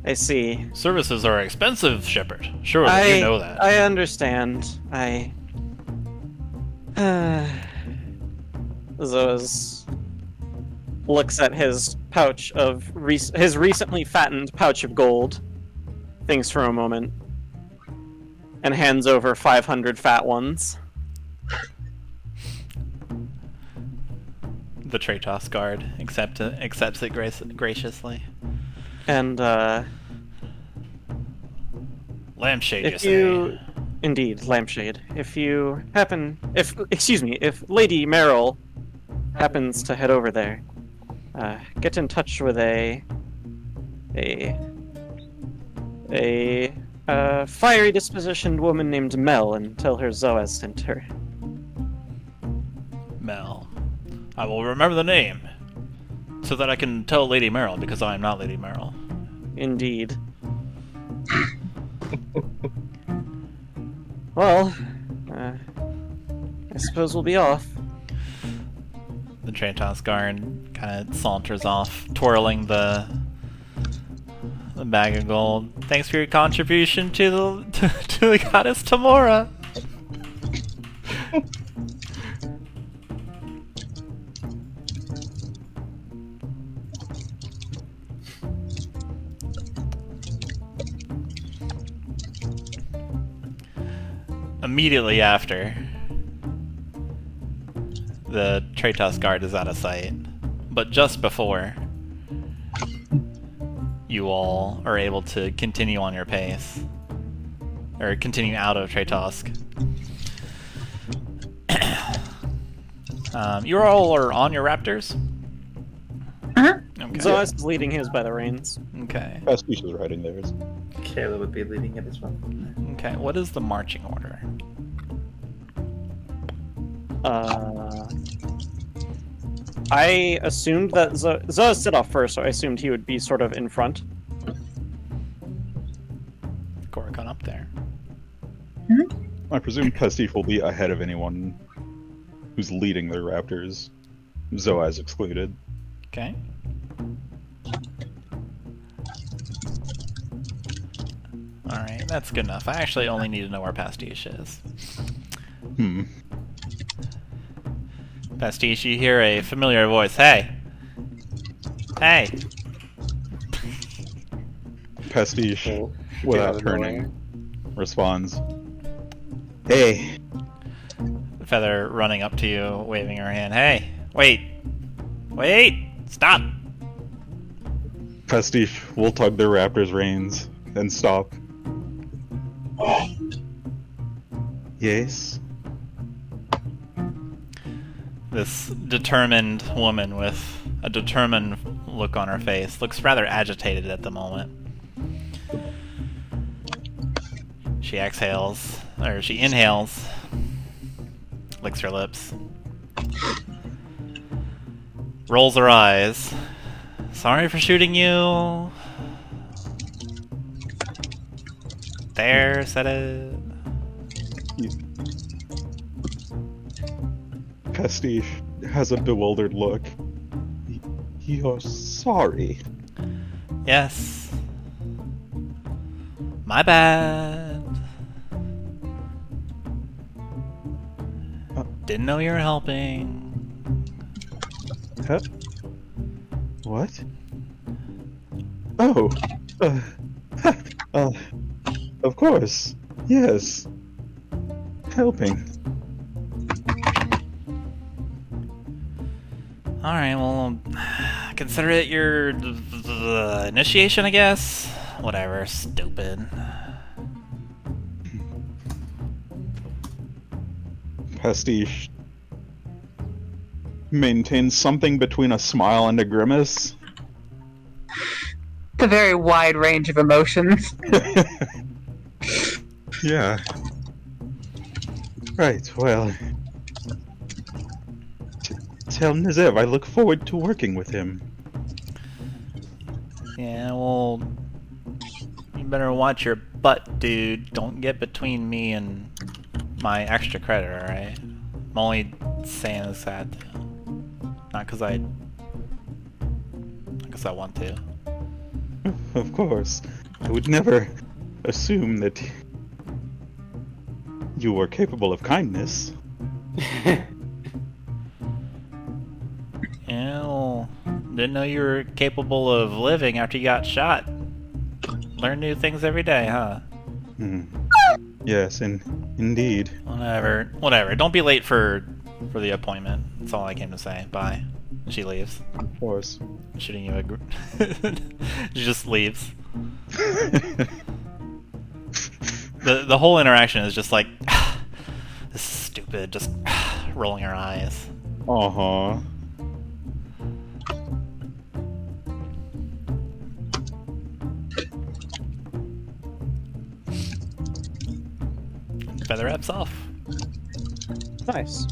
I see. Services are expensive, Shepard. Surely you know that. I understand. Zoaz looks at his pouch of his recently fattened pouch of gold, thinks for a moment, and hands over 500 fat ones. The Tratos guard accepts it graciously. And Lampshade, you say? Indeed, Lampshade. If Lady Meryl happens to head over there, get in touch with a fiery dispositioned woman named Mel and tell her Zoaz sent her. Mel. I will remember the name, so that I can tell Lady Meryl, because I am not Lady Meryl. Indeed. Well, I suppose we'll be off. The Tratos guard kind of saunters off, twirling the bag of gold. Thanks for your contribution to the goddess Tamora. Immediately after, the Tratos guard is out of sight, but just before, you all are able to continue on your pace, or continue out of Tratos. You all are on your raptors? Uh-huh. Okay. Zoaz is leading his by the reins. Okay. Pastiche is riding theirs. Kayla would be leading it as well. Okay, what is the marching order? I assumed that Zoaz set off first, so I assumed he would be sort of in front. Korakon up there. I presume Pastiche will be ahead of anyone who's leading their raptors, Zoaz excluded. Okay. Alright, that's good enough. I actually only need to know where Pastiche is. Pastiche, you hear a familiar voice. Hey! Hey! Pastiche, without turning, responds, Hey, Feather running up to you, waving her hand. Hey, wait! Wait! Stop! Pastiche will tug the raptor's reins and stop. Yes? This determined woman with a determined look on her face looks rather agitated at the moment. She exhales, or she inhales, licks her lips, rolls her eyes. Sorry for shooting you. There, said it. Pastiche has a bewildered look. You're sorry. Yes. My bad. Didn't know you were helping. Huh? What? Oh. Of course. Yes. Helping. Alright, well, consider it your initiation, I guess? Whatever, stupid. Pastiche maintains something between a smile and a grimace. It's a very wide range of emotions. Yeah. Right, well... Tell Nezev I look forward to working with him. Yeah, well... You better watch your butt, dude. Don't get between me and my extra credit, alright? I'm only saying this sad. Not because I want to. Of course. I would never assume that you were capable of kindness. Yeah, well, didn't know you were capable of living after you got shot. Learn new things every day, huh? Yes, indeed. Whatever. Don't be late for the appointment. That's all I came to say. Bye. She leaves. Of course. Shooting you she just leaves. The whole interaction is just like, this is stupid, just rolling her eyes. Uh-huh. Feather wraps off. Nice.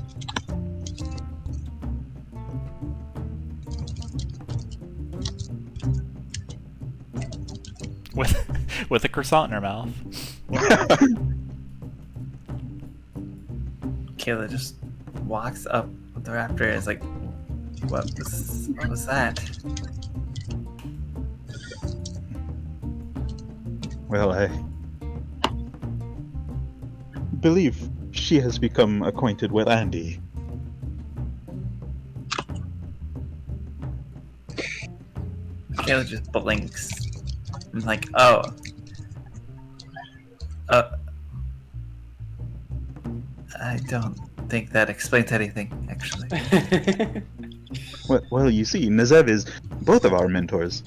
With a croissant in her mouth. Kayla just walks up with the raptor and is like, what was that? Well, I believe she has become acquainted with Andy. Kayla just blinks. I'm like, oh. I don't think that explains anything, actually. Well, you see, Nezev is both of our mentors.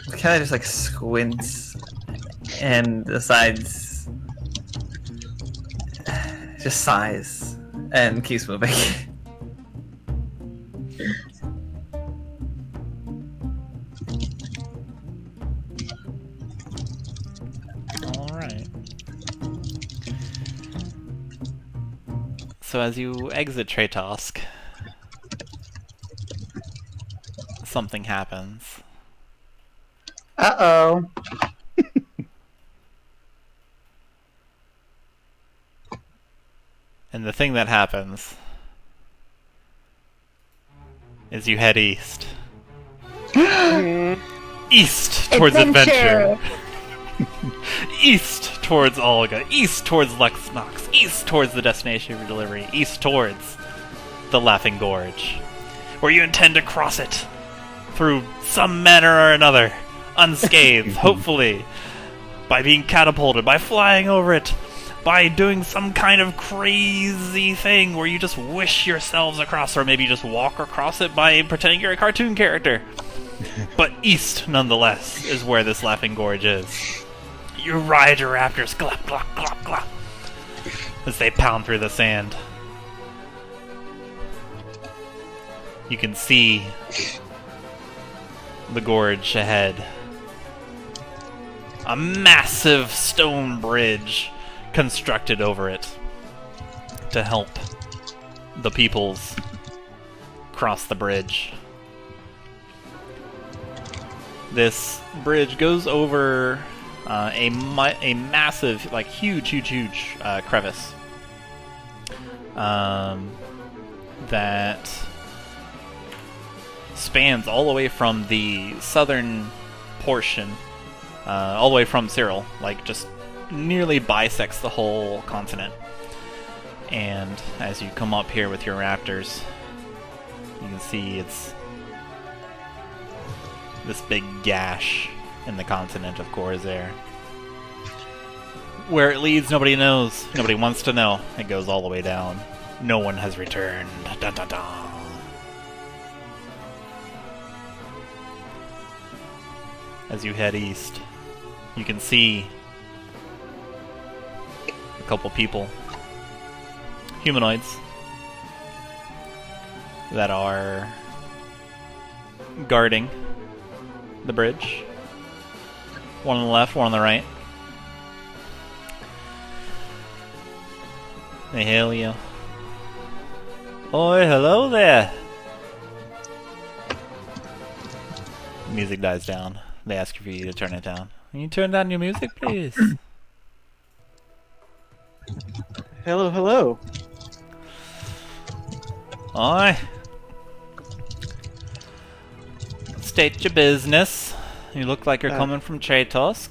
Kind of just like squints and decides, just sighs and keeps moving. Alright. So as you exit Ituusk, something happens. Uh-oh. And the thing that happens is you head east. East towards adventure. East towards Olga. East towards Luxnox. East towards the destination of your delivery. East towards the Laughing Gorge, where you intend to cross it through some manner or another unscathed, hopefully, by being catapulted, by flying over it, by doing some kind of crazy thing where you just wish yourselves across, or maybe just walk across it by pretending you're a cartoon character. But east, nonetheless, is where this Laughing Gorge is. You ride your raptors, glop, glop, glop, glop, as they pound through the sand. You can see the gorge ahead. A massive stone bridge constructed over it to help the peoples cross the bridge. This bridge goes over a massive, like huge crevice that spans all the way from the southern portion, all the way from Cyril, like just nearly bisects the whole continent. And as you come up here with your raptors, you can see it's this big gash in the continent of Khorzaire. Where it leads, nobody knows. Nobody wants to know. It goes all the way down. No one has returned. Dun, dun, dun. As you head east, you can see a couple people, humanoids, that are guarding the bridge. One on the left, one on the right. They hail you. Oi, hello there! Music dies down. They ask for you to turn it down. Can you turn down your music, please? Hello, hello. Oi. State your business. You look like you're coming from Ituusk.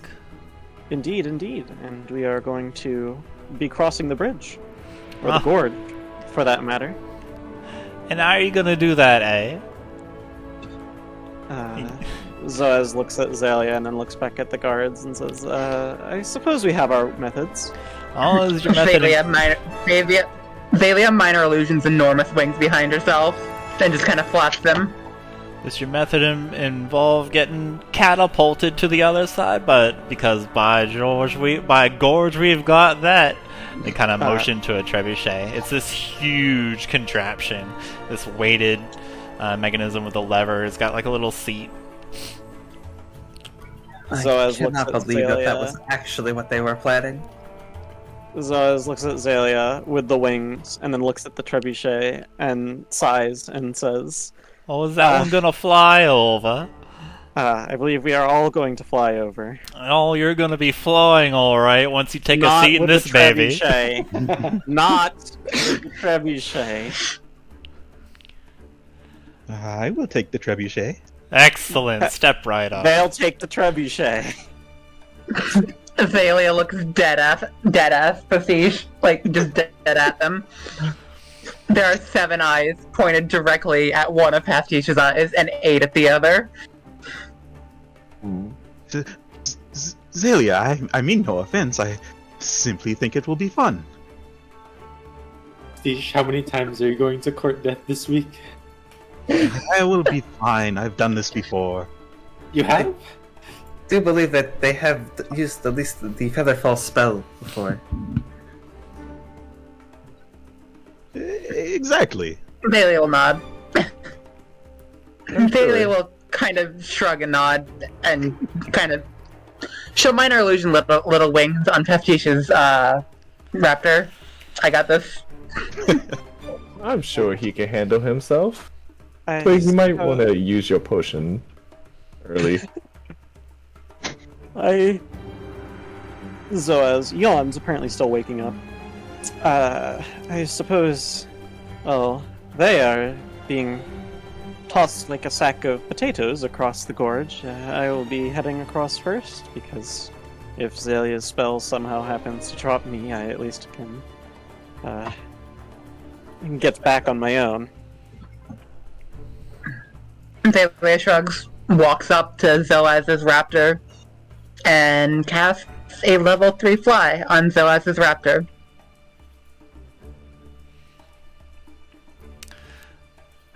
Indeed, indeed. And we are going to be crossing the bridge. Or the gorge, for that matter. And how are you gonna do that, eh? Zoaz looks at Xalia and then looks back at the guards and says, I suppose we have our methods. Oh, is your method... Xalia minor illusions enormous wings behind herself, then just kind of flaps them. Does your method involve getting catapulted to the other side? But because by Gorge we've got that. They kind of motion to a trebuchet. It's this huge contraption, this weighted mechanism with a lever. It's got like a little seat. I cannot believe that was actually what they were planning. Zoaz looks at Xalia with the wings and then looks at the trebuchet and sighs and says, "Oh, is that one gonna fly over?" I believe we are all going to fly over. Oh, you're gonna be flying alright once you take a seat in this baby. Not with the trebuchet. I will take the trebuchet. Excellent. Step right up. They'll take the trebuchet. Xalia looks dead ass Pastiche, like just dead at them. There are 7 eyes pointed directly at one of Pastiche's eyes and 8 at the other. Xalia, I mean no offense. I simply think it will be fun. Pastiche, how many times are you going to court death this week? I will be fine. I've done this before. You have? I do believe that they have used at least the Featherfall spell before. Exactly. Xalia will nod. Xalia will kind of shrug and nod and kind of show minor illusion little wings on Pastiche's raptor. I got this. I'm sure he can handle himself. But you might want to use your potion early. Zoaz yawns, apparently still waking up. I suppose, well, they are being tossed like a sack of potatoes across the gorge. I will be heading across first, because if Xalia's spell somehow happens to drop me, I at least can get back on my own. Xalia shrugs. walks up to Zoaz's raptor and casts a level 3 fly on Zoaz's raptor.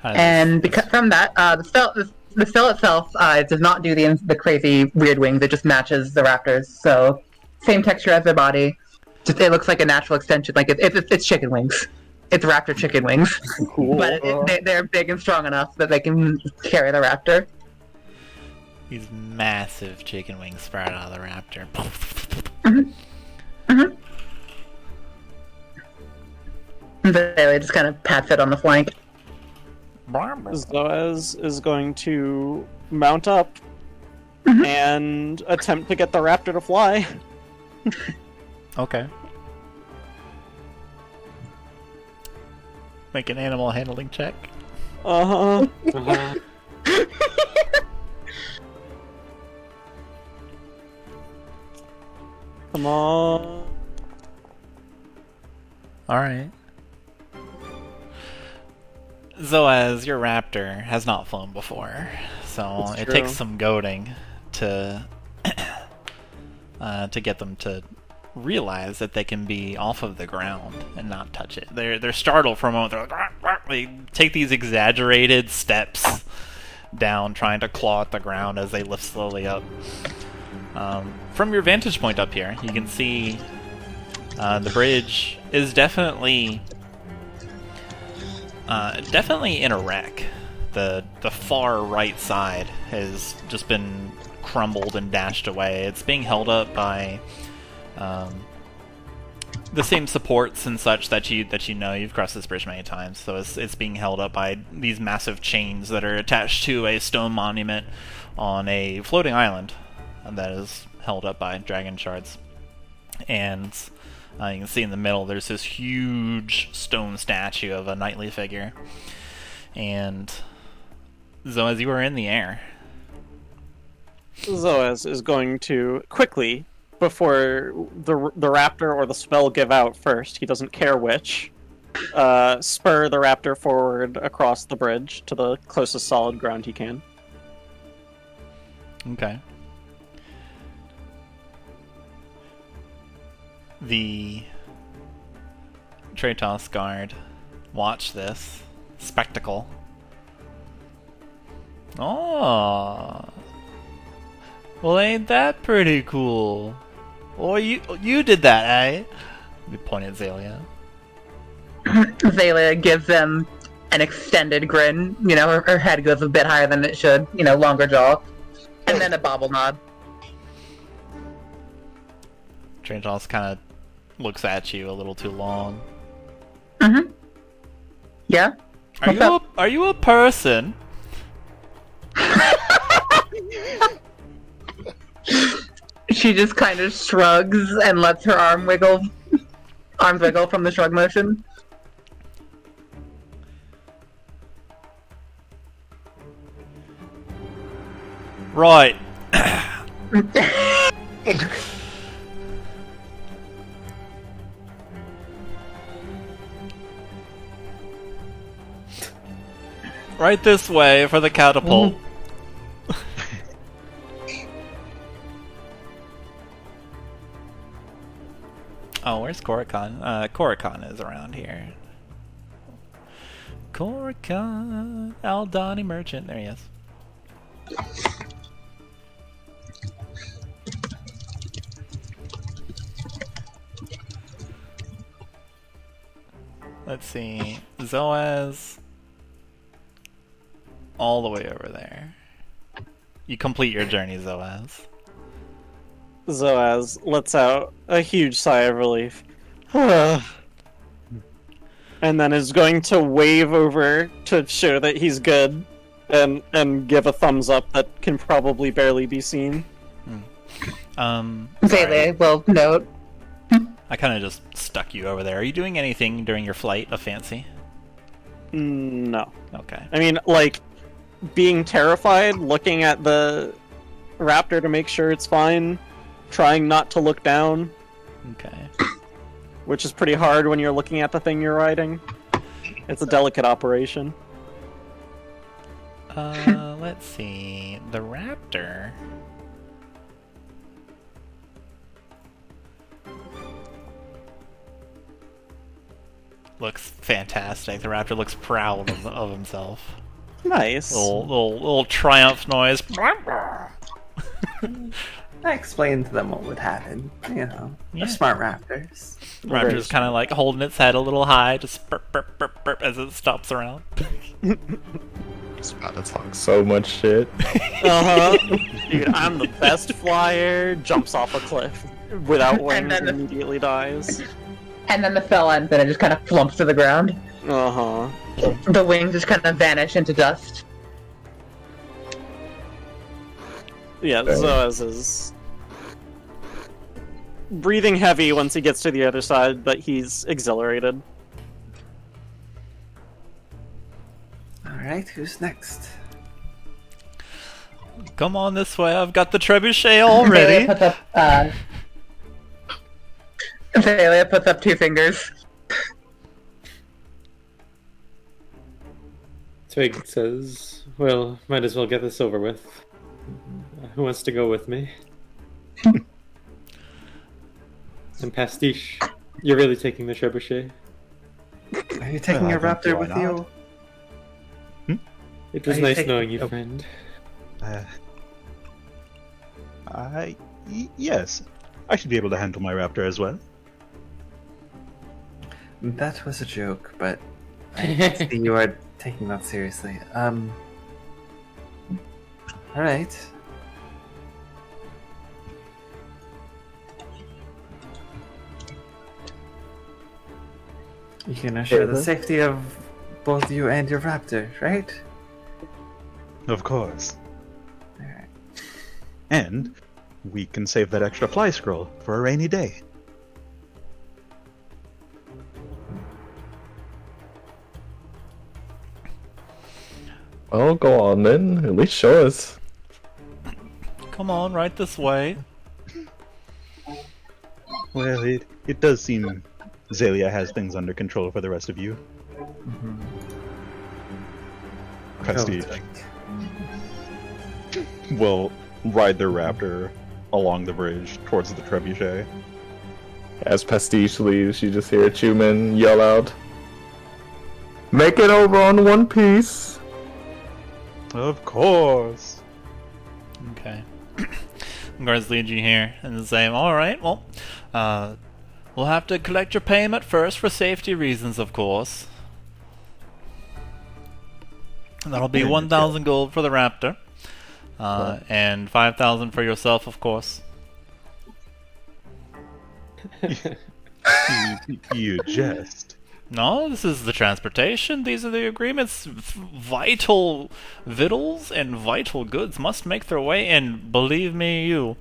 And because from that, the spell itself does not do the crazy weird wings. It just matches the raptors. So same texture as their body. Just it looks like a natural extension. Like it's chicken wings. It's raptor chicken wings. Cool. But they're big and strong enough that they can carry the raptor. These massive chicken wings sprout out of the raptor. They just kind of pats it on the flank. Zoaz is going to mount up and attempt to get the raptor to fly. Okay. Make an animal handling check. Uh-huh. Come on. Alright. Zoaz, your raptor has not flown before, so That's it true. takes some goading to get them to realize that they can be off of the ground and not touch it. They're startled for a moment. They're like, "Rah, rah." They take these exaggerated steps down, trying to claw at the ground as they lift slowly up. From your vantage point up here, you can see the bridge is definitely in a wreck. The far right side has just been crumbled and dashed away. It's being held up by the same supports and such that you know. You've crossed this bridge many times, so it's being held up by these massive chains that are attached to a stone monument on a floating island that is held up by dragon shards. And you can see in the middle there's this huge stone statue of a knightly figure. And Zoaz, you are in the air. Zoaz is going to quickly, before the raptor or the spell give out first, he doesn't care which, spur the raptor forward across the bridge to the closest solid ground he can. Okay. The Tratos guard watch this spectacle. Oh, well, ain't that pretty cool? Or you did that, eh? We point at Xalia. Xalia gives them an extended grin. You know, her head goes a bit higher than it should. You know, longer jaw, and then a bobble nod. Tratos kind of looks at you a little too long. Yeah. Are you a person? She just kind of shrugs and lets her arms wiggle from the shrug motion. Right. Right this way for the catapult. Oh, where's Korakon? Korakon is around here. Korakon, Aldani merchant. There he is. Let's see. Zoaz. All the way over there. You complete your journey, Zoaz. Zoaz lets out a huge sigh of relief. And then is going to wave over to show that he's good and give a thumbs up that can probably barely be seen. Xalia will note. I kind of just stuck you over there. Are you doing anything during your flight of fancy? No. Okay. I mean, like, being terrified, looking at the raptor to make sure it's fine, trying not to look down. Okay. Which is pretty hard when you're looking at the thing you're riding. It's a delicate operation. Let's see. The raptor. Looks fantastic. The raptor looks proud of himself. Nice. Little triumph noise. I explained to them what would happen. You know, Yeah. they're smart raptors. Raptor's kind of like holding its head a little high, just burp, burp, burp, burp as it stops around. It's about to talk so much shit. Dude, I'm the best flyer. Jumps off a cliff without wings and immediately dies. And then the spell ends and it just kind of flumps to the ground. The wings just kind of vanish into dust. Yeah, Zoaz is breathing heavy once he gets to the other side, but he's exhilarated. Alright, who's next? Come on this way, I've got the trebuchet already. Xalia puts up 2 fingers. Twig says, well, might as well get this over with. Who wants to go with me? And Pastiche, you're really taking the trebuchet? Are you taking a raptor with you? It was Are you nice taking- knowing you, friend. Yes. I should be able to handle my raptor as well. That was a joke, but I see you are taking that seriously. Alright. You can assure the safety of both you and your raptor, right? Of course. Alright. And we can save that extra fly scroll for a rainy day. Oh, go on then. At least show us. Come on, right this way. Well, it does seem Xalia has things under control for the rest of you. Pastiche will ride their raptor along the bridge towards the trebuchet. As Pastiche leaves, you just hear Chuman yell out, "Make it over on one piece!" Of course. Okay. Guards lead you here and say, alright, well, we'll have to collect your payment first for safety reasons, of course. And that'll be 1,000 gold for the raptor. And 5,000 for yourself, of course. You jest. No, this is the transportation. These are the agreements. Vital victuals and vital goods must make their way, and believe me,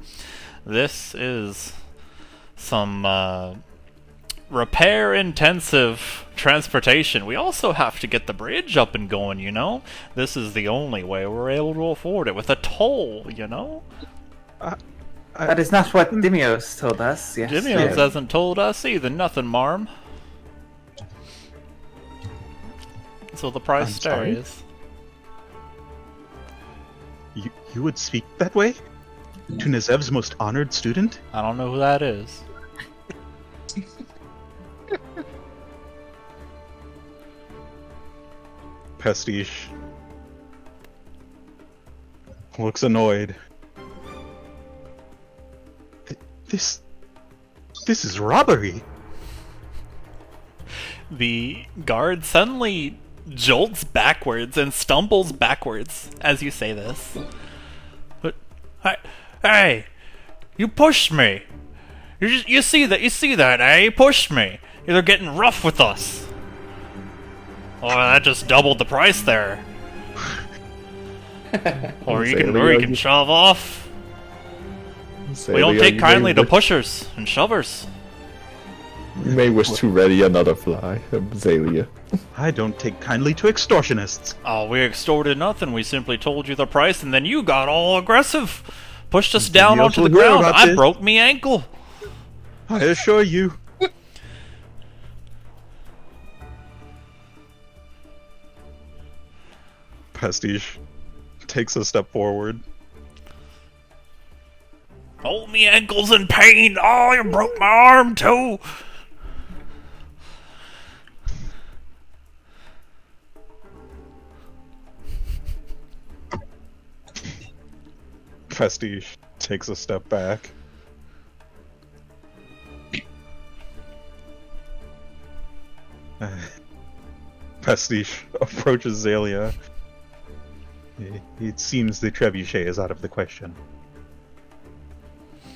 this is some repair-intensive transportation. We also have to get the bridge up and going, you know? This is the only way we're able to afford it, with a toll, you know? That is not what Dimios told us. Yes. Dimios hasn't told us either. Nothing, marm. So the price I'm sorry? stays. You would speak that way? To Nazev's most honored student? I don't know who that is. Pastiche looks annoyed. This is robbery. The guard suddenly jolts backwards and stumbles backwards as you say this. But hey, you pushed me. You see that, eh? You pushed me. You're getting rough with us. Oh, that just doubled the price there. or you can shove off. We don't take kindly to pushers and shovers. You may wish to ready another fly, Xalia. I don't take kindly to extortionists. Oh, we extorted nothing. We simply told you the price, and then you got all aggressive. Pushed us down onto the ground. I broke me ankle. I assure you. Pastiche takes a step forward. Oh, me ankle's in pain! Oh, you broke my arm too! Pastiche takes a step back. Pastiche approaches Xalia. It seems the trebuchet is out of the question.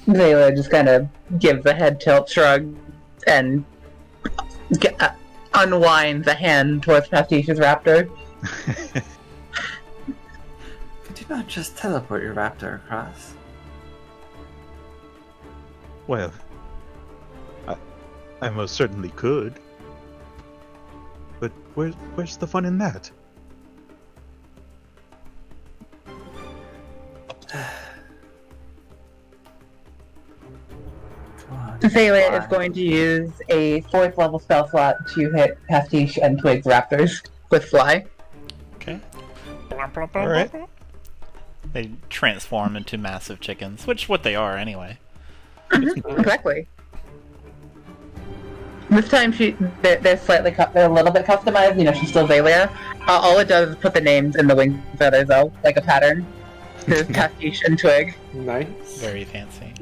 Xalia just kind of gives a head tilt shrug and unwind the hand towards Pastiche's raptor. Could you not just teleport your raptor across? Well, I most certainly could. But where's the fun in that? Xalia is going to use a 4th level spell slot to hit Pastiche and Twig's raptors with fly. Okay. Alright. They transform into massive chickens, which what they are anyway. Exactly. This time they're slightly they're a little bit customized. You know, she's still Xalia. All it does is put the names in the wing feathers, though, like a pattern. There's Pastiche and Twig. Nice. Very fancy.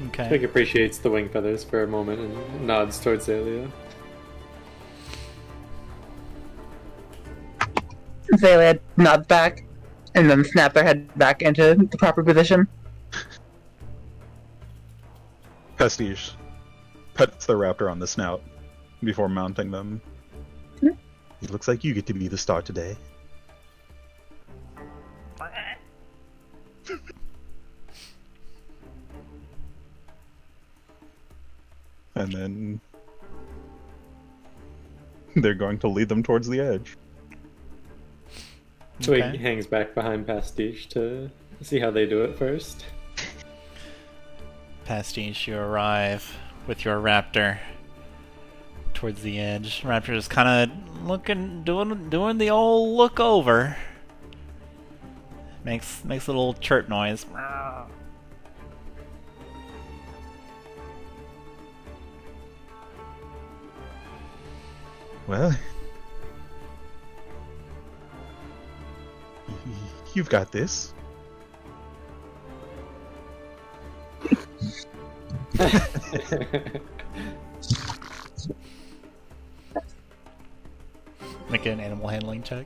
Okay. Twig appreciates the wing feathers for a moment and nods towards Xalia. Xalia nods back, and then snap their head back into the proper position. Pastiche pets the raptor on the snout before mounting them. It looks like you get to be the star today. And then they're going to lead them towards the edge. Twig Okay. hangs back behind Pastiche to see how they do it first. Pastiche, you arrive with your raptor towards the edge. Raptor is kind of looking, doing the old look over. Makes a little chirp noise. Well, you've got this. Make an animal handling check.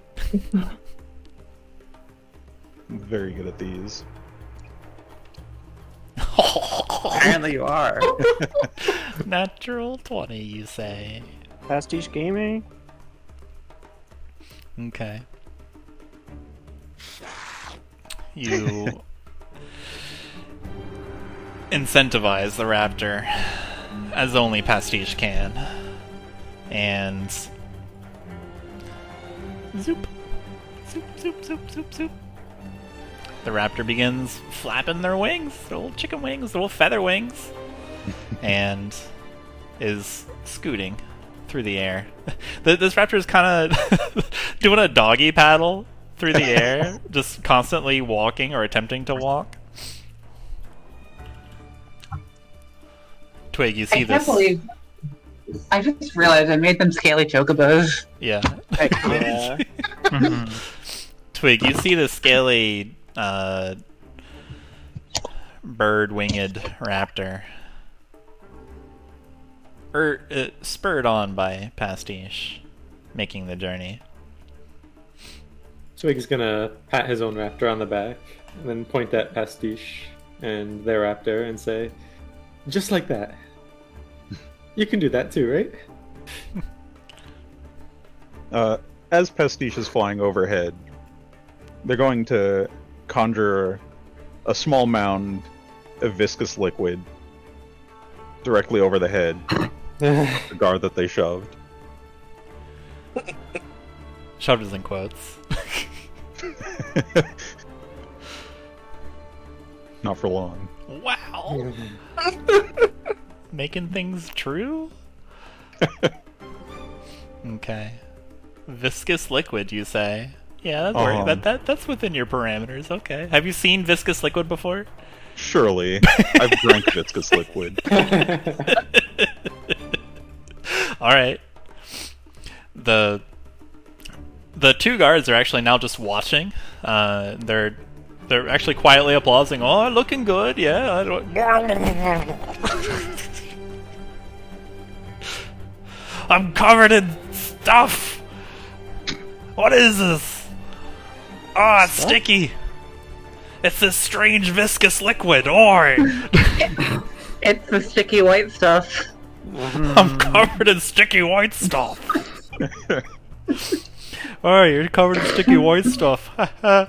Very good at these. Apparently you are. Natural 20, you say. Pastiche gaming. Okay. You incentivize the raptor as only Pastiche can. And zoop. Zoop, zoop, zoop, zoop, zoop. The raptor begins flapping their wings, their little chicken wings, their little feather wings, and is scooting through the air. This raptor is kind of doing a doggy paddle through the air, just constantly walking or attempting to walk. Twig, you see I this? can't believe. I just realized I made them scaly chocobos. Yeah. Yeah. Twig, you see the scaly bird-winged raptor. Spurred on by Pastiche, making the journey. Twig's gonna pat his own raptor on the back, and then point at Pastiche and their raptor and say, "Just like that. You can do that too, right?" As Pastiche is flying overhead, they're going to conjure a small mound of viscous liquid directly over the head, the guard that they shoved. Shoved is in quotes. Not for long. Wow! Making things true? Okay. Viscous liquid, you say? Yeah, that's within your parameters. Okay. Have you seen viscous liquid before? Surely. I've drank viscous liquid. Alright. The two guards are actually now just watching. They're actually quietly applauding. Oh, looking good, yeah. I'm covered in stuff! What is this? Ah, it's sticky! It's this strange viscous liquid, oi! It's the sticky white stuff. I'm covered in sticky white stuff! Oh, you're covered in sticky white stuff. You're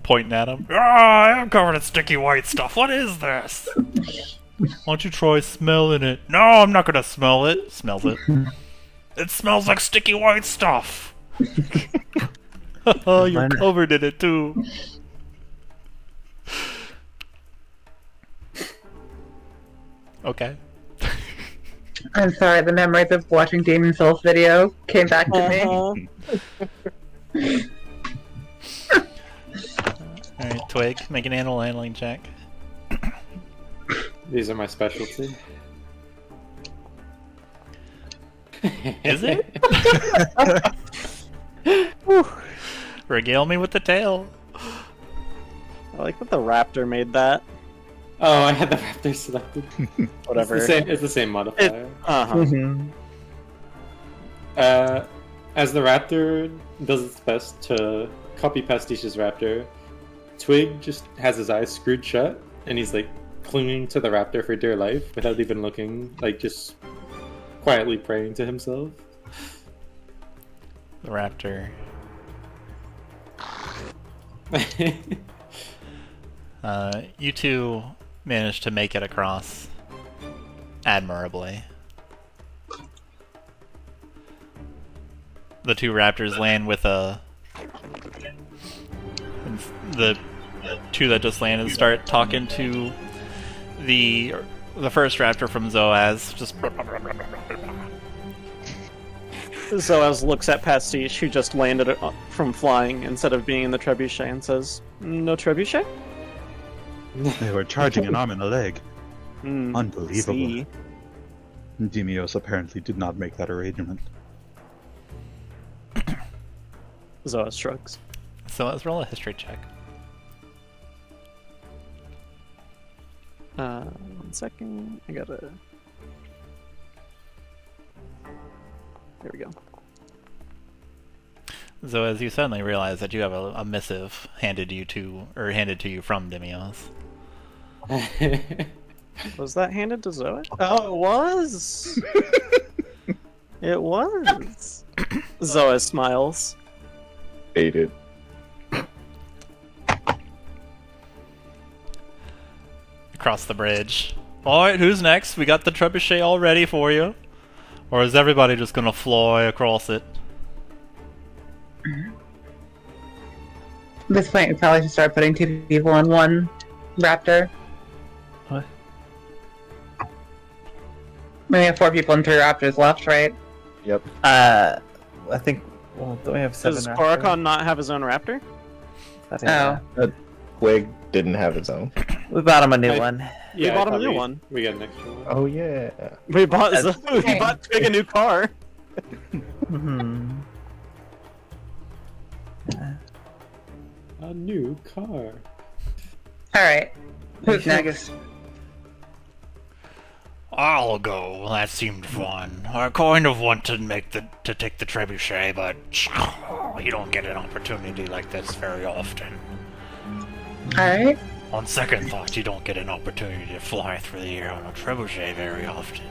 pointing at him. Ah, I am covered in sticky white stuff. What is this? Why don't you try smelling it? No, I'm not gonna smell it. Smells it. It smells like sticky white stuff. Oh, you're covered in it too. Okay. I'm sorry, the memories of watching Demon Souls video came back to me. Alright, Twig, make an animal handling check. These are my specialty. Is it? Regale me with the tail. I like that the raptor made that. Oh, I had the raptor selected. Whatever. It's the same modifier. As the raptor does its best to copy Pastiche's raptor, Twig just has his eyes screwed shut, and he's like clinging to the raptor for dear life without even looking, like just quietly praying to himself. The raptor. You two managed to make it across admirably. The two raptors land with a... The two that just landed start talking to the first raptor from Zoaz. Just... Zoaz looks at Pastiche, who just landed from flying instead of being in the trebuchet, and says, "No trebuchet?" They were charging an arm and a leg. Unbelievable. See. Demios apparently did not make that arrangement. Zoaz shrugs. So let's roll a history check. 1 second. I gotta... There we go. So as you suddenly realize that you have a missive handed to you from Demios. Was that handed to Zoe? Oh, it was! It was! Zoe smiles. Ate it. Across the bridge. Alright, who's next? We got the trebuchet all ready for you. Or is everybody just gonna fly across it? At this point, we probably should start putting 2 people on one raptor. What? We have 4 people and 3 raptors left, right? Yep. I think. Well, don't we have 7 Does raptors? Korakon not have his own raptor? Twig didn't have his own. We bought him a new one. We bought him a new one. We got an extra one. Oh yeah. We bought Twig a new car. Hmm. A new car. Alright. Who's next? I'll go. That seemed fun. I kind of want to take the trebuchet, but you don't get an opportunity like this very often. Alright. On second thought, you don't get an opportunity to fly through the air on a trebuchet very often.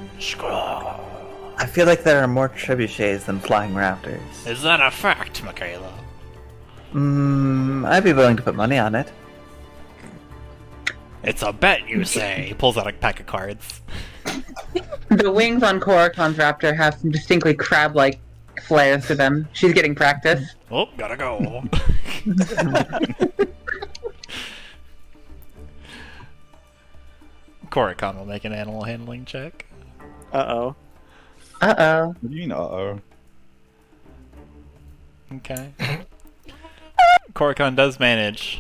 I feel like there are more trebuchets than flying raptors. Is that a fact, Makayla? I'd be willing to put money on it. It's a bet, you say. He pulls out a pack of cards. The wings on Korakon's raptor have some distinctly crab-like flares to them. She's getting practice. Oh, gotta go. Korakon will make an animal handling check. Uh-oh. Uh-oh. What do you mean, uh-oh? Okay. Korakon does manage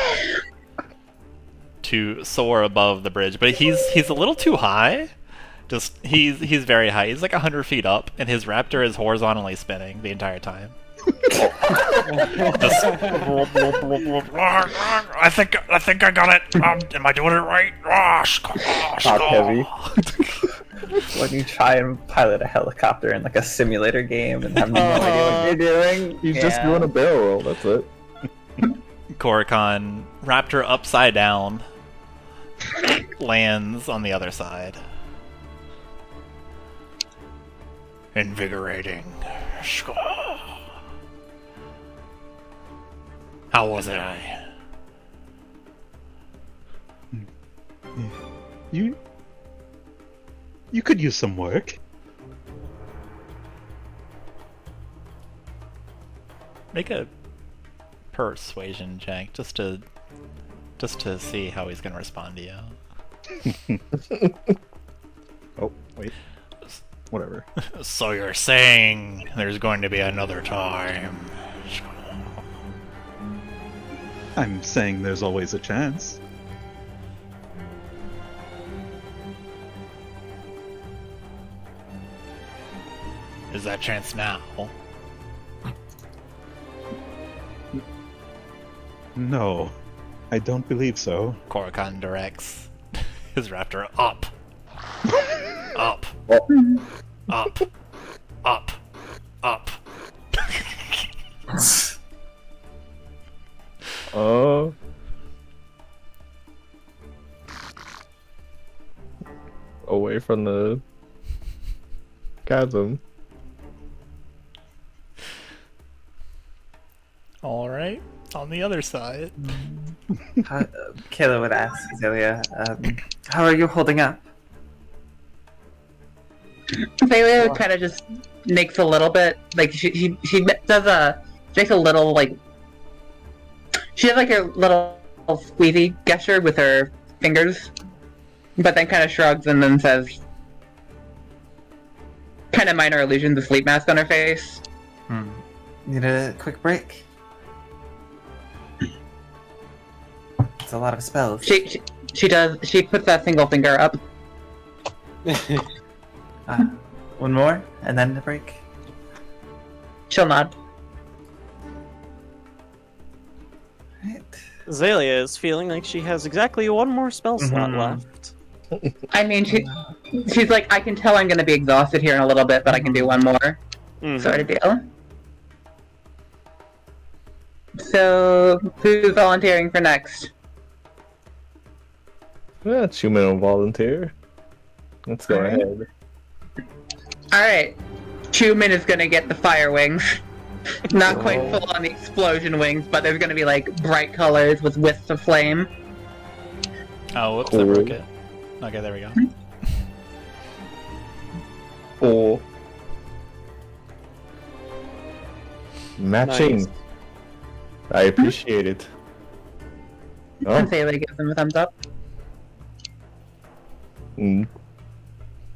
to soar above the bridge, but he's a little too high. Just he's very high. He's like 100 feet up, and his raptor is horizontally spinning the entire time. Just, I think I got it. Am I doing it right? Top heavy. When you try and pilot a helicopter in like a simulator game and have no idea what you're doing, He's just doing a barrel roll, that's it. Korakon, raptor upside down, lands on the other side. Invigorating. How was I? You could use some work. Make a persuasion check just to see how he's gonna respond to you. Oh, wait. Whatever. So you're saying there's going to be another time? I'm saying there's always a chance. Is that chance now? No, I don't believe so. Korakon directs his raptor up. Up. Up. Up. Up. Away from the chasm. Alright, on the other side. Kayla would ask Xalia, how are you holding up? Xalia kind of just makes a little bit, like, she makes a little, like, she has, like, a little squeezy gesture with her fingers, but then kind of shrugs and then says, kind of minor illusion, the sleep mask on her face. Need a quick break? It's a lot of spells. She puts that single finger up. One more, and then a break. She'll nod. Right. Xalia is feeling like she has exactly one more spell slot left. I mean, she's like, I can tell I'm going to be exhausted here in a little bit, but I can do one more, sort of deal. So, who's volunteering for next? Yeah, Chuman will volunteer. Let's go ahead. Alright. Chuman is going to get the fire wings. Not quite full on the explosion wings, but there's going to be like bright colors with wisps of flame. Oh, whoops, I broke it. Okay, there we go. 4. Matching. Nice. I appreciate it. And Xalia gives them a thumbs up.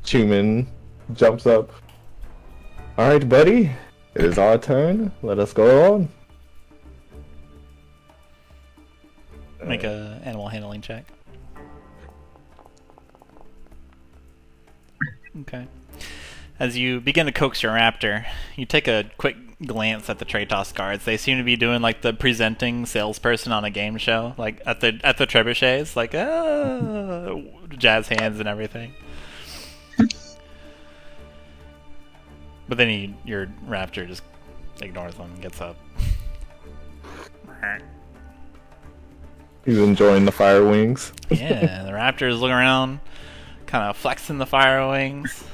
Chuman jumps up. Alright, buddy. It is our turn. Let us go on. Make a animal handling check. Okay. As you begin to coax your raptor, you take a quick glance at the Tratos guards. They seem to be doing like the presenting salesperson on a game show, like at the trebuchets, like jazz hands and everything. But then your raptor just ignores them and gets up. He's enjoying the fire wings. Yeah, the raptor is looking around, kind of flexing the fire wings.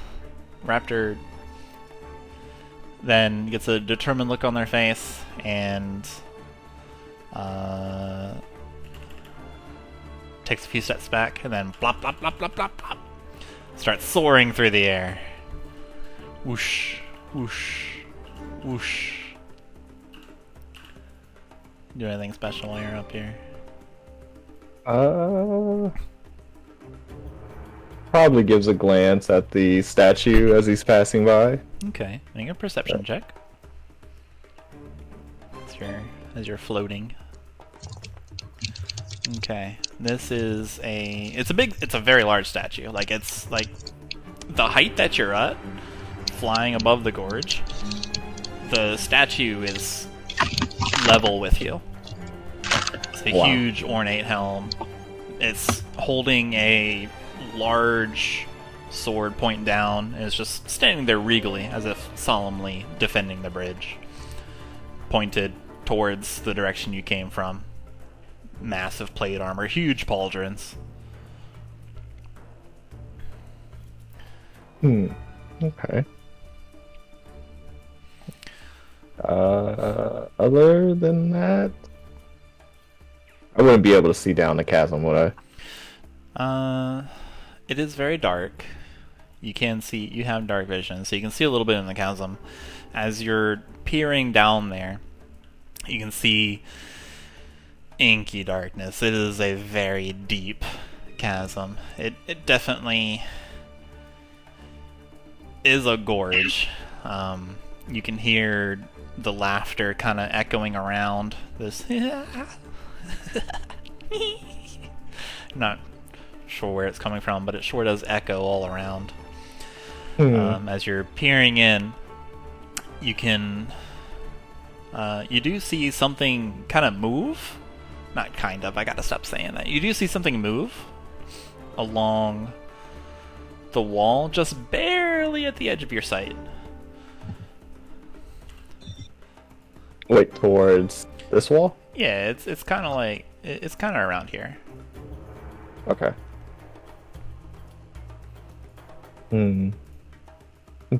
Raptor then gets a determined look on their face and takes a few steps back and then blop, blop, blop, blop, blop, blop. Starts soaring through the air. Whoosh, whoosh, whoosh. Do anything special while you're up here? Probably gives a glance at the statue as he's passing by. Okay, make a perception check. As you're floating. Okay, this is it's a very large statue. Like, it's like the height that you're at, flying above the gorge. The statue is level with you. It's a huge ornate helm. It's holding a large sword pointing down, and it's just standing there regally, as if solemnly defending the bridge, pointed towards the direction you came from. Massive plate armor, huge pauldrons. Okay. Other than that, I wouldn't be able to see down the chasm, would I? It is very dark. You can see, you have dark vision, so you can see a little bit in the chasm. As you're peering down there, you can see inky darkness. It is a very deep chasm. It definitely is a gorge. You can hear the laughter kind of echoing around this. Not sure where it's coming from, but it sure does echo all around. As you're peering in, you can you do see something kind of move. Not kind of, I gotta stop saying that. You do see something move along the wall, just barely at the edge of your sight. Wait, towards this wall? Yeah, it's kind of like, it's kind of around here. Okay.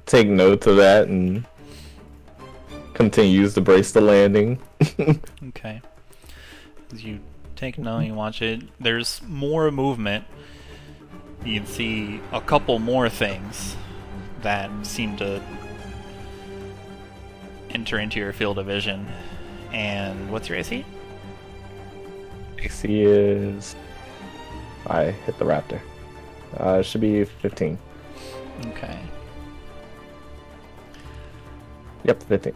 Take note of that and continues to brace the landing. Okay. As you take note, you watch it, there's more movement. You can see a couple more things that seem to enter into your field of vision. And what's your AC? AC is... I hit the raptor. It should be 15. Okay. Yep, 15.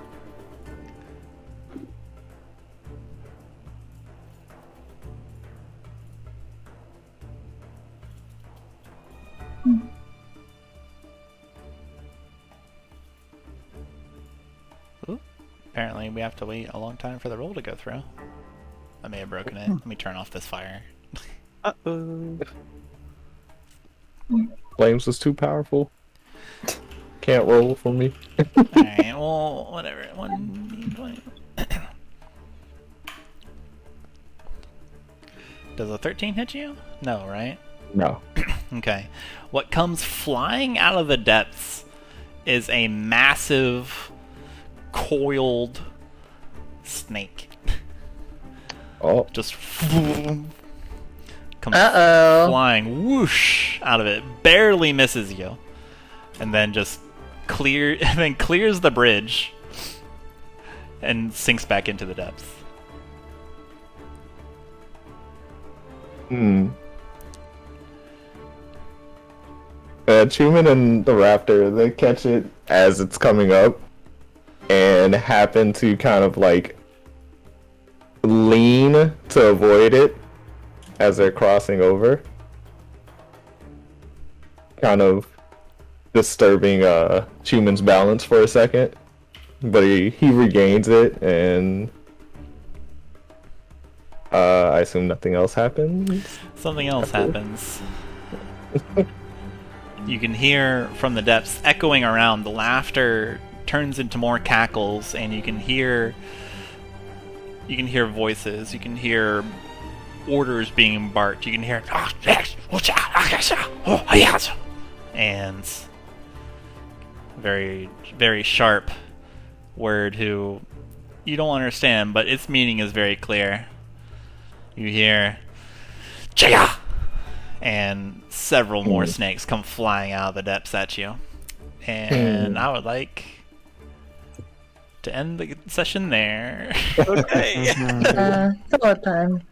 Ooh. Apparently we have to wait a long time for the roll to go through. I may have broken it. Let me turn off this fire. Uh-oh. Flames was too powerful. Can't roll for me. Alright, well, whatever. 1d20. Does a 13 hit you? No, right? No. Okay. What comes flying out of the depths is a massive, coiled snake. Oh. Just comes flying whoosh out of it, barely misses you, and then just clears the bridge and sinks back into the depths. Chuman and the raptor, they catch it as it's coming up and happen to kind of like lean to avoid it as they're crossing over, kind of disturbing Chuman's balance for a second, but he regains it, and I assume nothing else happens. Something else happens. You can hear from the depths echoing around. The laughter turns into more cackles, and you can hear voices. You can hear orders being barked. You can hear and very, very sharp word who you don't understand, but its meaning is very clear. You hear Jaya, and several more snakes come flying out of the depths at you. And I would like to end the session there. Okay. It's about time.